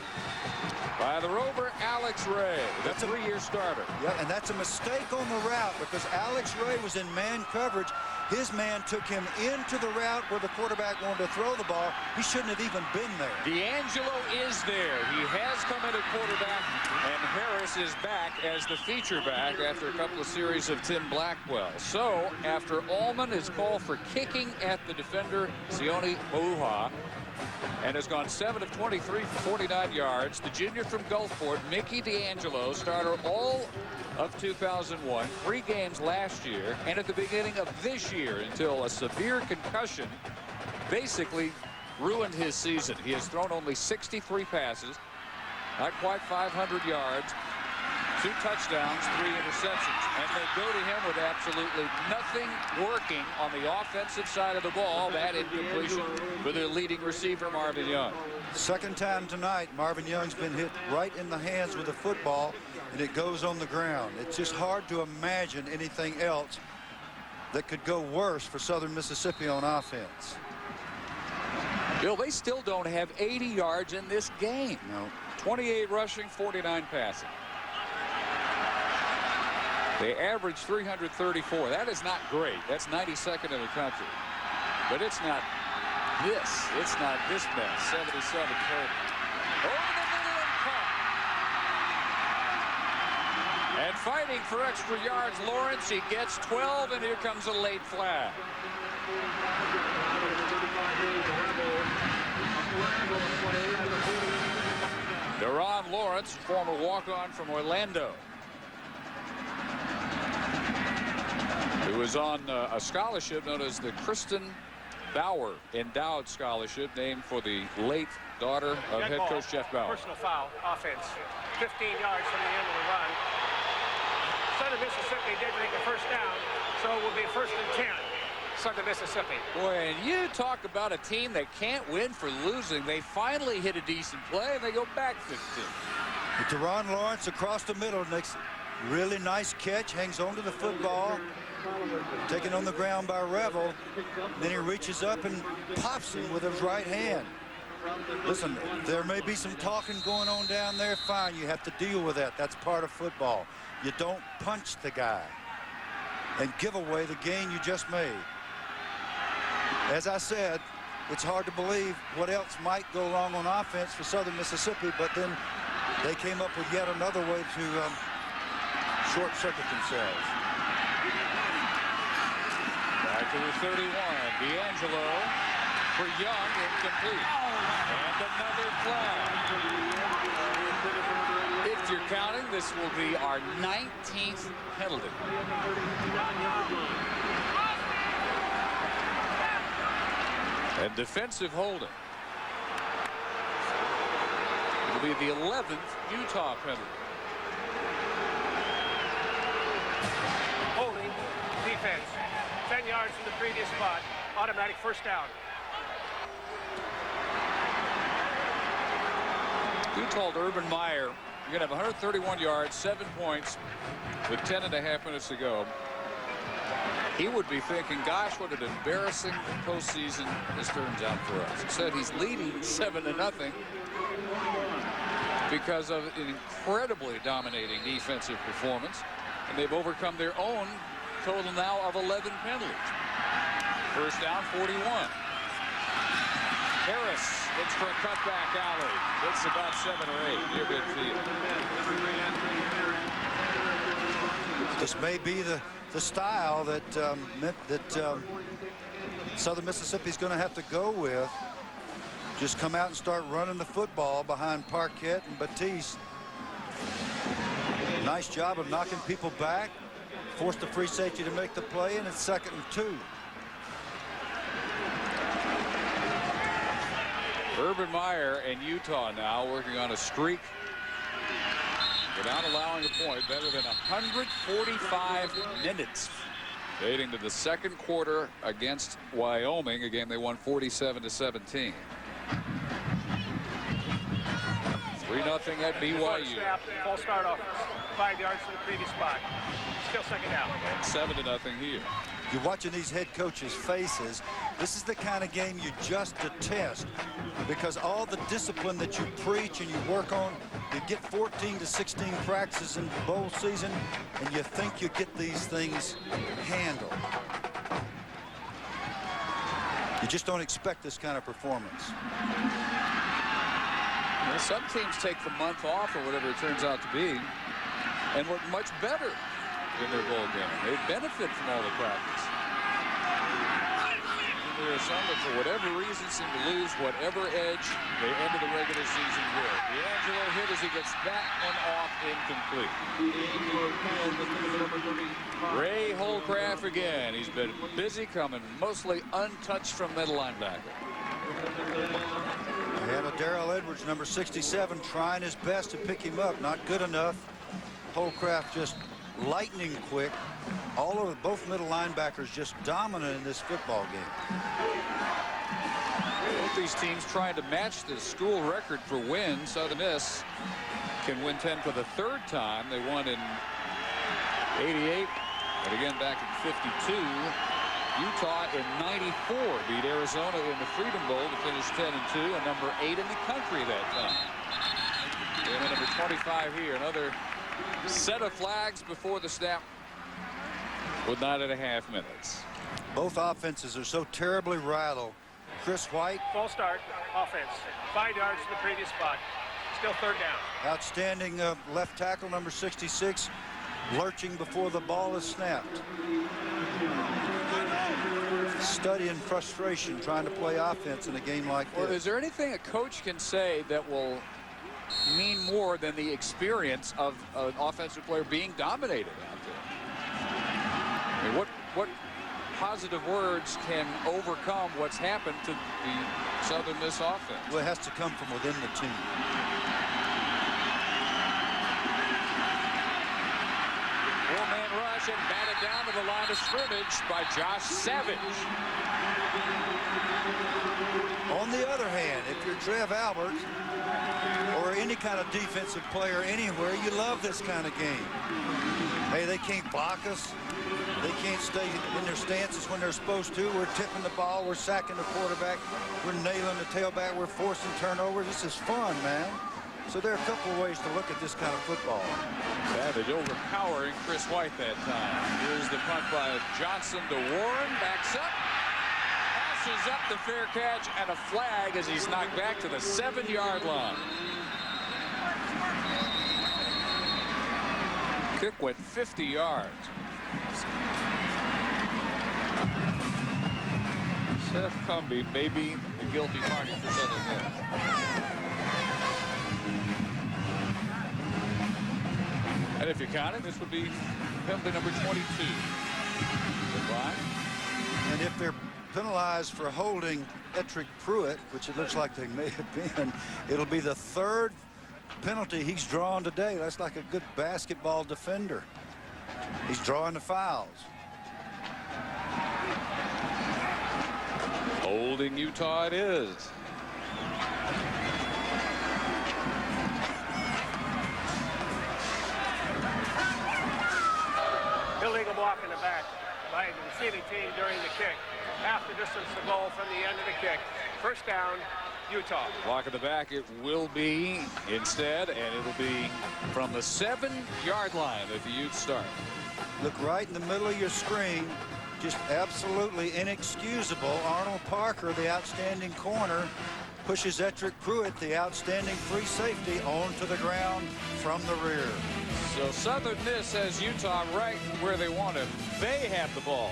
by the Rover Alex Ray. That's a 3-year starter. Yeah, and that's a mistake on the route because Alex Ray was in man coverage. His man took him into the route where the quarterback wanted to throw the ball. He shouldn't have even been there. D'Angelo is there. He has come in at quarterback, and Harris is back as the feature back after a couple of series of Tim Blackwell. So, after Allman is called for kicking at the defender, Sione Mauha, and has gone 7 of 23 for 49 yards. The junior from Gulfport, Mickey D'Angelo, starter all of 2001, 3 games last year, and at the beginning of this year until a severe concussion basically ruined his season. He has thrown only 63 passes, not quite 500 yards, 2 touchdowns, 3 interceptions. And they go to him with absolutely nothing working on the offensive side of the ball. That incompletion for their leading receiver, Marvin Young. Second time tonight, Marvin Young's been hit right in the hands with the football, and it goes on the ground. It's just hard to imagine anything else that could go worse for Southern Mississippi on offense. Bill, they still don't have 80 yards in this game. No. 28 rushing, 49 passing. They average 334. That is not great. That's 92nd in the country. But it's not this. It's not this mess. 77 total. Over the middle and caught. And fighting for extra yards, Lawrence. He gets 12, and here comes a late flag. Deron Lawrence, former walk-on from Orlando, who was on a scholarship known as the Kristen Bauer Endowed Scholarship, named for the late daughter of head coach Jeff Bauer. Personal foul, offense. 15 yards from the end of the run. Southern Mississippi did make a first down, so it will be 1st and 10. Southern Mississippi. Boy, and you talk about a team that can't win for losing. They finally hit a decent play, and they go back 15. Deron Lawrence across the middle. Next, really nice catch. Hangs on to the football. Taken on the ground by Revel. Then he reaches up and pops him with his right hand. Listen, there may be some talking going on down there. Fine, you have to deal with that. That's part of football. You don't punch the guy and give away the gain you just made. As I said, it's hard to believe what else might go wrong on offense for Southern Mississippi, but then they came up with yet another way to short-circuit themselves. Back to the 31. D'Angelo for Young, incomplete. And another flag. If you're counting, this will be our 19th penalty. And defensive holding. It'll be the 11th Utah penalty. Holding, defense. 10 yards from the previous spot. Automatic first down. Who told Urban Meyer you're going to have 131 yards, 7 points with 10.5 minutes to go? He would be thinking, gosh, what an embarrassing postseason this turns out for us. He said he's leading 7-0 because of an incredibly dominating defensive performance. And they've overcome their own total now of 11 penalties. First down, 41. Harris looks for a cutback alley. It's about 7 or 8 near midfield. This may be the style that Southern Mississippi is going to have to go with. Just come out and start running the football behind Parquette and Batiste. Nice job of knocking people back. Forced the free safety to make the play, and it's 2nd and 2. Urban Meyer and Utah now working on a streak without allowing a point, better than 145 minutes. Dating to the 2nd quarter against Wyoming, a game they won 47-17. 3-0 at BYU. Snap, false start off. 5 yards from the previous spot. Still 2nd down. 7-0 here. You're watching these head coaches' faces. This is the kind of game you just detest, because all the discipline that you preach and you work on, you get 14 to 16 practices in bowl season, and you think you get these things handled. You just don't expect this kind of performance. Well, some teams take the month off or whatever it turns out to be and look much better in their bowl game. They benefit from all the practice. And there are some that, for whatever reason, seem to lose whatever edge they ended the regular season with. D'Angelo hit as he gets that one off incomplete. Ray Holcraft again. He's been busy coming mostly untouched from middle linebacker. They have a Darrell Edwards, number 67, trying his best to pick him up. Not good enough. Holcraft just lightning quick. Both middle linebackers just dominant in this football game. Both these teams trying to match the school record for wins. Southern Miss can win 10 for the third time. They won in 88, but again back in 52. Utah in 94 beat Arizona in the Freedom Bowl to finish 10-2 and number 8 in the country that time. And number 25 here, another set of flags before the snap with 9.5 minutes. Both offenses are so terribly rattled. Chris White. Full start offense. 5 yards to the previous spot. Still third down. Outstanding left tackle number 66 lurching before the ball is snapped. Studying frustration trying to play offense in a game like this. Well, is there anything a coach can say that will mean more than the experience of an offensive player being dominated out there? I mean, what positive words can overcome what's happened to the Southern Miss offense? Well, it has to come from within the team. Four-man rush and batted down to the line of scrimmage by Josh Savage. On the other hand, if you're Trev Albert or any kind of defensive player anywhere, you love this kind of game. Hey, they can't block us. They can't stay in their stances when they're supposed to. We're tipping the ball. We're sacking the quarterback. We're nailing the tailback. We're forcing turnovers. This is fun, man. So there are a couple of ways to look at this kind of football. Savage overpowering Chris White that time. Here's the punt by Johnson to Warren. Backs up. Passes up the fair catch and a flag as he's knocked back to the 7-yard line. Kick went 50 yards. Seth Cumbie may be the guilty party for Southern Miss. And if you count it, this would be penalty number 22. Goodbye. And if they're penalized for holding Ettrick Pruitt, which it looks like they may have been, it'll be the third penalty he's drawn today. That's like a good basketball defender. He's drawing the fouls. Holding Utah it is. Illegal block in the back by the receiving team during the kick. Half the distance to goal from the end of the kick. First down, Utah. Block in the back it will be instead, and it'll be from the 7-yard line that the Utes start. Look right in the middle of your screen. Just absolutely inexcusable. Arnold Parker, the outstanding corner, pushes Ettrick Pruitt, the outstanding free safety, onto the ground from the rear. So Southern Miss has Utah right where they want him. They have the ball.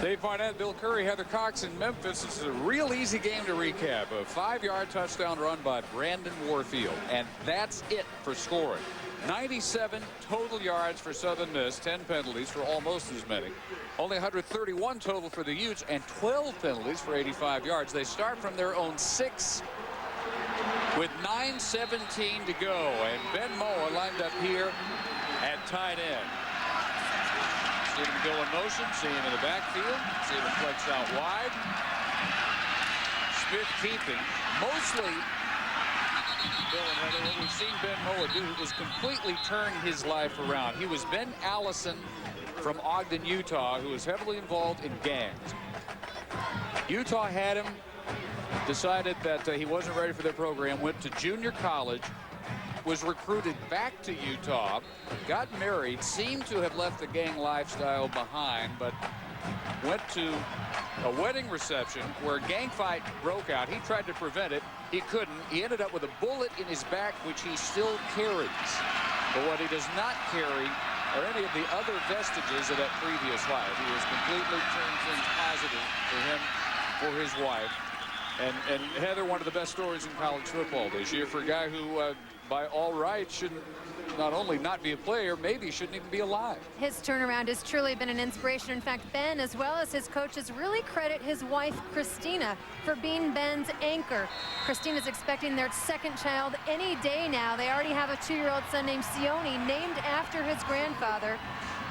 Dave Barnett, Bill Curry, Heather Cox in Memphis. This is a real easy game to recap. A 5-yard touchdown run by Brandon Warfield. And that's it for scoring. 97 total yards for Southern Miss, 10 penalties for almost as many. Only 131 total for the Utes and 12 penalties for 85 yards. They start from their own 6 with 9:17 to go. And Ben Moa lined up here at tight end. See him go in motion, see him in the backfield, see him flex out wide. Smith keeping. Mostly, Bill and Heather, what we've seen Ben Moa do is completely turn his life around. He was Ben Allison from Ogden, Utah, who was heavily involved in gangs. Utah had him, decided that he wasn't ready for their program, went to junior college, was recruited back to Utah, got married, seemed to have left the gang lifestyle behind, but went to a wedding reception where a gang fight broke out. He tried to prevent it. He couldn't. He ended up with a bullet in his back, which he still carries. But what he does not carry are any of the other vestiges of that previous life. He has completely turned things positive for him, for his wife. And Heather, one of the best stories in college football this year for a guy who by all rights, shouldn't not only not be a player, maybe shouldn't even be alive. His turnaround has truly been an inspiration. In fact, Ben, as well as his coaches, really credit his wife, Christina, for being Ben's anchor. Christina's expecting their second child any day now. They already have a 2-year-old son named Sione, named after his grandfather.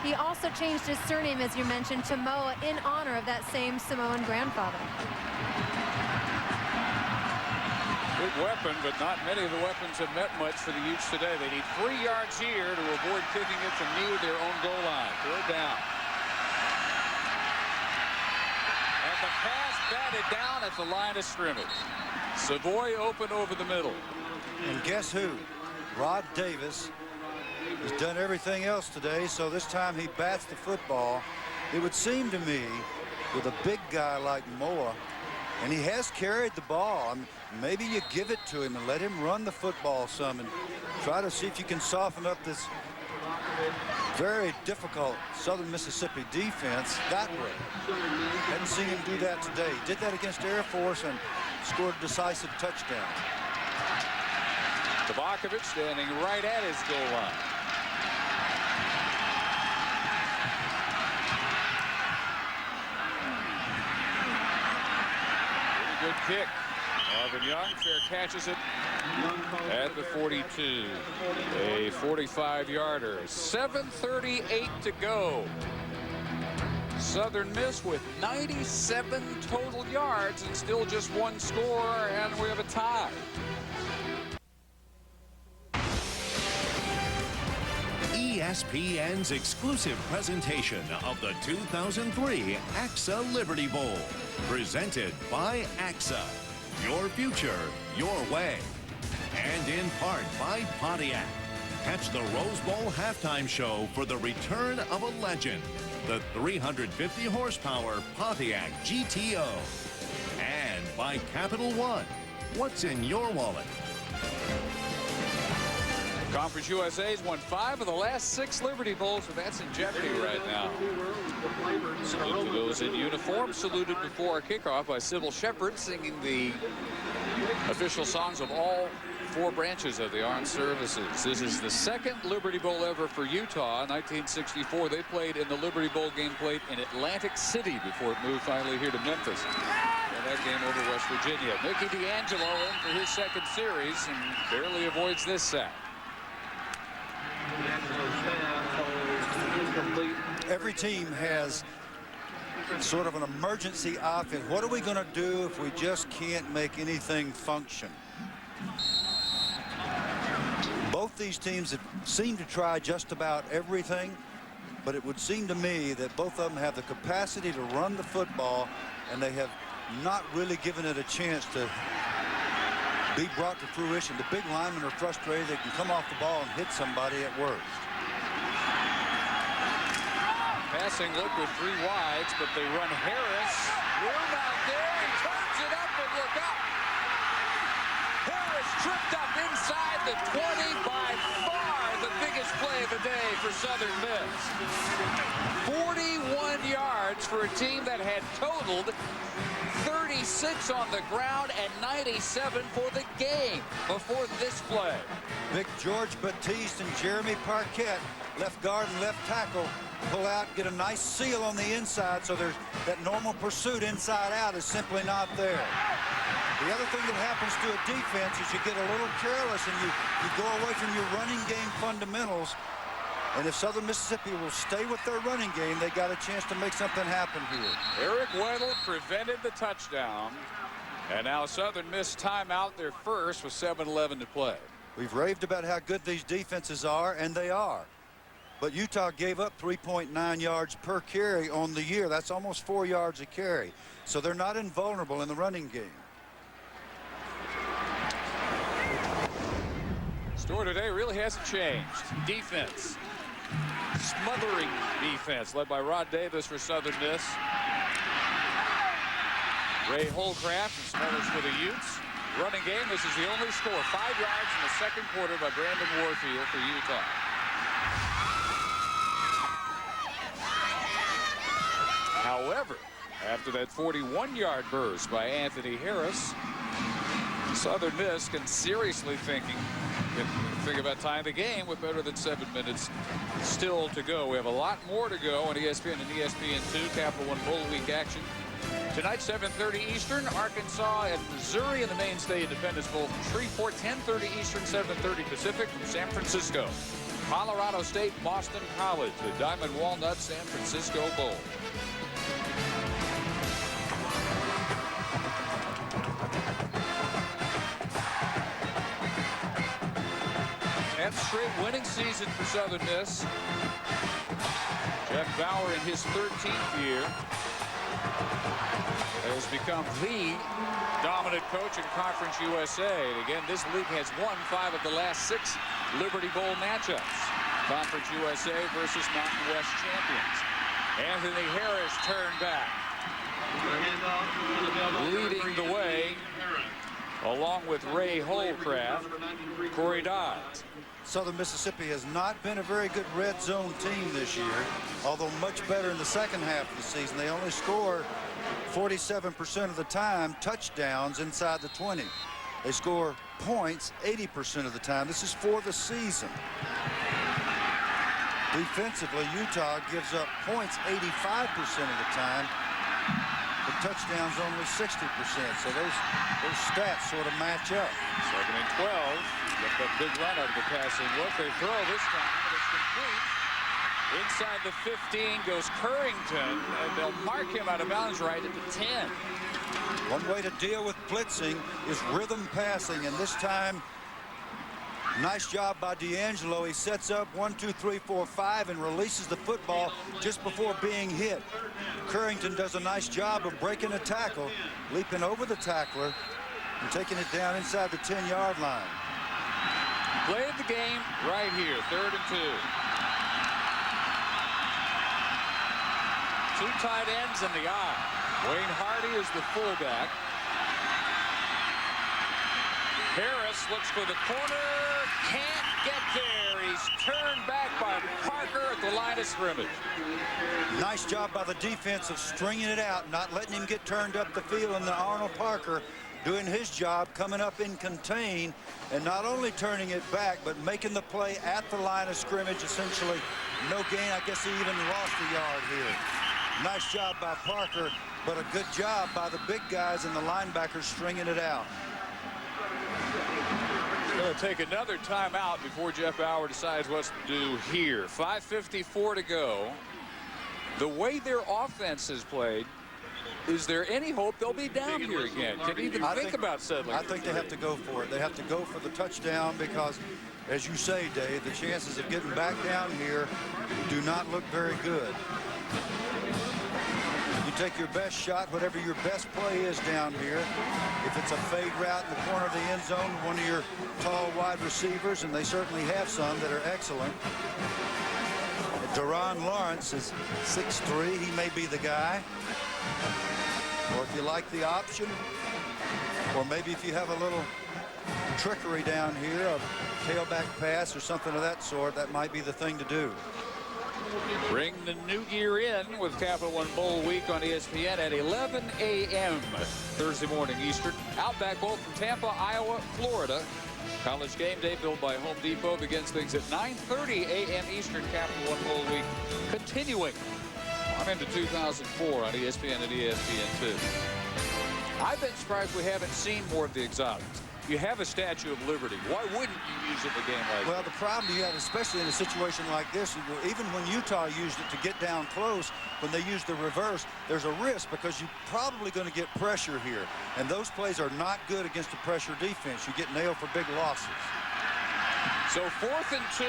He also changed his surname, as you mentioned, to Moa in honor of that same Samoan grandfather. Good weapon, but not many of the weapons have met much for the Utes today. They need 3 yards here to avoid kicking it from near their own goal line. Third down. And the pass batted down at the line of scrimmage. Savoy open over the middle. And guess who? Rod Davis has done everything else today, so this time he bats the football. It would seem to me, with a big guy like Moa, and he has carried the ball, I mean, maybe you give it to him and let him run the football some and try to see if you can soften up this very difficult Southern Mississippi defense that way. Hadn't seen him do that today. He did that against Air Force and scored a decisive touchdown. Tabakovic standing right at his goal line. Pretty good kick. Marvin Young fair catches it at the 42. A 45-yarder. 7:38 to go. Southern Miss with 97 total yards and still just 1 score, and we have a tie. ESPN's exclusive presentation of the 2003 AXA Liberty Bowl. Presented by AXA. Your future, your way. And in part by Pontiac. Catch the Rose Bowl halftime show for the return of a legend. The 350 horsepower Pontiac GTO. And by Capital One. What's in your wallet? Conference USA's won 5 of the last 6 Liberty Bowls, so that's in jeopardy right now. Salute to those in uniform. Saluted before our kickoff by Sybil Shepherd, singing the official songs of all 4 branches of the armed services. This is the 2nd Liberty Bowl ever for Utah. In 1964, they played in the Liberty Bowl game played in Atlantic City before it moved finally here to Memphis. And that game over West Virginia. Mickey D'Angelo in for his 2nd series and barely avoids this sack. Every team has sort of an emergency offense. What are we going to do if we just can't make anything function? Both these teams have seemed to try just about everything, but it would seem to me that both of them have the capacity to run the football, and they have not really given it a chance to be brought to fruition. The big linemen are frustrated. They can come off the ball and hit somebody at worst. Passing look with 3 wides, but they run Harris. Room out there. He turns it up and look up. Harris tripped up inside the 20. By far the biggest play of the day for Southern Miss. 41 yards for a team that had totaled 36 on the ground and 97 for the game before this play. Big George Batiste and Jeremy Parquette, left guard and left tackle, pull out, get a nice seal on the inside, so there's that normal pursuit inside out is simply not there. The other thing that happens to a defense is you get a little careless and you go away from your running game fundamentals. And if Southern Mississippi will stay with their running game, they got a chance to make something happen here. Eric Weddle prevented the touchdown. And now Southern Miss timeout, their first, with 7:11 to play. We've raved about how good these defenses are, and they are. But Utah gave up 3.9 yards per carry on the year. That's almost 4 yards a carry. So they're not invulnerable in the running game. Story today really hasn't changed. Defense. Smothering defense led by Rod Davis for Southern Miss. Ray Holcraft and Smothers for the Utes. Running game, this is the only score. 5 yards in the 2nd quarter by Brandon Warfield for Utah. However, after that 41-yard burst by Anthony Harris, Southern Miss can seriously think about tying the game with better than 7 minutes still to go. We have a lot more to go on ESPN and ESPN2. Capital One Bowl Week action. Tonight, 7:30 Eastern, Arkansas and Missouri in the mainstay Independence Bowl from Shreveport. 10:30 Eastern, 7:30 Pacific from San Francisco. Colorado State, Boston College, the Diamond Walnut San Francisco Bowl. 10th straight winning season for Southern Miss. Jeff Bauer in his 13th year has become the dominant coach in Conference USA. And again, this league has won 5 of the last 6 Liberty Bowl matchups. Conference USA versus Mountain West champions. Anthony Harris turned back, leading the way, along with Ray Holcraft, Corey Dodds. Southern Mississippi has not been a very good red zone team this year, although much better in the second half of the season. They only score 47% of the time touchdowns inside the 20. They score points 80% of the time. This is for the season. Defensively, Utah gives up points 85% of the time, but touchdowns only 60%. So those stats sort of match up. 2nd and 12. Get that big run out of the passing look. They throw this time. It's complete. Inside the 15 goes Currington, and they'll mark him out of bounds right at the 10. One way to deal with blitzing is rhythm passing, and this time, nice job by D'Angelo. He sets up 1, 2, 3, 4, 5 and releases the football just before being hit. Currington does a nice job of breaking a tackle, leaping over the tackler, and taking it down inside the 10-yard line. Played the game right here, 3rd and 2. 2 tight ends in the eye. Wayne Hardy is the fullback. Harris looks for the corner, can't get there. He's turned back by Parker at the line of scrimmage. Nice job by the defense of stringing it out, not letting him get turned up the field, and the Arnold Parker doing his job, coming up in contain, and not only turning it back, but making the play at the line of scrimmage. Essentially no gain. I guess he even lost a yard here. Nice job by Parker, but a good job by the big guys and the linebackers stringing it out. Going to take another timeout before Jeff Bauer decides what to do here. 5:54 to go. The way their offense is played, is there any hope they'll be down here again? Can you even think about settling? I think they have to go for it. They have to go for the touchdown because, as you say, Dave, the chances of getting back down here do not look very good. You take your best shot, whatever your best play is down here. If it's a fade route in the corner of the end zone, one of your tall wide receivers, and they certainly have some that are excellent. Deron Lawrence is 6'3". He may be the guy. Or if you like the option, or maybe if you have a little trickery down here, a tailback pass or something of that sort, that might be the thing to do. Bring the new year in with Capital One Bowl Week on ESPN at 11 a.m. Thursday morning Eastern. Outback Bowl from Tampa, Iowa, Florida. College Game Day, built by Home Depot, begins things at 9:30 a.m. Eastern. Capital One Bowl Week continuing. I'm into 2004 on ESPN and ESPN2. I've been surprised we haven't seen more of the exotics. You have a Statue of Liberty. Why wouldn't you use it in a game like that? Well, the problem you have, especially in a situation like this, even when Utah used it to get down close, when they used the reverse, there's a risk because you're probably going to get pressure here. And those plays are not good against a pressure defense. You get nailed for big losses. So 4th and 2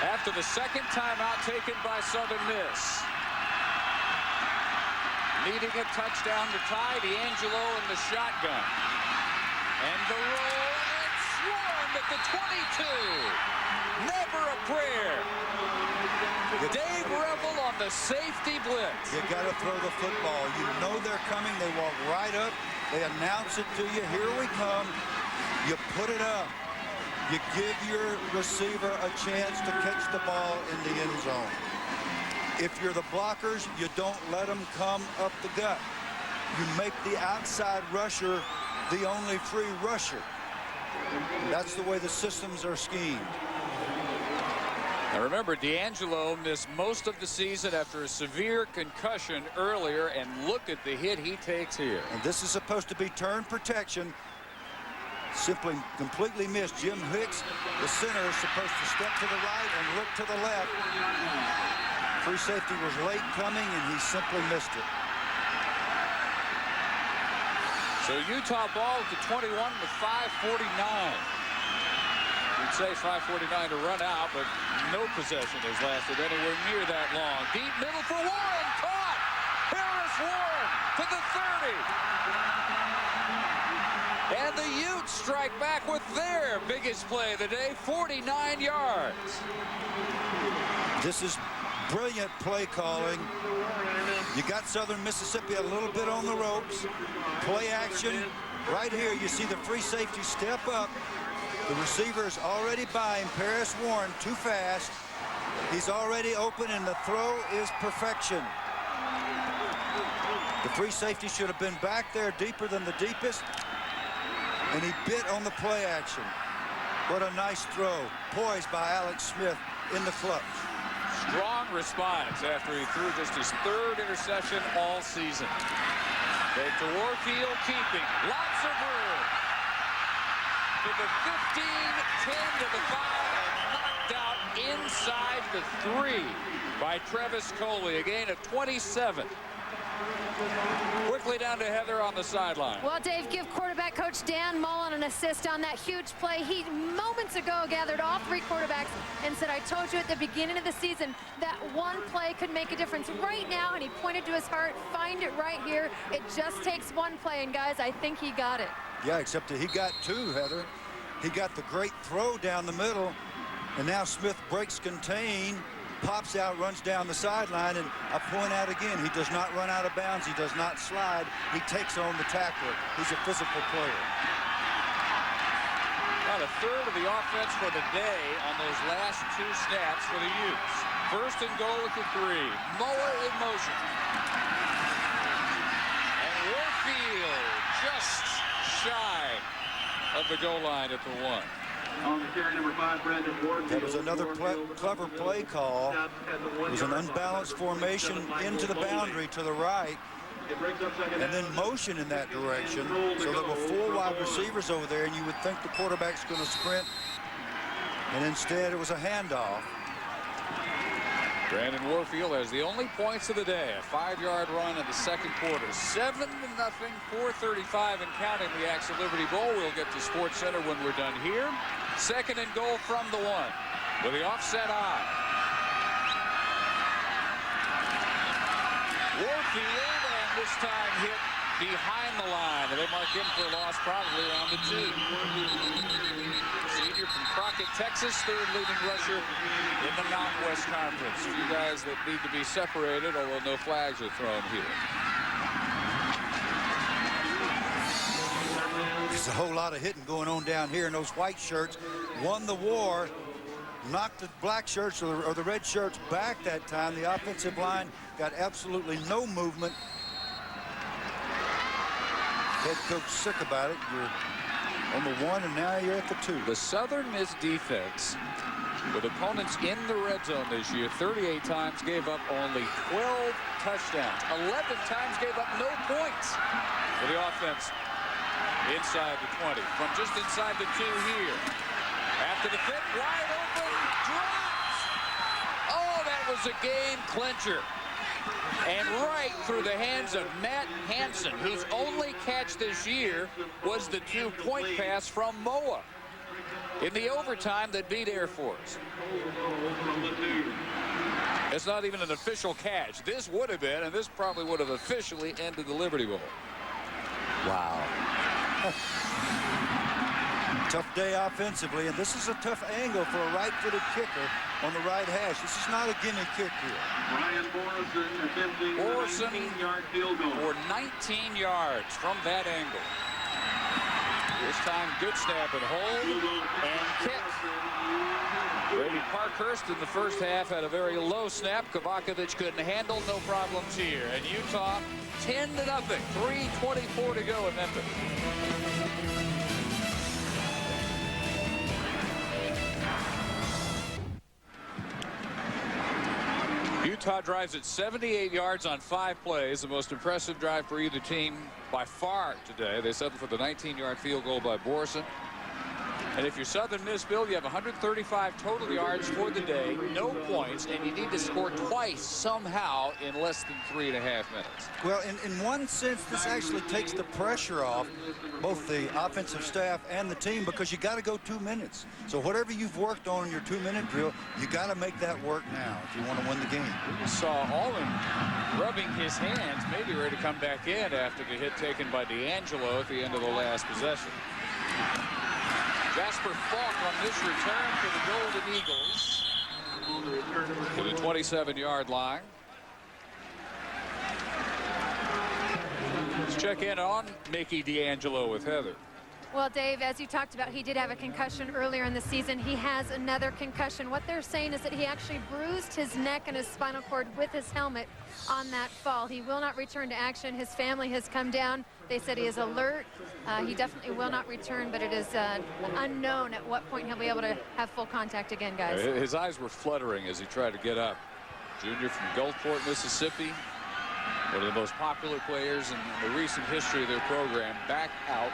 after the second timeout taken by Southern Miss. Needing a touchdown to tie, D'Angelo in the shotgun. And the roll, and swarmed at the 22. Never a prayer. Dave Revel on the safety blitz. You got to throw the football. You know they're coming. They walk right up. They announce it to you. Here we come. You put it up. You give your receiver a chance to catch the ball in the end zone. If you're the blockers, you don't let them come up the gut. You make the outside rusher the only free rusher. That's the way the systems are schemed. Now remember, D'Angelo missed most of the season after a severe concussion earlier, and look at the hit he takes here. And this is supposed to be turn protection. Simply completely missed. Jim Hicks, the center, is supposed to step to the right and look to the left. Free safety was late coming, and he simply missed it. So Utah ball at the 21 with 5:49. You'd say 5:49 to run out, but no possession has lasted anywhere near that long. Deep middle for Warren, caught! Harris Warren to the 30. And the Utes strike back with their biggest play of the day, 49 yards. This is brilliant play calling. You got Southern Mississippi a little bit on the ropes. Play action. Right here, you see the free safety step up. The receiver is already by him. Paris Warren too fast. He's already open, and the throw is perfection. The free safety should have been back there deeper than the deepest, and he bit on the play action. What a nice throw. Poised by Alex Smith in the clutch. Strong response after he threw just his third interception all season. Fake to Warfield, keeping lots of room. To the 15, 10 to the 5, and knocked out inside the 3 by Travis Coley, a gain of 27. Quickly down to Heather on the sideline. Well, Dave, give quarterback coach Dan Mullen an assist on that huge play. He moments ago gathered all 3 quarterbacks and said, I told you at the beginning of the season that one play could make a difference right now, and he pointed to his heart, find it right here. It just takes one play, and guys, I think he got it. Yeah, except that he got 2, Heather. He got the great throw down the middle, and now Smith breaks contain, pops out, runs down the sideline, and I point out again, he does not run out of bounds. He does not slide. He takes on the tackler. He's a physical player. About a third of the offense for the day on those last 2 snaps for the Utes. First and goal at the 3. Moa in motion. And Warfield just shy of the goal line at the 1. On the carry, number 5, Brandon Ward. That was another clever play call. It was an unbalanced formation into the boundary to the right, and then motion in that direction. So there were 4 wide receivers over there, and you would think the quarterback's going to sprint, and instead it was a handoff. Brandon Warfield has the only points of the day, a 5-yard run in the second quarter. 7-0, 4:35 and counting the AXA Liberty Bowl. We'll get to Sports Center when we're done here. Second and goal from the 1 with the offset eye. Warfield, and this time hit behind the line. And they mark him for a loss probably around the 2. Senior from Crockett, Texas, 3rd leading rusher in the Mountain West Conference. A few guys that need to be separated, although no flags are thrown here. There's a whole lot of hitting going on down here, and those white shirts won the war, knocked the black shirts or the red shirts back that time. The offensive line got absolutely no movement. Head coach sick about it. You're on the 1, and now you're at the 2. The Southern Miss defense, with opponents in the red zone this year, 38 times gave up only 12 touchdowns. 11 times gave up no points for the offense inside the 20. From just inside the 2 here. After the fit, wide open, drops. Oh, that was a game clincher. And right through the hands of Matt Hansen, whose only catch this year was the 2-point pass from Moa in the overtime that beat Air Force. It's not even an official catch. This would have been, and this probably would have officially ended the Liberty Bowl. Wow. Tough day offensively, and this is a tough angle for a right-footed kicker on the right hash. This is not a gimme kick here. Brian Morrison attempting a 19-yard field goal. For 19 yards from that angle. This time, good snap and hold and kick. Parkhurst in the first half had a very low snap. Kovacevic couldn't handle, no problems here. And Utah 10-0, 3:24 to go in Memphis. Utah drives at 78 yards on 5 plays, the most impressive drive for either team by far today. They settled for the 19-yard field goal by Borson. And if you're Southern Miss, Bill, you have 135 total yards for the day, no points, and you need to score twice somehow in less than 3.5 minutes. Well, in one sense, this actually takes the pressure off both the offensive staff and the team, because you got to go 2 minutes. So whatever you've worked on in your 2-minute drill, you got to make that work now if you want to win the game. We saw Allman rubbing his hands, maybe ready to come back in after the hit taken by D'Angelo at the end of the last possession. Jasper Falk on this return for the Golden Eagles to the 27-yard line. Let's check in on Mickey D'Angelo with Heather. Well, Dave, as you talked about, he did have a concussion earlier in the season. He has another concussion. What they're saying is that he actually bruised his neck and his spinal cord with his helmet on that fall. He will not return to action. His family has come down. They said he is alert. He definitely will not return, but it is unknown at what point he'll be able to have full contact again, guys. His eyes were fluttering as he tried to get up. Junior from Gulfport, Mississippi. One of the most popular players in the recent history of their program. Back out.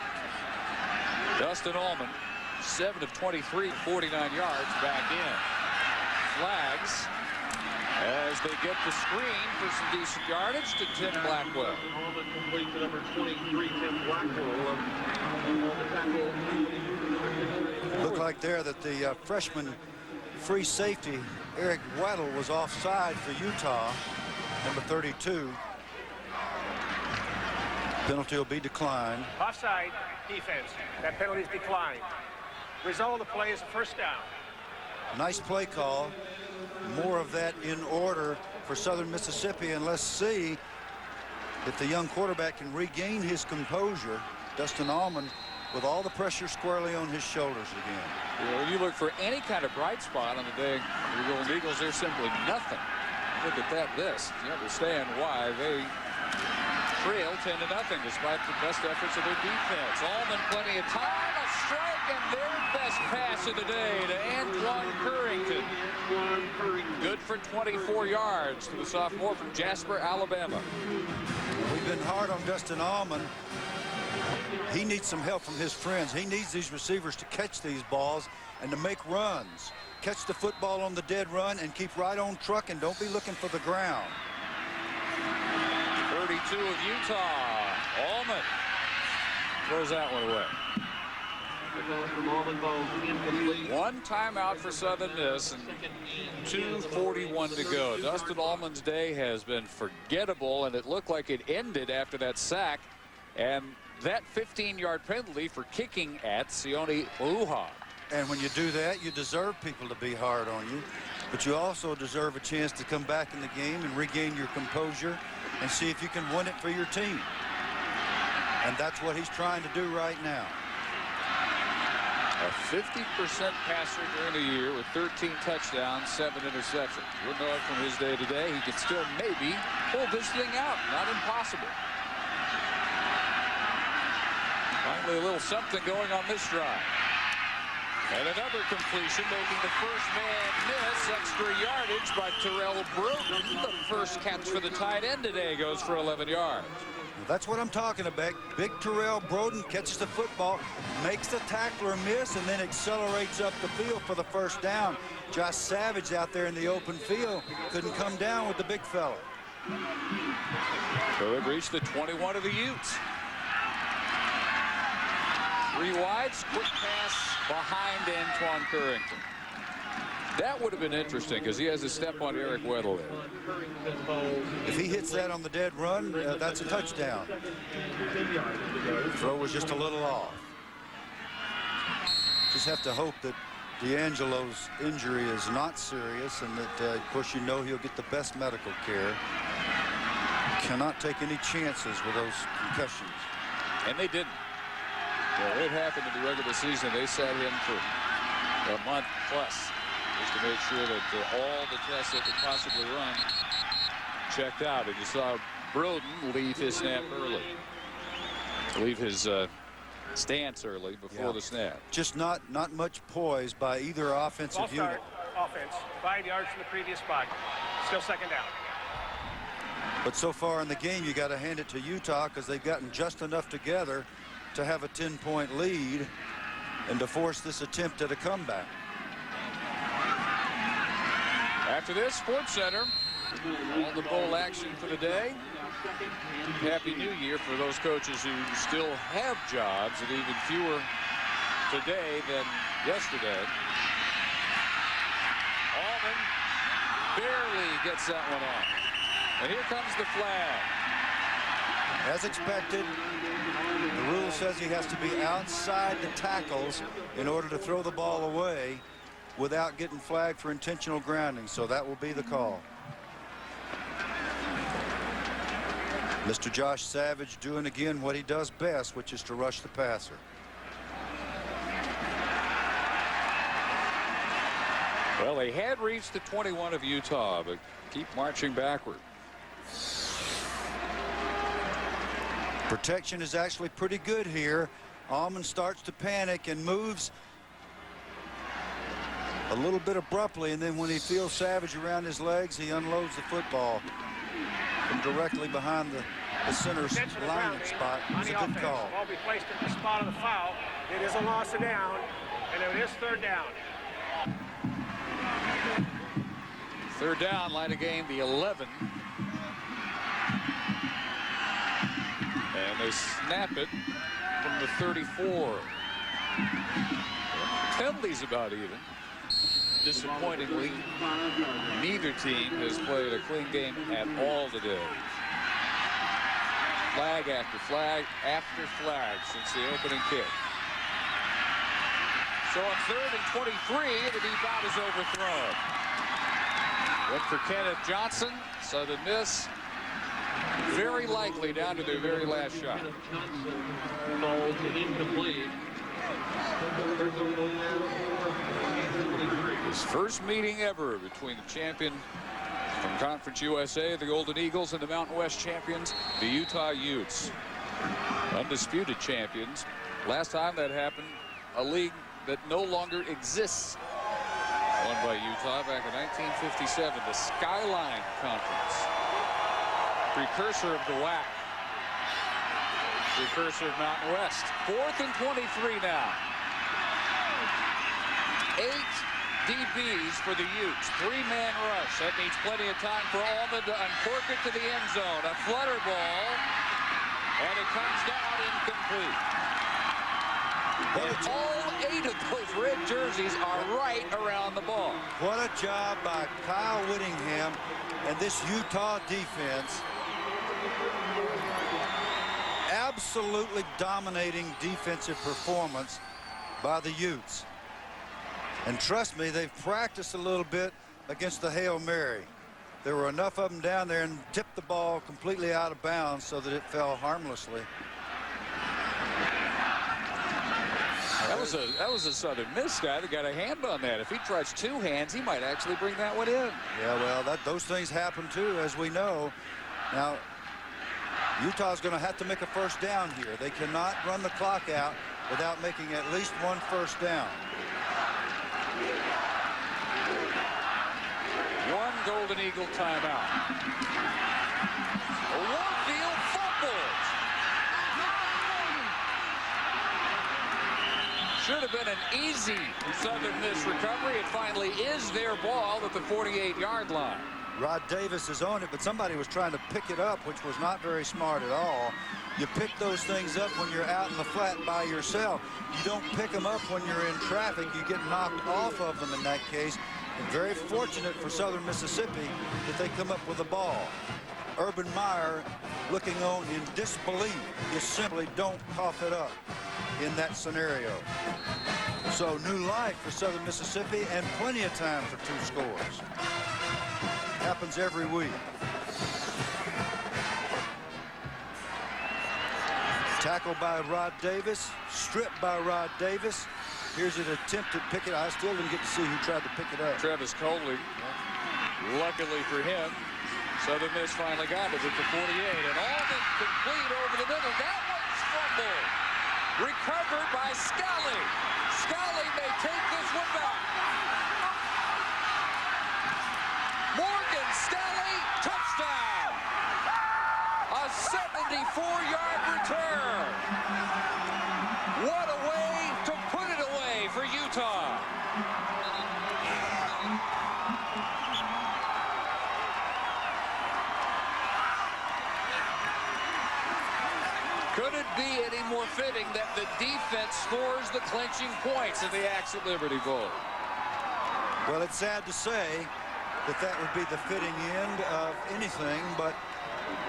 Dustin Allman, 7 of 23, 49 yards, back in. Flags as they get the screen for some decent yardage to Tim Blackwell. Looked like there that the freshman free safety, Eric Weddle, was offside for Utah, number 32. Penalty will be declined. Offside defense. That penalty is declined. Result of the play is a first down. Nice play call. More of that in order for Southern Mississippi, and let's see if the young quarterback can regain his composure. Dustin Allman with all the pressure squarely on his shoulders again. Well, when you look for any kind of bright spot on the day for the Golden Eagles, there's simply nothing. Look at that list. You understand why they trail 10-0 despite the best efforts of their defense. Allman plenty of time, a strike, and their best pass of the day to Antoine Currington. Good for 24 yards to the sophomore from Jasper, Alabama. We've been hard on Dustin Allman. He needs some help from his friends. He needs these receivers to catch these balls and to make runs. Catch the football on the dead run and keep right on trucking. Don't be looking for the ground. 32 of Utah. Allman throws that one away. One timeout for Southern Miss and 2:41 to go. Dustin Allman's day has been forgettable, and it looked like it ended after that sack and that 15-yard penalty for kicking at Sione Lujan. And when you do that, you deserve people to be hard on you, but you also deserve a chance to come back in the game and regain your composure and see if you can win it for your team. And that's what he's trying to do right now. A 50% passer during the year with 13 touchdowns, 7 interceptions. We'll know it from his day today. He can still maybe pull this thing out. Not impossible. Finally, a little something going on this drive. And another completion, making the first man miss. Extra yardage by Terrell Broden. The first catch for the tight end today goes for 11 yards. That's what I'm talking about. Big Terrell Broden catches the football, makes the tackler miss, and then accelerates up the field for the first down. Josh Savage out there in the open field couldn't come down with the big fella. So they've reached the 21 of the Utes. 3 wides, quick pass behind Antoine Currington. That would have been interesting because he has a step on Eric Weddle there. If he hits that on the dead run, that's a touchdown. The throw was just a little off. Just have to hope that D'Angelo's injury is not serious and that, of course, you know he'll get the best medical care. Cannot take any chances with those concussions. And they didn't. Well, it happened in the regular season. They sat him for a month plus. just to make sure that all the tests they could possibly run checked out. And you saw Broden leave his snap early. Leave his stance early before the snap. Just not much poise by either offensive unit. Offense, 5 yards from the previous spot. Still second down. But so far in the game, you got to hand it to Utah because they've gotten just enough together to have a 10-point lead and to force this attempt at a comeback. After this, Sports Center, all the bowl action for the day. Happy New Year for those coaches who still have jobs, and even fewer today than yesterday. Allman barely gets that one off. And here comes the flag. As expected, the rule says he has to be outside the tackles in order to throw the ball away without getting flagged for intentional grounding. So that will be the call. Mr. Josh Savage doing again what he does best, which is to rush the passer. Well, they had reached the 21 of Utah, but keep marching backward. Protection is actually pretty good here. Allman starts to panic and moves a little bit abruptly, and then when he feels Savage around his legs, he unloads the football from directly behind the center lineman spot. It's a good call. Ball be placed in the spot of the foul. It is a loss of down, and it is third down. Third down, line of game, the 11. And they snap it from the 34. Penalties about even. Disappointingly, neither team has played a clean game at all today. Flag after flag after flag since the opening kick. So on 3rd and 23, the deep out is overthrown. Went for Kenneth Johnson. Southern Miss very likely down to their very last shot. His first meeting ever between the champion from Conference USA, the Golden Eagles, and the Mountain West champions, the Utah Utes. Undisputed champions. Last time that happened, a league that no longer exists. Won by Utah back in 1957, the Skyline Conference. Precursor of the WAC. Precursor of Mountain West. 4th and 23 now. 8 DBs for the Utes. 3-man rush. That means plenty of time for Allman to uncork it to the end zone. A flutter ball. And it comes down incomplete. But all 8 of those red jerseys are right around the ball. What a job by Kyle Whittingham and this Utah defense. Absolutely dominating defensive performance by the Utes. And trust me, they've practiced a little bit against the Hail Mary. There were enough of them down there and tipped the ball completely out of bounds so that it fell harmlessly. That was a Southern Miss guy that got a hand on that. If he tries 2 hands, he might actually bring that one in. Yeah, well, those things happen too, as we know. Now, Utah's going to have to make a first down here. They cannot run the clock out without making at least 1 first down. 1 Golden Eagle timeout. Warfield fumbles. Should have been an easy Southern Miss recovery. It finally is their ball at the 48-yard line. Rod Davis is on it, but somebody was trying to pick it up, which was not very smart at all. You pick those things up when you're out in the flat by yourself. You don't pick them up when you're in traffic. You get knocked off of them in that case. And very fortunate for Southern Mississippi that they come up with the ball. Urban Meyer looking on in disbelief. You simply don't cough it up in that scenario. So new life for Southern Mississippi and plenty of time for 2 scores. Happens every week. Tackle by Rod Davis, stripped by Rod Davis, Here's an attempt to pick it. I still didn't get to see who tried to pick it up. Travis Coley. Luckily for him, Southern Miss finally got it at the 48. And Alden complete over the middle. That one's fumbled. Recovered by Scally. Scally may take this one back. Morgan Scally, touchdown. A 74-yard return. What a way to put it away for Utah. Could it be any more fitting that the defense scores the clinching points in the AXA Liberty Bowl? Well, it's sad to say that that would be the fitting end of anything, but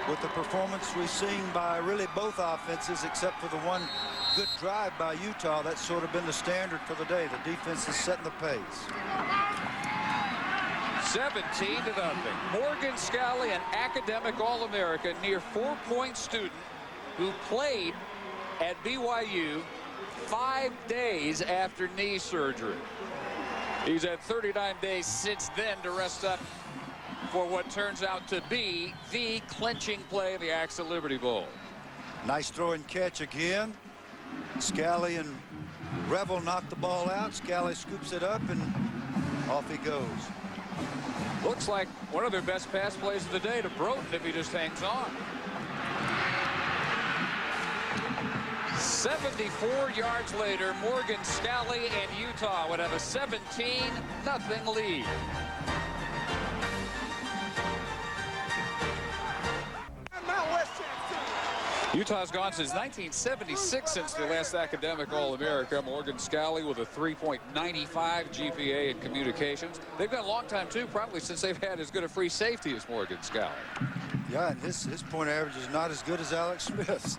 with the performance we've seen by really both offenses, except for the one good drive by Utah, that's sort of been the standard for the day. The defense is setting the pace. 17-0. Morgan Scally, an academic All-America, near 4-point student who played at BYU 5 days after knee surgery. He's had 39 days since then to rest up for what turns out to be the clinching play of the AXA Liberty Bowl. Nice throw and catch again. Scally and Revel knocked the ball out. Scally scoops it up and off he goes. Looks like one of their best pass plays of the day to Broughton if he just hangs on. 74 yards later, Morgan Scally and Utah would have a 17-0 lead. Utah's gone since 1976 since their last academic All-America. Morgan Scally with a 3.95 GPA in communications. They've got a long time, too, probably since they've had as good a free safety as Morgan Scally. Yeah, and his point average is not as good as Alex Smith's.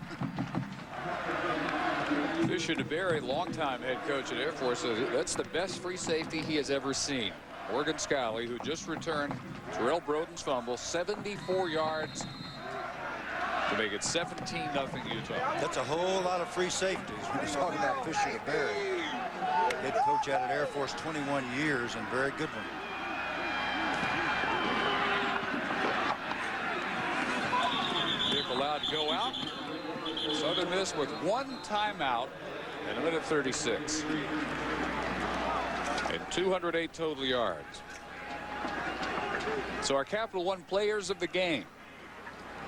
Fisher DeBerry, longtime head coach at Air Force, says that's the best free safety he has ever seen. Morgan Scally, who just returned Terrell Broughton's fumble, 74 yards to make it 17-0 Utah. That's a whole lot of free safeties. When we're talking about Fisher DeBerry, head coach out at Air Force 21 years and very good one. Nick allowed to go out. Southern Miss with one timeout in a minute 36. And 208 total yards. So our Capital One players of the game.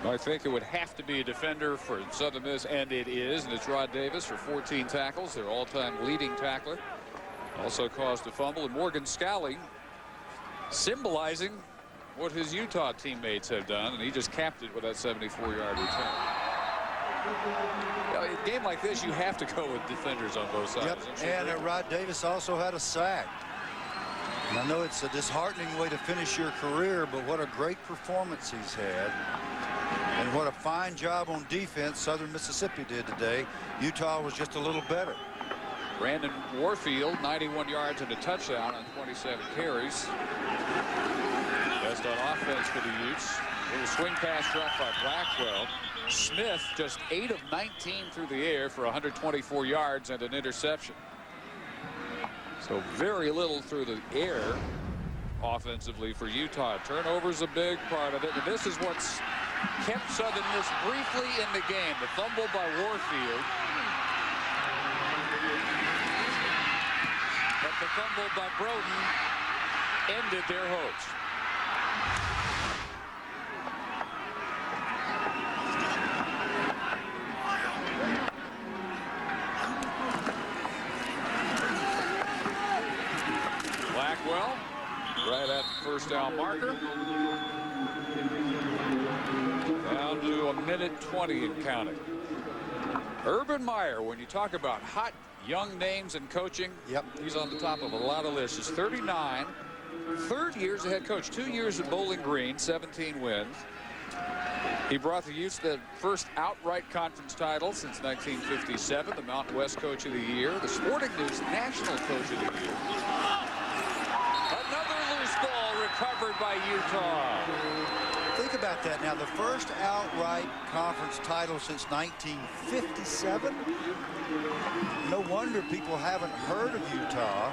I think it would have to be a defender for Southern Miss, and it is, and it's Rod Davis for 14 tackles, their all-time leading tackler. Also caused a fumble, and Morgan Scally symbolizing what his Utah teammates have done, and he just capped it with that 74-yard return. In a game like this, you have to go with defenders on both sides. Yep, and Rod Davis also had a sack. And I know it's a disheartening way to finish your career, but what a great performance he's had. And what a fine job on defense Southern Mississippi did today. Utah was just a little better. Brandon Warfield, 91 yards and a touchdown on 27 carries. Best on offense for the Utes. Little swing pass dropped by Blackwell. Smith just 8 of 19 through the air for 124 yards and an interception. So very little through the air offensively for Utah. Turnovers a big part of it, and this is what's kept Southern Miss briefly in the game. The fumble by Warfield. But the fumble by Broughton ended their hopes. Blackwell right at the first down marker. Down to a minute 20 and counting. Urban Meyer, when you talk about hot young names in coaching, he's on the top of a lot of lists. He's 39, third year as a head coach, 2 years at Bowling Green, 17 wins. He brought the Utes the first outright conference title since 1957, the Mountain West Coach of the Year, the Sporting News National Coach of the Year. Another loose ball recovered by Utah. I think think about that now. The first outright conference title since 1957. No wonder people haven't heard of Utah.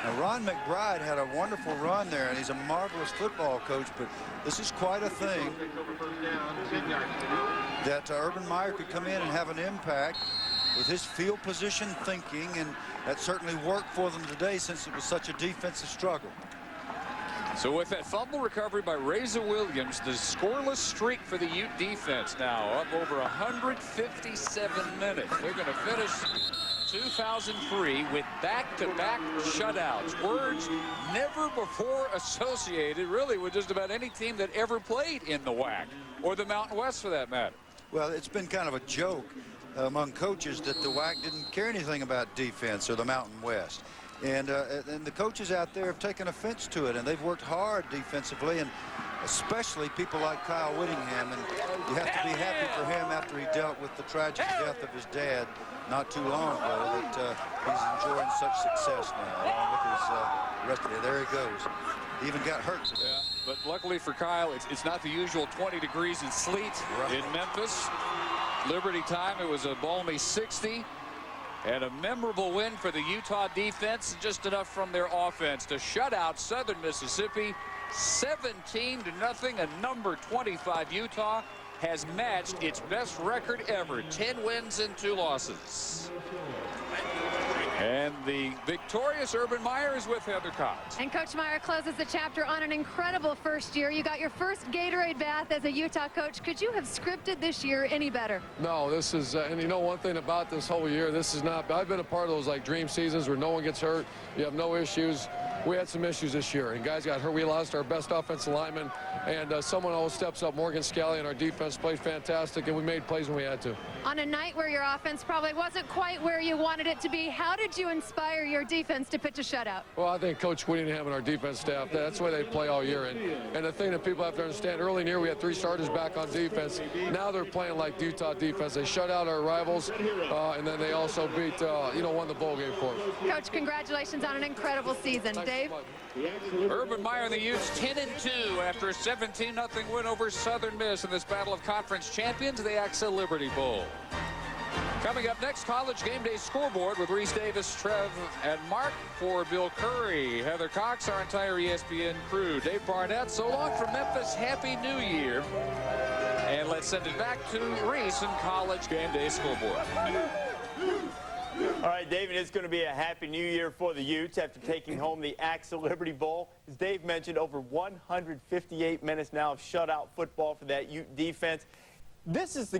Now, Ron McBride had a wonderful run there, and he's a marvelous football coach, but this is quite a thing that Urban Meyer could come in and have an impact with his field position thinking, and that certainly worked for them today since it was such a defensive struggle. So with that fumble recovery by Reza Williams, the scoreless streak for the Ute defense now up over 157 minutes. They're going to finish 2003 with back-to-back shutouts. Words never before associated really with just about any team that ever played in the WAC or the Mountain West for that matter. Well, it's been kind of a joke among coaches that the WAC didn't care anything about defense or the Mountain West. And the coaches out there have taken offense to it, and they've worked hard defensively, and especially people like Kyle Whittingham. And you have to be happy for him after he dealt with the tragic death of his dad not too long ago, that he's enjoying such success now, along with his rest of it. There he goes. He even got hurt today. Yeah, but luckily for Kyle, it's not the usual 20 degrees and sleet in Memphis. Liberty time, it was a balmy 60. And a memorable win for the Utah defense, just enough from their offense to shut out Southern Mississippi 17-0. And number 25 Utah has matched its best record ever, 10 wins and 2 losses. And the victorious Urban Meyer is with Heather Cox. And Coach Meyer closes the chapter on an incredible first year. You got your first Gatorade bath as a Utah coach. Could you have scripted this year any better? No, this is, and you know one thing about this whole year, this is not, I've been a part of those like dream seasons where no one gets hurt, you have no issues. We had some issues this year, and guys got hurt. We lost our best offensive lineman, and someone always steps up. Morgan Scally, and our defense played fantastic, and we made plays when we had to. On a night where your offense probably wasn't quite where you wanted it to be, how did you inspire your defense to pitch a shutout? Well, I think Coach Whittingham and our defense staff, that's the way they play all year. And the thing that people have to understand, early in the year we had 3 starters back on defense. Now they're playing like Utah defense. They shut out our rivals, and then they also beat, won the bowl game for us. Coach, congratulations on an incredible season. Thanks. Dave? Urban Meyer and the Utes 10-2 after a 17-0 win over Southern Miss in this Battle of Conference Champions, the AXA Liberty Bowl. Coming up next, College Game Day scoreboard with Reese Davis, Trev, and Mark. For Bill Curry, Heather Cox, our entire ESPN crew. Dave Barnett, so long from Memphis. Happy New Year. And let's send it back to Reese and College Game Day scoreboard. All right, David, it's going to be a happy new year for the Utes after taking home the AXA Liberty Bowl. As Dave mentioned, over 158 minutes now of shutout football for that Ute defense. This is the